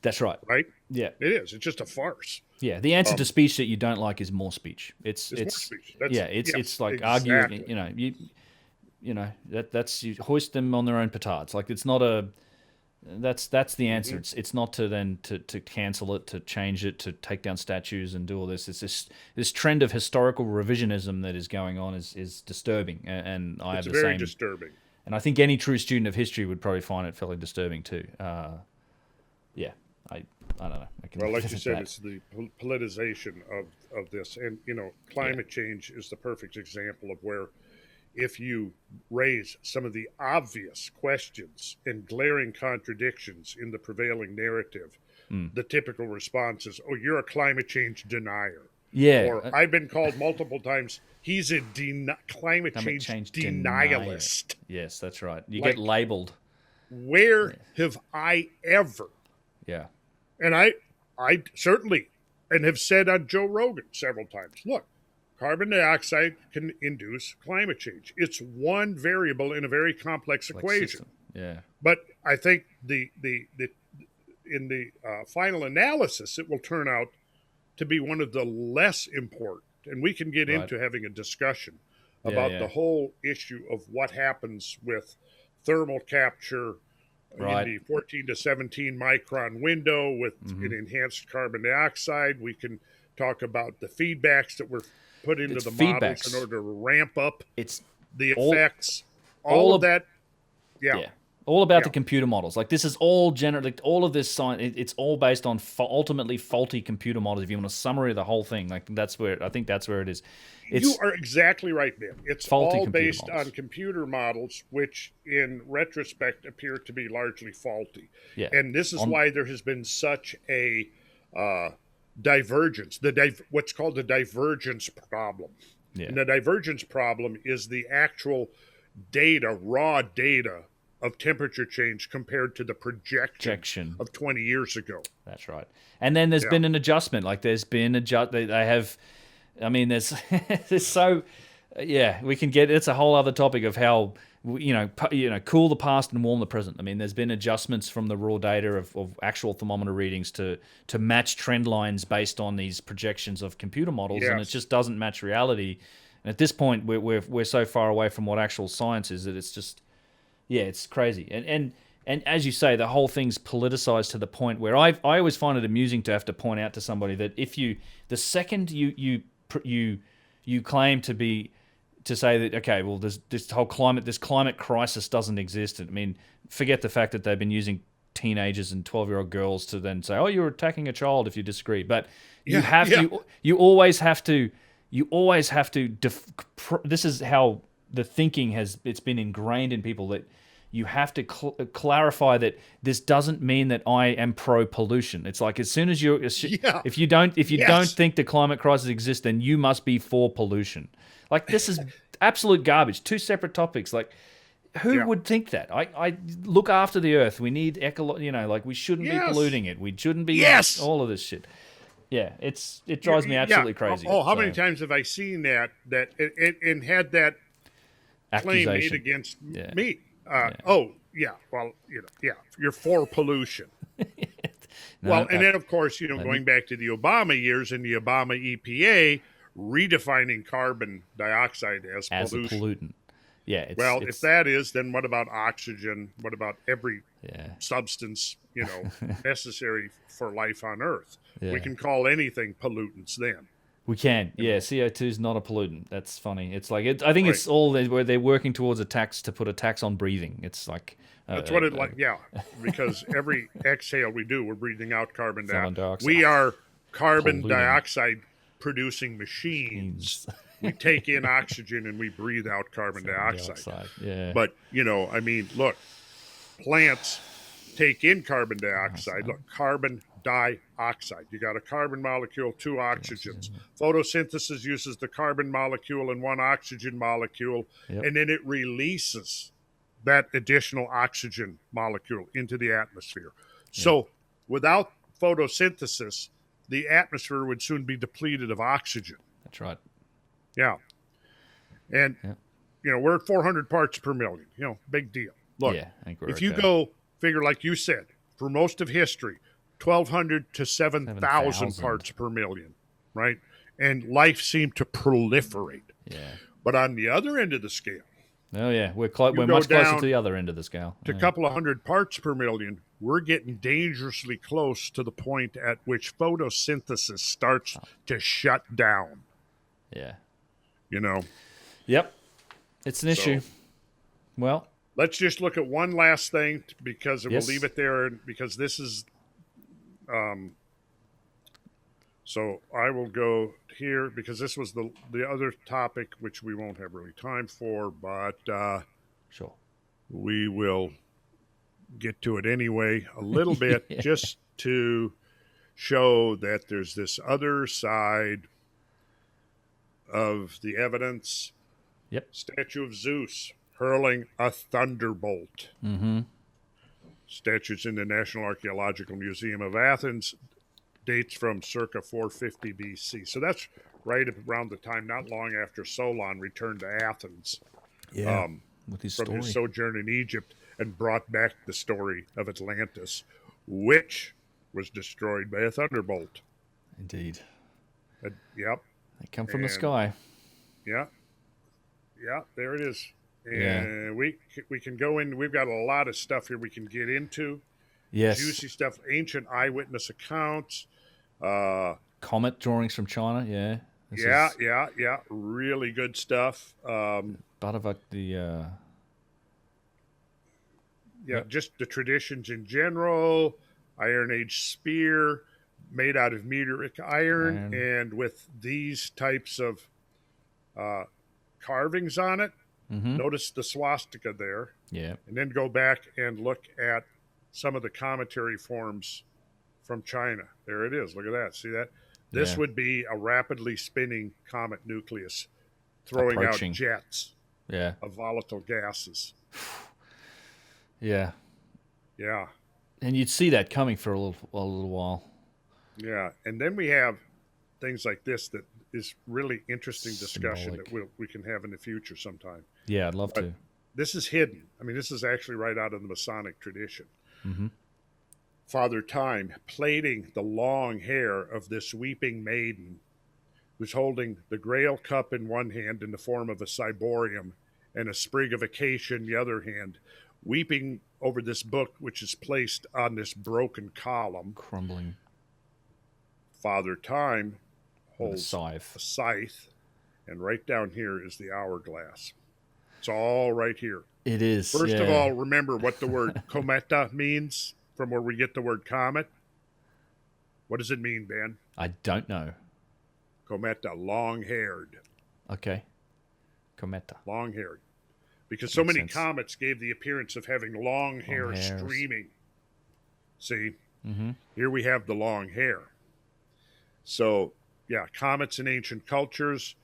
That's right. Right? Yeah. It is. It's just a farce. Yeah. The answer to speech that you don't like is more speech. It's more speech. It's like exactly. arguing. That's you hoist them on their own petards. Like it's not a. That's the answer. Mm-hmm. It's not to then to cancel it, to change it, to take down statues and do all this. It's this trend of historical revisionism that is going on is disturbing, and I have the same. It's very disturbing. And I think any true student of history would probably find it fairly disturbing too. Yeah, I don't know. Well, like you said, it's the politicization of this, and climate change is the perfect example of where, if you raise some of the obvious questions and glaring contradictions in the prevailing narrative, the typical response is, "Oh, you're a climate change denier." Yeah. Or I've been called multiple times, he's a climate change denialist. Yes, that's right. You get labeled. Where have I ever? Yeah. And I certainly, and have said on Joe Rogan several times, look, carbon dioxide can induce climate change. It's one variable in a very complex equation. System. Yeah. But I think in the final analysis, it will turn out to be one of the less important. And we can get into having a discussion about the whole issue of what happens with thermal capture in the 14 to 17 micron window with an enhanced carbon dioxide. We can talk about the feedbacks that were put into the models in order to ramp up the effects. All of that. Yeah. All about the computer models. Like this is all all of this science. It's all based on ultimately faulty computer models. If you want a summary of the whole thing, like I think that's where it is. You are exactly right, man. It's all based on computer models, which in retrospect appear to be largely faulty. Yeah. And this is why there has been such a divergence, what's called the divergence problem. Yeah. And the divergence problem is the actual raw data of temperature change compared to the projection of 20 years ago. That's right. And then there's been an adjustment. Like there's been they have, I mean, there's so, we can get, it's a whole other topic of how, cool the past and warm the present. I mean, there's been adjustments from the raw data of actual thermometer readings to match trend lines based on these projections of computer models. Yes. And it just doesn't match reality. And at this point, we're so far away from what actual science is that it's just, it's crazy. And as you say, the whole thing's politicized to the point where I always find it amusing to have to point out to somebody that the second you claim to say that, okay, well, this climate crisis doesn't exist. I mean, forget the fact that they've been using teenagers and 12-year-old girls to then say, oh, you're attacking a child if you disagree. But you always have to. This is how the thinking it's been ingrained in people that you have to clarify that this doesn't mean that I am pro pollution. It's like as soon as if you don't think the climate crisis exists, then you must be for pollution. Like this is absolute garbage. Two separate topics. Like who would think that? I look after the earth. We need like we shouldn't be polluting it. We shouldn't be all of this shit. Yeah, it drives me absolutely crazy. How many times have I seen that and had that claim made against me? You're for pollution. And then of course, going back to the Obama years and the Obama EPA redefining carbon dioxide as a pollutant. Yeah. If that is, then what about oxygen? What about every substance necessary for life on Earth? Yeah. We can call anything pollutants then. We can, CO2 is not a pollutant. That's funny. It's like I think it's all where they're working towards to put a tax on breathing. It's like that's what because every exhale we do, we're breathing out carbon dioxide. We are carbon dioxide producing machines. We take in oxygen and we breathe out carbon dioxide. Yeah. But look, plants take in carbon dioxide. Look, carbon dioxide. You got a carbon molecule, two oxygens. Photosynthesis uses the carbon molecule and one oxygen molecule, and then it releases that additional oxygen molecule into the atmosphere. So without photosynthesis, the atmosphere would soon be depleted of oxygen. That's right. Yeah. And, we're at 400 parts per million. Big deal. Look, if you go figure, like you said, for most of history, 1,200 to 7,000 parts per million, right? And life seemed to proliferate. Yeah. But on the other end of the scale, we're much closer to the other end of the scale. To a couple of hundred parts per million, we're getting dangerously close to the point at which photosynthesis starts to shut down. Yeah. Yep. It's an issue. Well, let's just look at one last thing because we'll leave it there because this is so I will go here because this was the other topic which we won't have really time for, but sure. We will get to it anyway a little bit just to show that there's this other side of the evidence. Yep. Statue of Zeus hurling a thunderbolt. Mm-hmm. Statues in the National Archaeological Museum of Athens dates from circa 450 BC. So that's right around the time, not long after Solon returned to Athens. Yeah. With his from story. His sojourn in Egypt and brought back the story of Atlantis, which was destroyed by a thunderbolt. Indeed. Yep. They come from the sky. Yeah. Yeah, there it is. And we can go in. We've got a lot of stuff here we can get into. Yes. Juicy stuff, ancient eyewitness accounts. Comet drawings from China, yeah. Yeah. Really good stuff. Butterfuck the... just the traditions in general. Iron Age spear made out of meteoric iron and with these types of carvings on it. Mm-hmm. Notice the swastika there. Yeah. And then go back and look at some of the cometary forms from China. There it is. Look at that. See that? This would be a rapidly spinning comet nucleus throwing out jets of volatile gases. Yeah. Yeah. And you'd see that coming for a little while. Yeah. And then we have things like this that is really interesting discussion that we can have in the future sometime. Yeah, I'd love to. This is hidden. I mean, this is actually right out of the Masonic tradition. Mm-hmm. Father Time plaiting the long hair of this weeping maiden who's holding the Grail cup in one hand in the form of a ciborium and a sprig of acacia in the other hand, weeping over this book which is placed on this broken column. Crumbling. Father Time holds a scythe, and right down here is the hourglass. It's all right here. It is. First of all, remember what the word cometa means from where we get the word comet. What does it mean, Ben? I don't know. Cometa, long-haired. Okay. Cometa. Long-haired. Because so many comets gave the appearance of having long hair streaming. See? Mm-hmm. Here we have the long hair. So, comets in ancient cultures.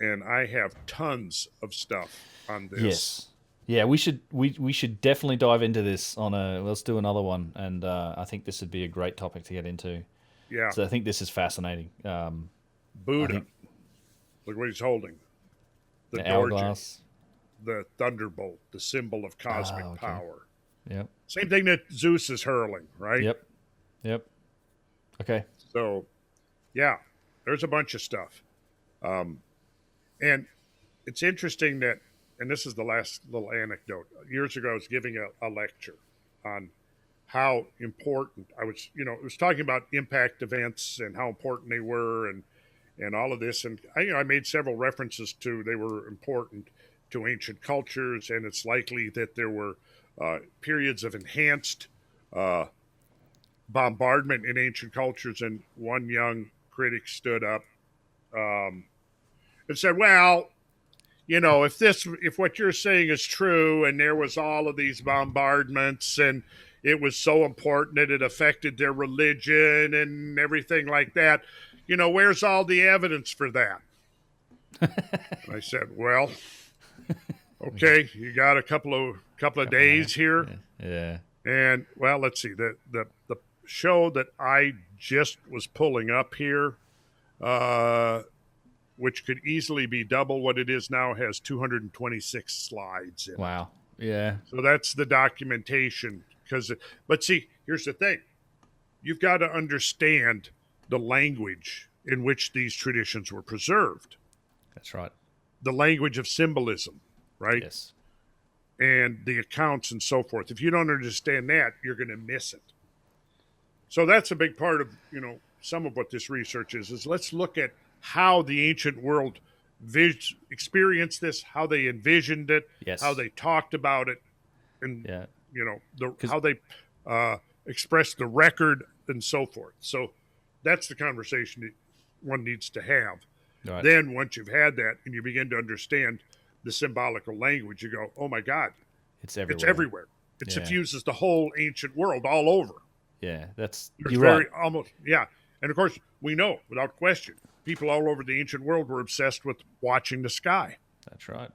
And I have tons of stuff on this. Yes. Yeah, we should definitely dive into this let's do another one. And I think this would be a great topic to get into. Yeah. So I think this is fascinating. Buddha. Look what he's holding. The hourglass. The thunderbolt, the symbol of cosmic power. Yep. Same thing that Zeus is hurling, right? Yep. Okay. So, there's a bunch of stuff. And it's interesting that, and this is the last little anecdote. Years ago, I was giving a lecture on how important it was talking about impact events and how important they were and all of this. And I made several references to they were important to ancient cultures, and it's likely that there were periods of enhanced bombardment in ancient cultures. And one young critic stood up and said, well, if what you're saying is true and there was all of these bombardments and it was so important that it affected their religion and everything like that, where's all the evidence for that? I said, well, okay, you got a couple of days here. Yeah. And well, let's see. The show that I just was pulling up here, which could easily be double what it is now, has 226 slides in it. Wow. Yeah. So that's the documentation. But see, here's the thing. You've got to understand the language in which these traditions were preserved. That's right. The language of symbolism, right? Yes. And the accounts and so forth. If you don't understand that, you're going to miss it. So that's a big part of, some of what this research is let's look at how the ancient world experienced this, how they envisioned it, yes. how they talked about it, and, how they expressed the record and so forth. So that's the conversation that one needs to have. Right. Then once you've had that and you begin to understand the symbolical language, you go, oh my God, it's everywhere. It's everywhere. It suffuses the whole ancient world all over. Yeah, you're right. And of course, we know without question, people all over the ancient world were obsessed with watching the sky. That's right.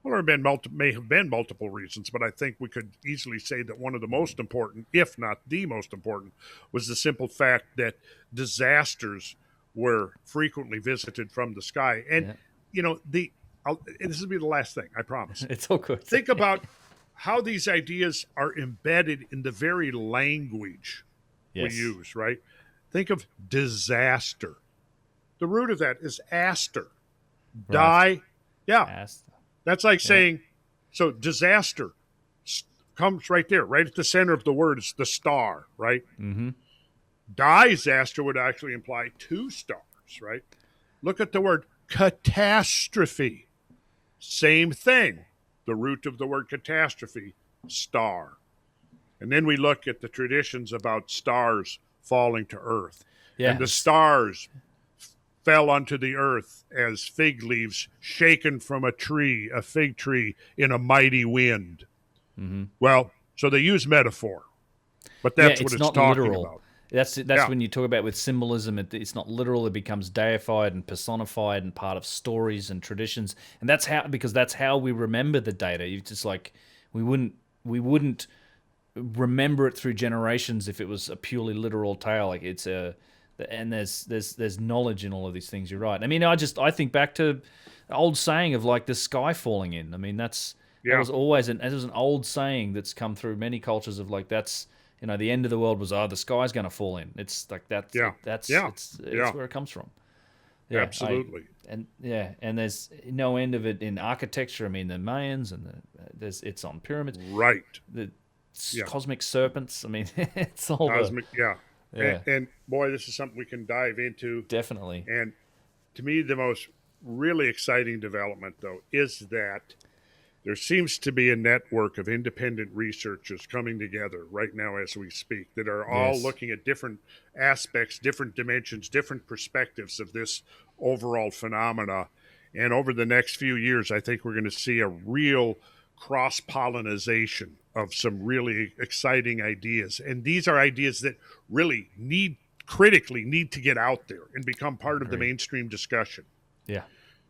Well, there may have been multiple reasons, but I think we could easily say that one of the most important, if not the most important, was the simple fact that disasters were frequently visited from the sky. And, this will be the last thing, I promise. It's all good. Think about how these ideas are embedded in the very language we use, right? Think of disaster. The root of that is aster. Right. Aster. That's like saying, so disaster comes right there, right at the center of the word. It's the star, right? Mm-hmm. Disaster would actually imply two stars, right? Look at the word catastrophe. Same thing. The root of the word catastrophe, star. And then we look at the traditions about stars falling to earth. Yes. And the stars fell onto the earth as fig leaves shaken from a fig tree in a mighty wind. Mm-hmm. Well, so they use metaphor, but that's what it's not talking literal. about. That's when you talk about with symbolism, it's not literal. It becomes deified and personified and part of stories and traditions, and that's how we remember the data. It's just like we wouldn't remember it through generations if it was a purely literal tale. Like and there's knowledge in all of these things. You're right. I mean, I think back to the old saying of like the sky falling in. I mean, that was always an old saying that's come through many cultures of like that's. The end of the world was, the sky's going to fall in. It's like that's where it comes from. Yeah, absolutely. And there's no end of it in architecture. I mean, the Mayans and it's on pyramids. Right. The cosmic serpents. I mean, it's all cosmic. And boy, this is something we can dive into. Definitely. And to me, the most really exciting development, though, is that there seems to be a network of independent researchers coming together right now as we speak that are all looking at different aspects, different dimensions, different perspectives of this overall phenomena. And over the next few years, I think we're going to see a real cross-pollination of some really exciting ideas. And these are ideas that really critically need to get out there and become part of the mainstream discussion. Yeah.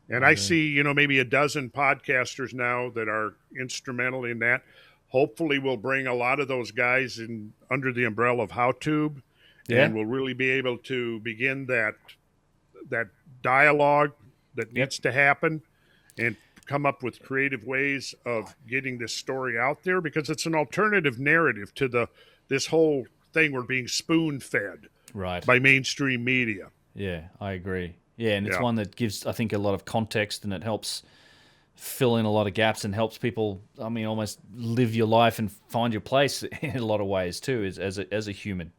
And I see, maybe a dozen podcasters now that are instrumental in that. Hopefully we'll bring a lot of those guys in under the umbrella of HowTube, and we'll really be able to begin that dialogue that needs to happen and come up with creative ways of getting this story out there, because it's an alternative narrative to this whole thing we're being spoon-fed by mainstream media. Yeah, I agree. Yeah, and it's one that gives, I think, a lot of context, and it helps fill in a lot of gaps and helps people, I mean, almost live your life and find your place in a lot of ways too, as a human.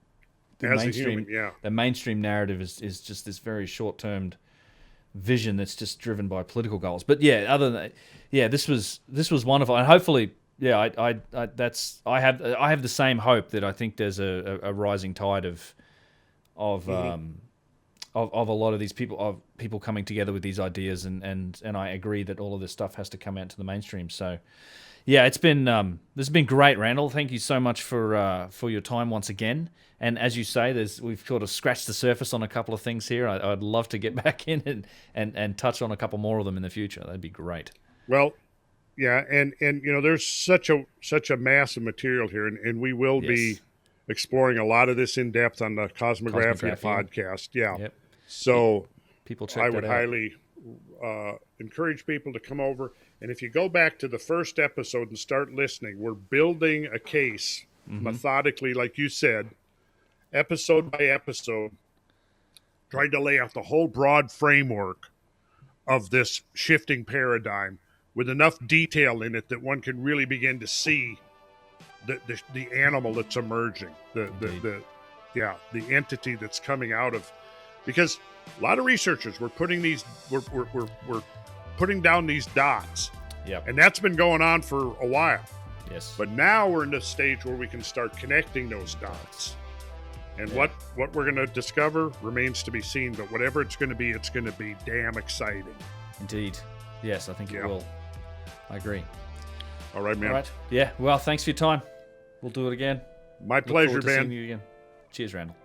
The mainstream narrative is just this very short-termed vision that's just driven by political goals. But other than that, this was wonderful, and hopefully, I have the same hope that I think there's a rising tide of a lot of these people coming together with these ideas, and I agree that all of this stuff has to come out to the mainstream. So, this has been great, Randall. Thank you so much for your time once again. And as you say, we've sort of scratched the surface on a couple of things here. I'd love to get back in and touch on a couple more of them in the future. That'd be great. Well, and there's such a mass of material here, and we will be exploring a lot of this in depth on the Cosmographia podcast. Yeah. Yep. So people check I that would out. highly encourage people to come over. And if you go back to the first episode and start listening, we're building a case methodically, like you said, episode by episode, trying to lay out the whole broad framework of this shifting paradigm with enough detail in it that one can really begin to see the animal that's emerging, the entity that's coming out of, because a lot of researchers were putting these we're putting down these dots. Yep. And that's been going on for a while. Yes. But now we're in the stage where we can start connecting those dots. And what we're going to discover remains to be seen. But whatever it's going to be damn exciting. Indeed. Yes, I think it will. I agree. All right, man. All right. Yeah. Well, thanks for your time. We'll do it again. My pleasure, Look forward to Ben. seeing you again. Cheers, Randall.